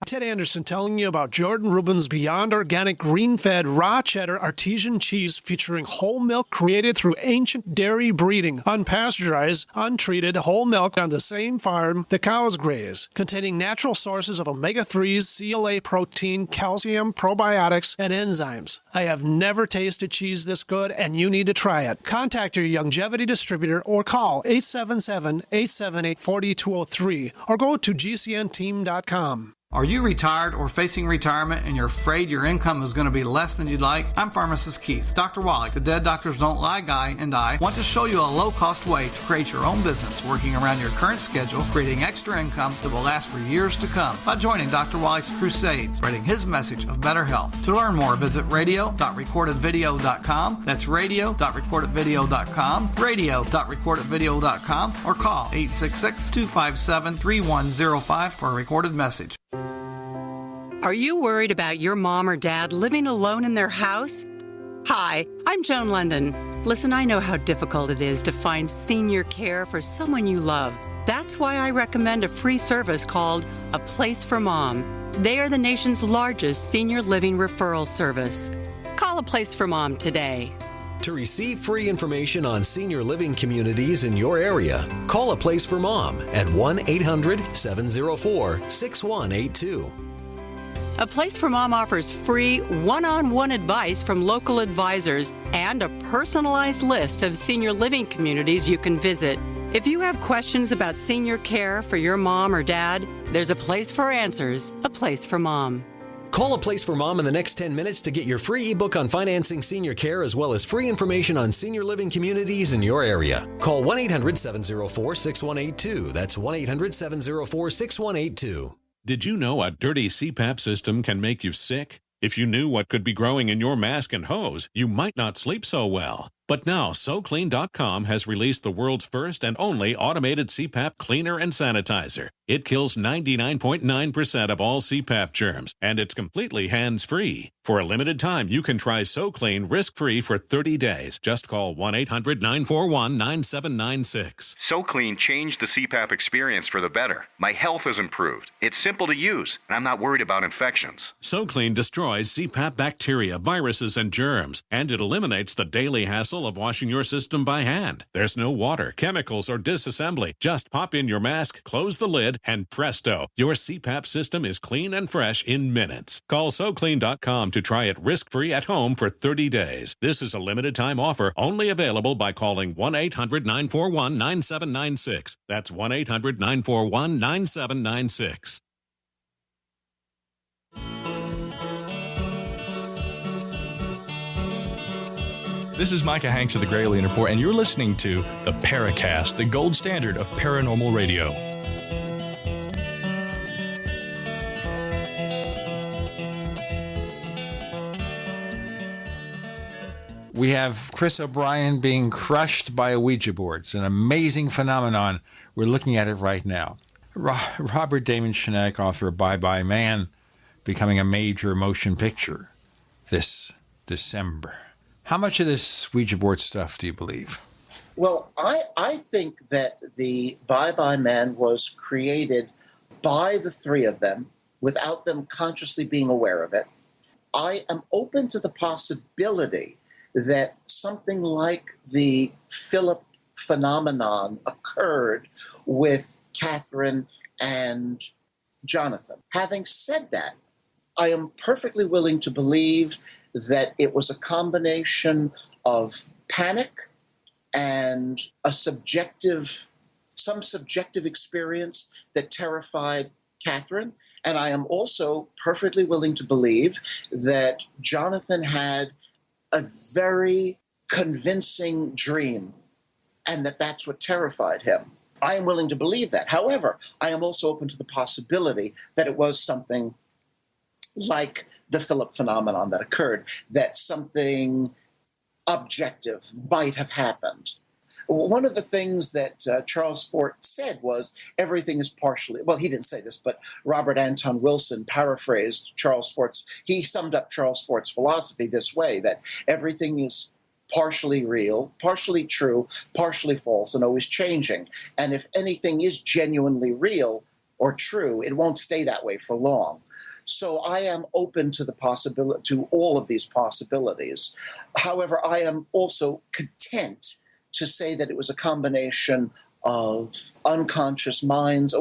Ted Anderson telling you about Jordan Rubin's Beyond Organic Green-Fed Raw Cheddar Artesian Cheese featuring whole milk created through ancient dairy breeding, unpasteurized, untreated whole milk on the same farm the cows graze, containing natural sources of omega-3s, CLA protein, calcium, probiotics, and enzymes. I have never tasted cheese this good, and you need to try it. Contact your Youngevity distributor or call 877-878-4203 or go to gcnteam.com. Are you retired or facing retirement and you're afraid your income is going to be less than you'd like? I'm Pharmacist Keith. Dr. Wallach, the Dead Doctors Don't Lie guy, and I want to show you a low-cost way to create your own business working around your current schedule, creating extra income that will last for years to come by joining Dr. Wallach's crusade, spreading his message of better health. To learn more, visit radio.recordedvideo.com. That's radio.recordedvideo.com, radio.recordedvideo.com, or call 866-257-3105 for a recorded message. Are you worried about your mom or dad living alone in their house? Hi, I'm Joan London. Listen, I know how difficult it is to find senior care for someone you love. That's why I recommend a free service called A Place for Mom. They are the nation's largest senior living referral service. Call A Place for Mom today. To receive free information on senior living communities in your area, call A Place for Mom at 1-800-704-6182. A Place for Mom offers free one-on-one advice from local advisors and a personalized list of senior living communities you can visit. If you have questions about senior care for your mom or dad, there's a place for answers, A Place for Mom. Call A Place for Mom in the next 10 minutes to get your free ebook on financing senior care as well as free information on senior living communities in your area. Call 1-800-704-6182. That's 1-800-704-6182. Did you know a dirty CPAP system can make you sick? If you knew what could be growing in your mask and hose, you might not sleep so well. But now, SoClean.com has released the world's first and only automated CPAP cleaner and sanitizer. It kills 99.9% of all CPAP germs, and it's completely hands-free. For a limited time, you can try SoClean risk-free for 30 days. Just call 1-800-941-9796. SoClean changed the CPAP experience for the better. My health has improved. It's simple to use, and I'm not worried about infections. SoClean destroys CPAP bacteria, viruses, and germs, and it eliminates the daily hassle of washing your system by hand. There's no water, chemicals, or disassembly. Just pop in your mask, close the lid, and presto, your CPAP system is clean and fresh in minutes. Call SoClean.com to try it risk-free at home for 30 days. This is a limited-time offer only available by calling 1-800-941-9796. That's 1-800-941-9796. This is Micah Hanks of the Gralien Report, and you're listening to The Paracast, the gold standard of paranormal radio. We have Chris O'Brien being crushed by a Ouija board. It's an amazing phenomenon. We're looking at it right now. Robert Damon Schneck, author of Bye Bye Man, becoming a major motion picture this December. How much of this Ouija board stuff do you believe? Well, I think that the Bye Bye Man was created by the three of them without them consciously being aware of it. I am open to the possibility that something like the Philip phenomenon occurred with Catherine and Jonathan. Having said that, I am perfectly willing to believe that it was a combination of panic and some subjective experience that terrified Catherine. And I am also perfectly willing to believe that Jonathan had a very convincing dream and that's what terrified him. I am willing to believe that. However, I am also open to the possibility that it was something like the Philip phenomenon that occurred, that something objective might have happened. One of the things that Charles Fort said was everything is partially, well, he didn't say this, but Robert Anton Wilson paraphrased Charles Fort's, he summed up Charles Fort's philosophy this way, that everything is partially real, partially true, partially false, and always changing. And if anything is genuinely real or true, it won't stay that way for long. So I am open to the possibility, to all of these possibilities. However, I am also content to say that it was a combination of subconscious minds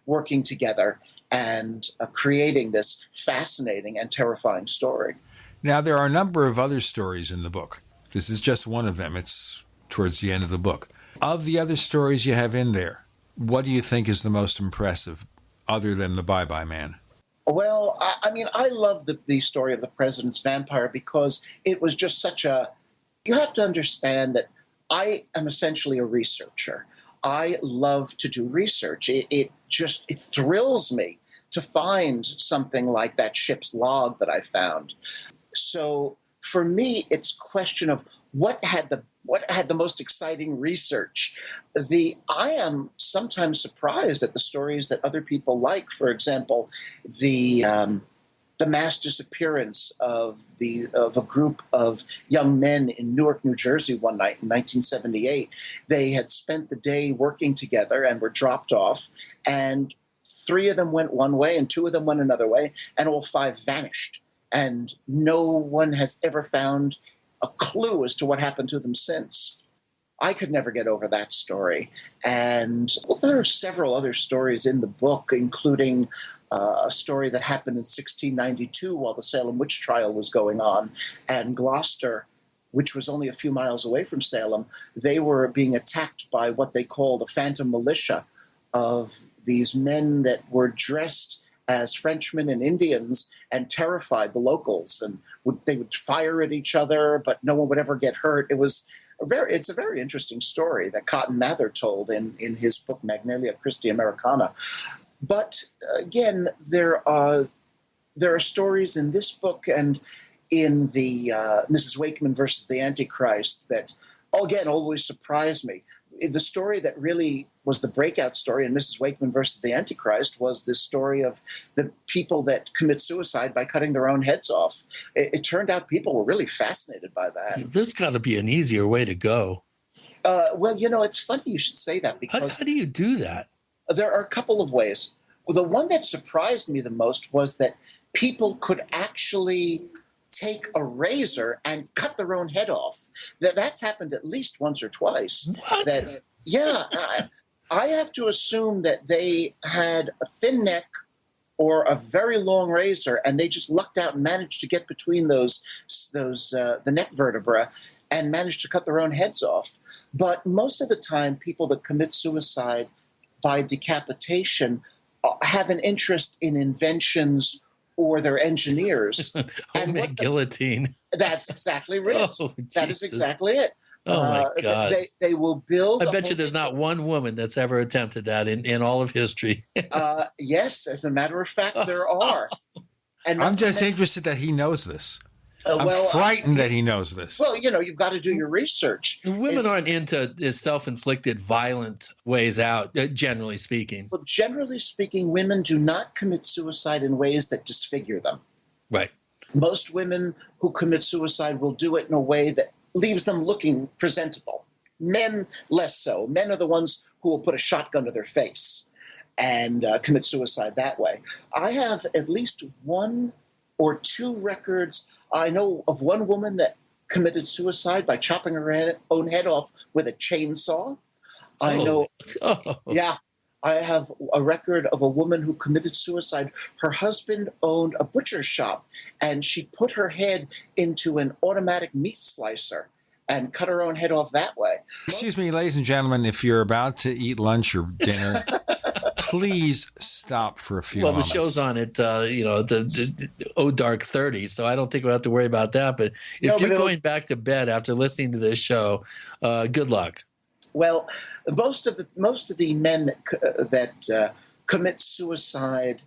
working together and creating this fascinating and terrifying story. Now, there are a number of other stories in the book. This is just one of them. It's towards the end of the book. Of the other stories you have in there, what do you think is the most impressive, other than the Bye Bye Man? Well, I love the story of the President's Vampire because it was just such a... You have to understand that I am essentially a researcher. I love to do research. It thrills me to find something like that ship's log that I found. So for me, it's a question of what had the most exciting research. I am sometimes surprised at the stories that other people like. For example, the mass disappearance of a group of young men in Newark, New Jersey one night in 1978. They had spent the day working together and were dropped off, and 3 of them went one way and 2 of them went another way, and all 5 vanished. And no one has ever found a clue as to what happened to them since. I could never get over that story. And there are several other stories in the book, including a story that happened in 1692 while the Salem witch trial was going on, and Gloucester, which was only a few miles away from Salem, they were being attacked by what they called a phantom militia of these men that were dressed as Frenchmen and Indians and terrified the locals, and they would fire at each other, but no one would ever get hurt. It's a very interesting story that Cotton Mather told in his book Magnalia Christi Americana. But again, there are stories in this book and in the Mrs. Wakeman versus the Antichrist that, again, always surprised me. The story that really was the breakout story in Mrs. Wakeman versus the Antichrist was this story of the people that commit suicide by cutting their own heads off. It turned out people were really fascinated by that. There's got to be an easier way to go. Well, it's funny you should say that, because how do you do that? There are a couple of ways. The one that surprised me the most was that people could actually take a razor and cut their own head off. That's happened at least once or twice. What? I have to assume that they had a thin neck or a very long razor, and they just lucked out and managed to get between the neck vertebra and managed to cut their own heads off. But most of the time, people that commit suicide by decapitation have an interest in inventions, or they're engineers. Homemade guillotine. That's exactly right. Oh, that is exactly it. Oh, my God. They will build. I bet you there's not one woman that's ever attempted that in all of history. Yes, as a matter of fact, there are. And I'm just interested that he knows this. I'm frightened that he knows this. Well, you've got to do your research. Women aren't into self-inflicted violent ways out, generally speaking. Well, generally speaking, women do not commit suicide in ways that disfigure them. Right. Most women who commit suicide will do it in a way that leaves them looking presentable. Men, less so. Men are the ones who will put a shotgun to their face and commit suicide that way. I have at least one or two records. I know of one woman that committed suicide by chopping her own head off with a chainsaw. I have a record of a woman who committed suicide. Her husband owned a butcher shop, and she put her head into an automatic meat slicer and cut her own head off that way. Excuse me, ladies and gentlemen, if you're about to eat lunch or dinner, please stop for a few moments. The show's on at, the dark 30, so I don't think we'll have to worry about that. But if you're going back to bed after listening to this show, good luck. Well, most of the men that commit suicide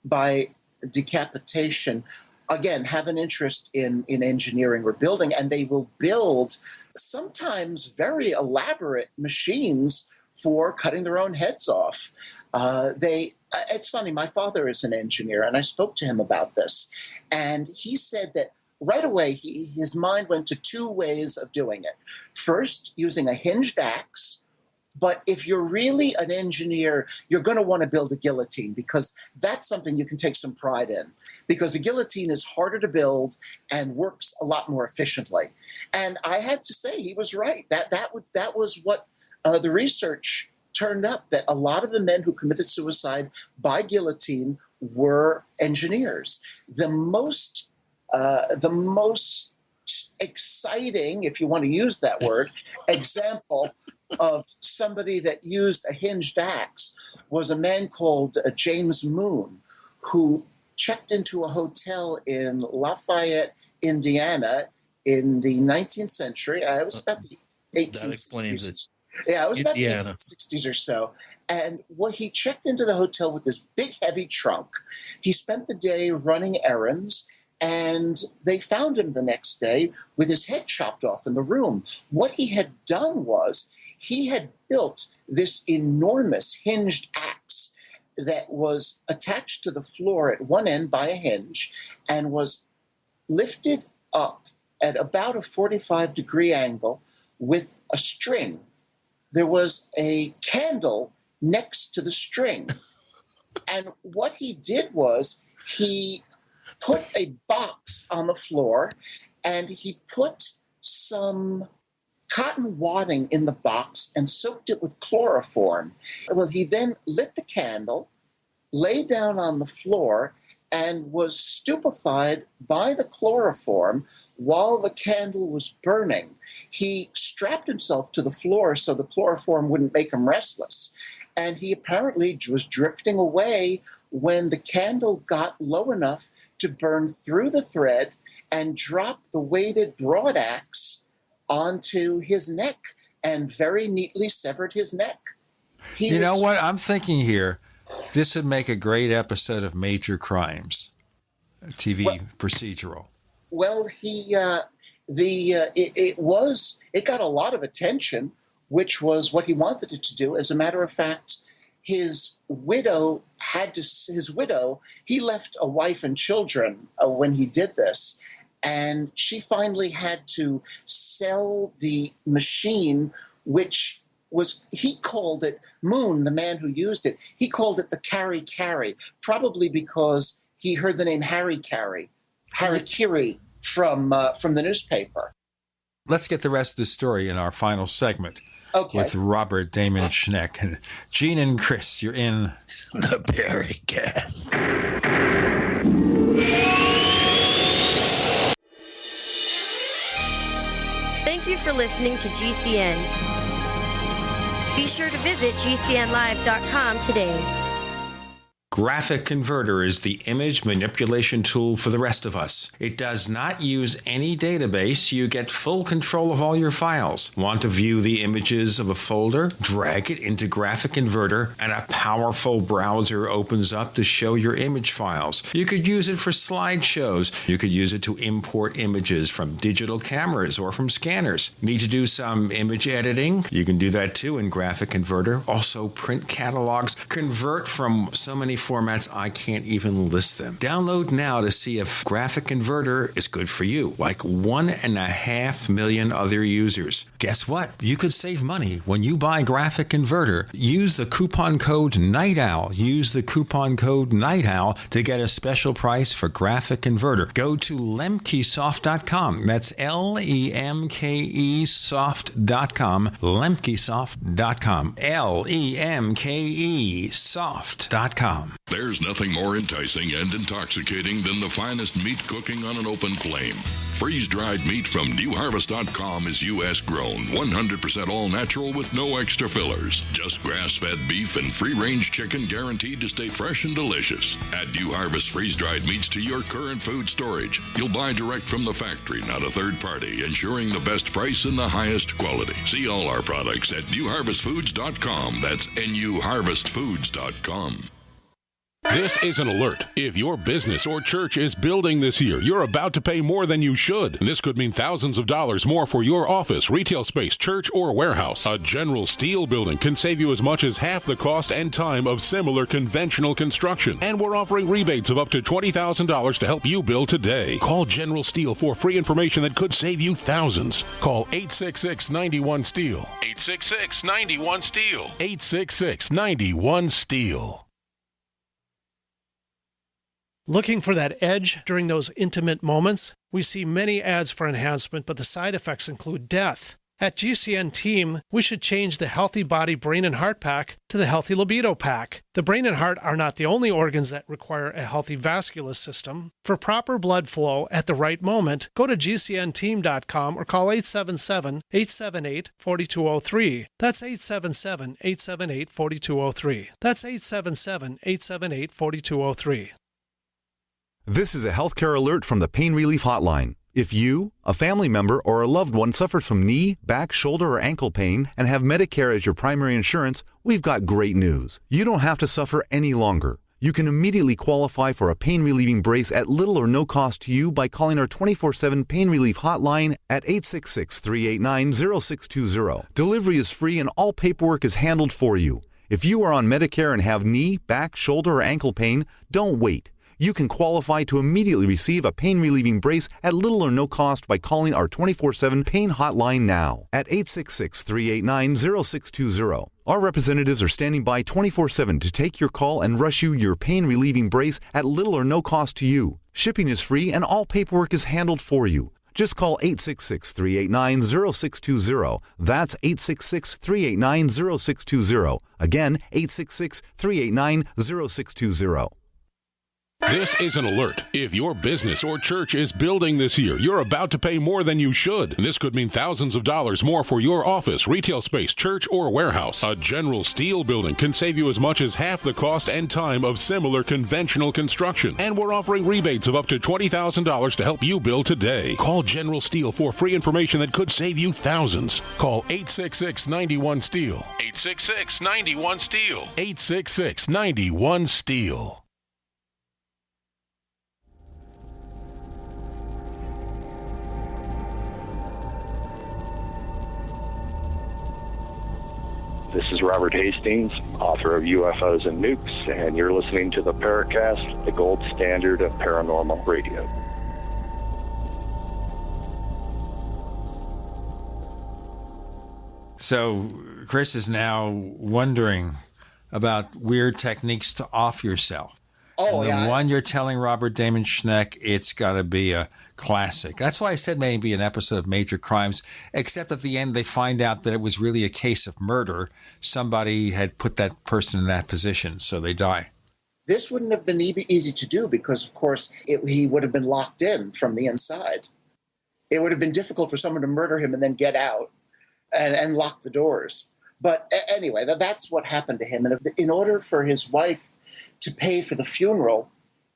by decapitation, again, have an interest in engineering or building, and they will build sometimes very elaborate machines for cutting their own heads off. It's funny, my father is an engineer, and I spoke to him about this, and he said that right away his mind went to two ways of doing it. First, using a hinged axe, but if you're really an engineer, you're going to want to build a guillotine, because that's something you can take some pride in, because a guillotine is harder to build and works a lot more efficiently. And I had to say he was right. That was what the research turned up, that a lot of the men who committed suicide by guillotine were engineers. The most exciting, if you want to use that word, example of somebody that used a hinged axe was a man called James Moon, who checked into a hotel in Lafayette, Indiana in the 19th century. It was about the 1860s. Yeah, it was about the 1860s or so. And he checked into the hotel with this big, heavy trunk. He spent the day running errands, and they found him the next day with his head chopped off in the room. What he had done was he had built this enormous hinged axe that was attached to the floor at one end by a hinge and was lifted up at about a 45-degree angle with a string. There was a candle next to the string. And what he did was he put a box on the floor, and he put some cotton wadding in the box and soaked it with chloroform. Well, he then lit the candle, lay down on the floor and was stupefied by the chloroform while the candle was burning. He strapped himself to the floor so the chloroform wouldn't make him restless. And he apparently was drifting away when the candle got low enough to burn through the thread and drop the weighted broad axe onto his neck and very neatly severed his neck. You know what? I'm thinking here, this would make a great episode of Major Crimes, a TV procedural. Well, it got a lot of attention, which was what he wanted it to do. As a matter of fact, his widow, he left a wife and children when he did this. And she finally had to sell the machine, which he called it, Moon, the man who used it, he called it the Carry, probably because he heard the name Harikiri from the newspaper. Let's get the rest of the story in our final segment. Okay. With Robert Damon Schneck. And Gene and Chris, you're in the Paracast. Thank you for listening to GCN. Be sure to visit GCNlive.com today. Graphic Converter is the image manipulation tool for the rest of us. It does not use any database. You get full control of all your files. Want to view the images of a folder? Drag it into Graphic Converter and a powerful browser opens up to show your image files. You could use it for slideshows. You could use it to import images from digital cameras or from scanners. Need to do some image editing? You can do that too in Graphic Converter. Also print catalogs. Convert from so many formats I can't even list them. Download now to see if Graphic Converter is good for you, like 1.5 million other users. Guess what? You could save money when you buy Graphic Converter. Use the coupon code Night Owl. Use the coupon code Night Owl to get a special price for Graphic Converter. Go to lemkesoft.com. That's Lemke soft.com. Lemkesoft.com. Lemke soft.com. There's nothing more enticing and intoxicating than the finest meat cooking on an open flame. Freeze-dried meat from newharvest.com is U.S. grown, 100% all-natural with no extra fillers. Just grass-fed beef and free-range chicken guaranteed to stay fresh and delicious. Add New Harvest freeze-dried meats to your current food storage. You'll buy direct from the factory, not a third party, ensuring the best price and the highest quality. See all our products at newharvestfoods.com. That's newharvestfoods.com. This is an alert. If your business or church is building this year, you're about to pay more than you should. This could mean thousands of dollars more for your office, retail space, church, or warehouse. A general steel building can save you as much as half the cost and time of similar conventional construction. And we're offering rebates of up to $20,000 to help you build today. Call General Steel for free information that could save you thousands. Call 866-91-STEEL. 866-91-STEEL. 866-91-STEEL. Looking for that edge during those intimate moments? We see many ads for enhancement, but the side effects include death. At GCN Team, we should change the Healthy Body, Brain, and Heart Pack to the Healthy Libido Pack. The brain and heart are not the only organs that require a healthy vascular system. For proper blood flow at the right moment, go to GCNteam.com or call 877-878-4203. That's 877-878-4203. That's 877-878-4203. This is a healthcare alert from the Pain Relief Hotline. If you, a family member, or a loved one suffers from knee, back, shoulder, or ankle pain and have Medicare as your primary insurance, we've got great news. You don't have to suffer any longer. You can immediately qualify for a pain-relieving brace at little or no cost to you by calling our 24/7 Pain Relief Hotline at 866-389-0620. Delivery is free and all paperwork is handled for you. If you are on Medicare and have knee, back, shoulder, or ankle pain, don't wait. You can qualify to immediately receive a pain-relieving brace at little or no cost by calling our 24/7 Pain Hotline now at 866-389-0620. Our representatives are standing by 24/7 to take your call and rush you your pain-relieving brace at little or no cost to you. Shipping is free and all paperwork is handled for you. Just call 866-389-0620. That's 866-389-0620. Again, 866-389-0620. This is an alert. If your business or church is building this year, you're about to pay more than you should. This could mean thousands of dollars more for your office, retail space, church, or warehouse. A general steel building can save you as much as half the cost and time of similar conventional construction. And we're offering rebates of up to $20,000 to help you build today. Call General Steel for free information that could save you thousands. Call 866-91-STEEL. 866-91-STEEL. 866-91-STEEL. This is Robert Hastings, author of UFOs and Nukes, and you're listening to the Paracast, the gold standard of paranormal radio. So Chris is now wondering about weird techniques to off yourself. Oh, and yeah. The one you're telling Robert Damon Schneck, it's got to be a classic. That's why I said maybe an episode of Major Crimes, except at the end they find out that it was really a case of murder. Somebody had put that person in that position, so they die. This wouldn't have been easy to do because, of course, he would have been locked in from the inside. It would have been difficult for someone to murder him and then get out and lock the doors. But anyway, that's what happened to him. And in order for his wife to pay for the funeral,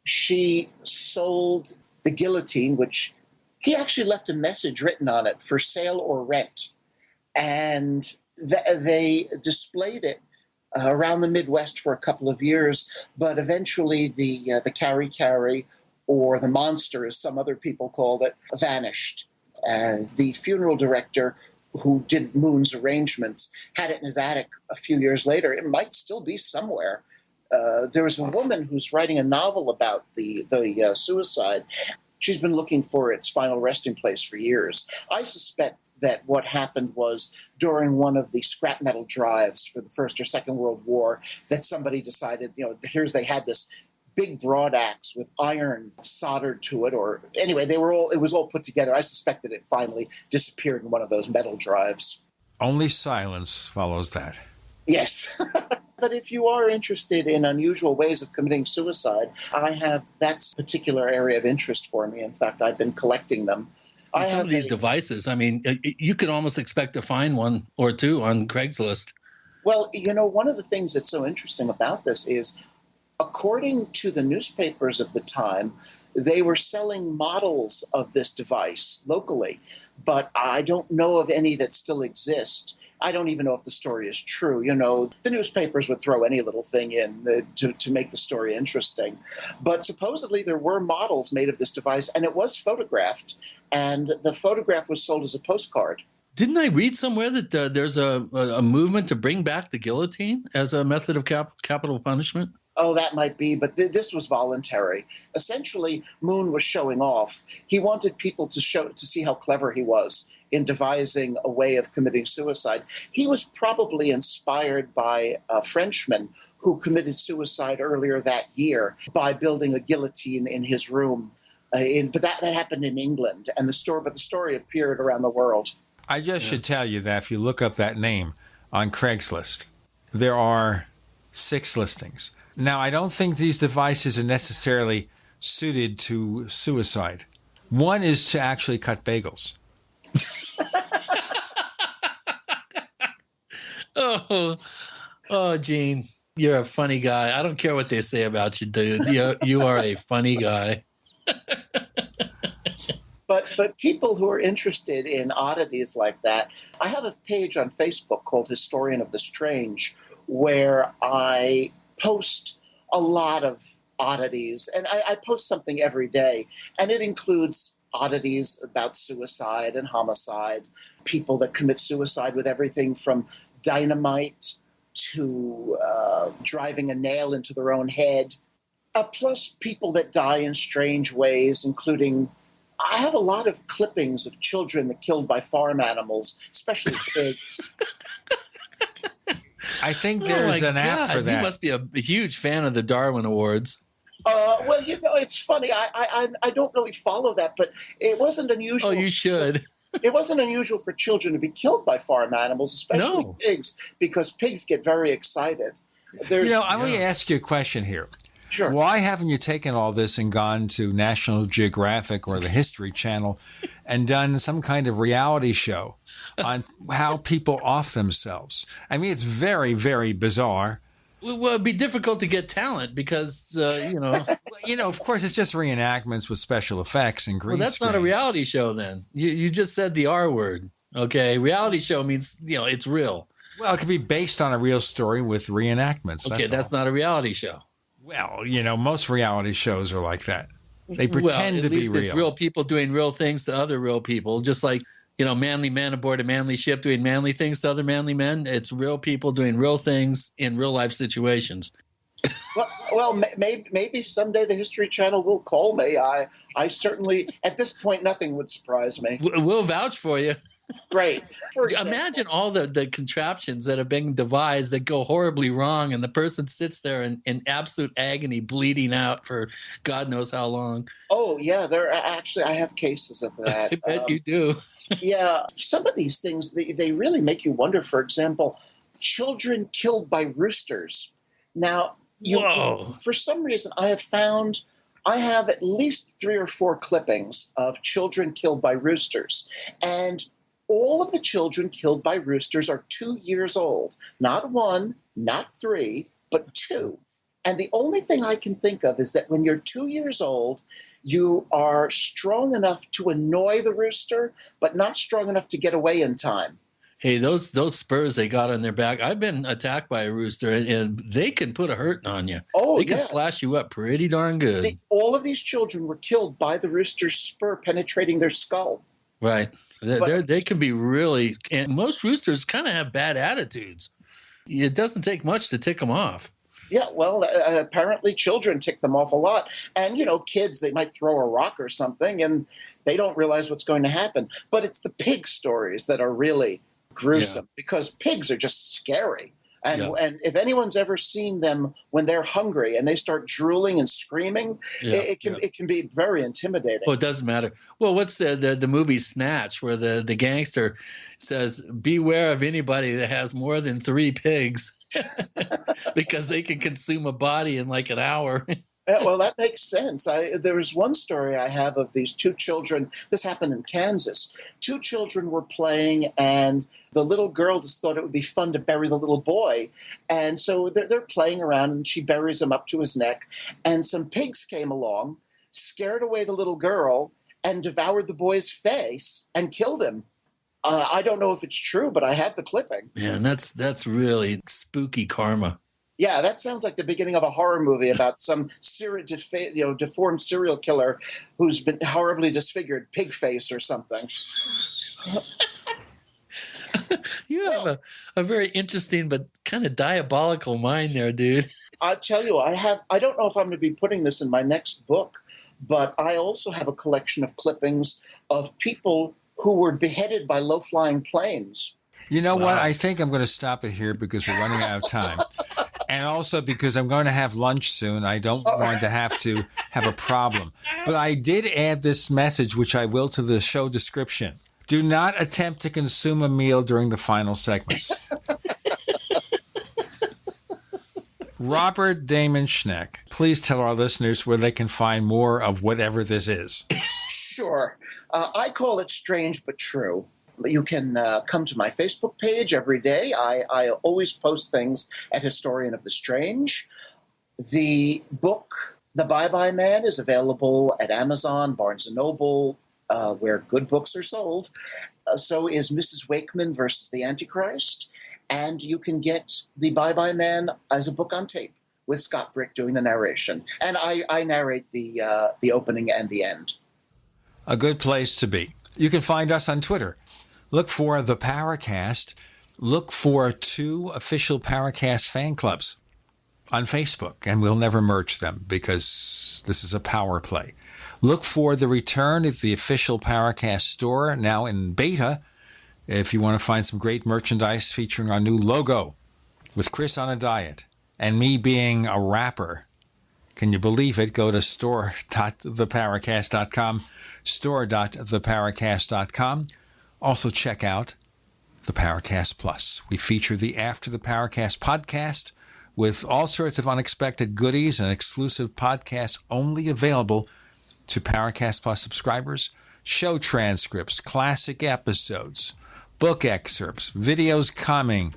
she sold the guillotine, which he actually left a message written on it, for sale or rent. And they displayed it around the Midwest for a couple of years, but eventually the Kari, or the monster, as some other people called it, vanished. The funeral director who did Moon's arrangements had it in his attic a few years later. It might still be somewhere. There was a woman who's writing a novel about the suicide. She's been looking for its final resting place for years. I suspect that what happened was during one of the scrap metal drives for the First or Second World War that somebody decided, they had this big broad axe with iron soldered to it, or anyway, it was all put together. I suspect that it finally disappeared in one of those metal drives. Only silence follows that. Yes. But if you are interested in unusual ways of committing suicide, I have that's a particular area of interest for me. In fact, I've been collecting them. Some of these devices, I mean, you could almost expect to find one or two on Craigslist. Well, one of the things that's so interesting about this is, according to the newspapers of the time, they were selling models of this device locally, but I don't know of any that still exist. I don't even know if the story is true. The newspapers would throw any little thing in to make the story interesting. But supposedly there were models made of this device, and it was photographed, and the photograph was sold as a postcard. Didn't I read somewhere that there's a movement to bring back the guillotine as a method of capital punishment? Oh, that might be, but this was voluntary. Essentially, Moon was showing off. He wanted people to see how clever he was in devising a way of committing suicide. He was probably inspired by a Frenchman who committed suicide earlier that year by building a guillotine in his room. But that happened in England, and the story appeared around the world. I just should tell you that if you look up that name on Craigslist, there are 6 listings. Now, I don't think these devices are necessarily suited to suicide. One is to actually cut bagels. Oh, Gene, you're a funny guy. I don't care what they say about you, dude. You are a funny guy. But people who are interested in oddities like that, I have a page on Facebook called Historian of the Strange, where I post a lot of oddities, and I post something every day, and it includes oddities about suicide and homicide, people that commit suicide with everything from dynamite to driving a nail into their own head, plus people that die in strange ways, including, I have a lot of clippings of children that killed by farm animals, especially pigs. I think there's an app for that. You must be a huge fan of the Darwin Awards. Well, it's funny. I don't really follow that, but it wasn't unusual. Oh, you should. It wasn't unusual for children to be killed by farm animals, especially pigs, because pigs get very excited. I'm going to ask you a question here. Sure. Why haven't you taken all this and gone to National Geographic or the History Channel and done some kind of reality show on how people off themselves? I mean, it's very, very bizarre. Well, it'd be difficult to get talent because, of course, it's just reenactments with special effects and green that's screens. not a reality show then. You just said the R word. Okay. Reality show means, it's real. Well, it could be based on a real story with reenactments. Okay, that's not a reality show. Well, most reality shows are like that. They pretend to be real. It's real people doing real things to other real people, just like, manly men aboard a manly ship doing manly things to other manly men. It's real people doing real things in real life situations. Well, maybe someday the History Channel will call me. I certainly, at this point, nothing would surprise me. We'll vouch for you. Great. Imagine all the contraptions that have been devised that go horribly wrong, and the person sits there in absolute agony, bleeding out for God knows how long. Oh, yeah. I have cases of that. I bet you do. Yeah. Some of these things, they really make you wonder. For example, children killed by roosters. Now, for some reason, I have at least 3 or 4 clippings of children killed by roosters. And all of the children killed by roosters are 2 years old. Not 1, not 3, but 2. And the only thing I can think of is that when you're 2 years old, you are strong enough to annoy the rooster, but not strong enough to get away in time. Hey, those spurs they got on their back. I've been attacked by a rooster, and they can put a hurting on you. Oh, they can slash you up pretty darn good. All of these children were killed by the rooster's spur penetrating their skull. Right. They can be really, and most roosters kind of have bad attitudes. It doesn't take much to tick them off. Yeah, well, apparently children tick them off a lot. And, kids, they might throw a rock or something, and they don't realize what's going to happen. But it's the pig stories that are really gruesome because pigs are just scary. And if anyone's ever seen them when they're hungry and they start drooling and screaming, it can be very intimidating. Well, it doesn't matter. Well, what's the movie Snatch where the gangster says, beware of anybody that has more than 3 pigs because they can consume a body in like an hour. Well, that makes sense. There was one story I have of these 2 children. This happened in Kansas. 2 children were playing, and the little girl just thought it would be fun to bury the little boy. And so they're playing around, and she buries him up to his neck. And some pigs came along, scared away the little girl, and devoured the boy's face and killed him. I don't know if it's true, but I have the clipping. Yeah, and that's really spooky karma. Yeah, that sounds like the beginning of a horror movie about some deformed serial killer who's been horribly disfigured, pig face or something. You have a very interesting but kind of diabolical mind there, dude. I'll tell you, I don't know if I'm going to be putting this in my next book, but I also have a collection of clippings of people who were beheaded by low-flying planes. You know what? I think I'm going to stop it here because we're running out of time. And also because I'm going to have lunch soon. I don't want to have a problem. But I did add this message, which I will, to the show description. Do not attempt to consume a meal during the final segments. Robert Damon Schneck, please tell our listeners where they can find more of whatever this is. Sure. I call it strange but true. You can come to my Facebook page every day. I always post things at Historian of the Strange. The book, The Bye-Bye Man, is available at Amazon, Barnes & Noble, where good books are sold. So is Mrs. Wakeman versus the Antichrist. And you can get The Bye-Bye Man as a book on tape with Scott Brick doing the narration. And I narrate the opening and the end. A good place to be. You can find us on Twitter. Look for The Paracast. Look for 2 official Paracast fan clubs on Facebook, and we'll never merge them because this is a power play. Look for the return of the official Paracast store, now in beta, if you want to find some great merchandise featuring our new logo with Chris on a diet and me being a rapper Can you believe it? Go to store.theparacast.com, store.theparacast.com. Also check out the Paracast Plus. We feature the After the Paracast podcast with all sorts of unexpected goodies and exclusive podcasts only available to Paracast Plus subscribers, show transcripts, classic episodes, book excerpts, videos coming,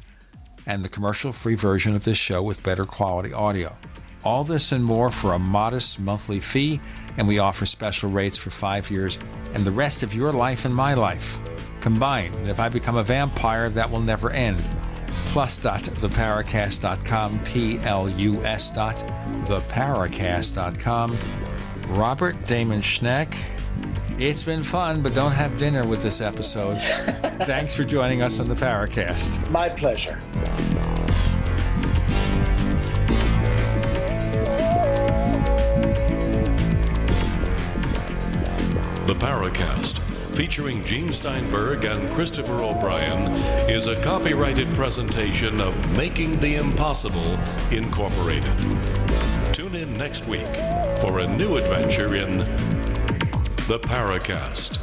and the commercial-free version of this show with better quality audio. All this and more for a modest monthly fee, and we offer special rates for 5 years and the rest of your life and my life combined. And if I become a vampire, that will never end. Plus.theparacast.com, plus.theparacast.com. Robert Damon Schneck. It's been fun, but don't have dinner with this episode. Thanks for joining us on the Paracast. My pleasure. The Paracast, featuring Gene Steinberg and Christopher O'Brien, is a copyrighted presentation of Making the Impossible Incorporated. Tune in next week for a new adventure in The Paracast.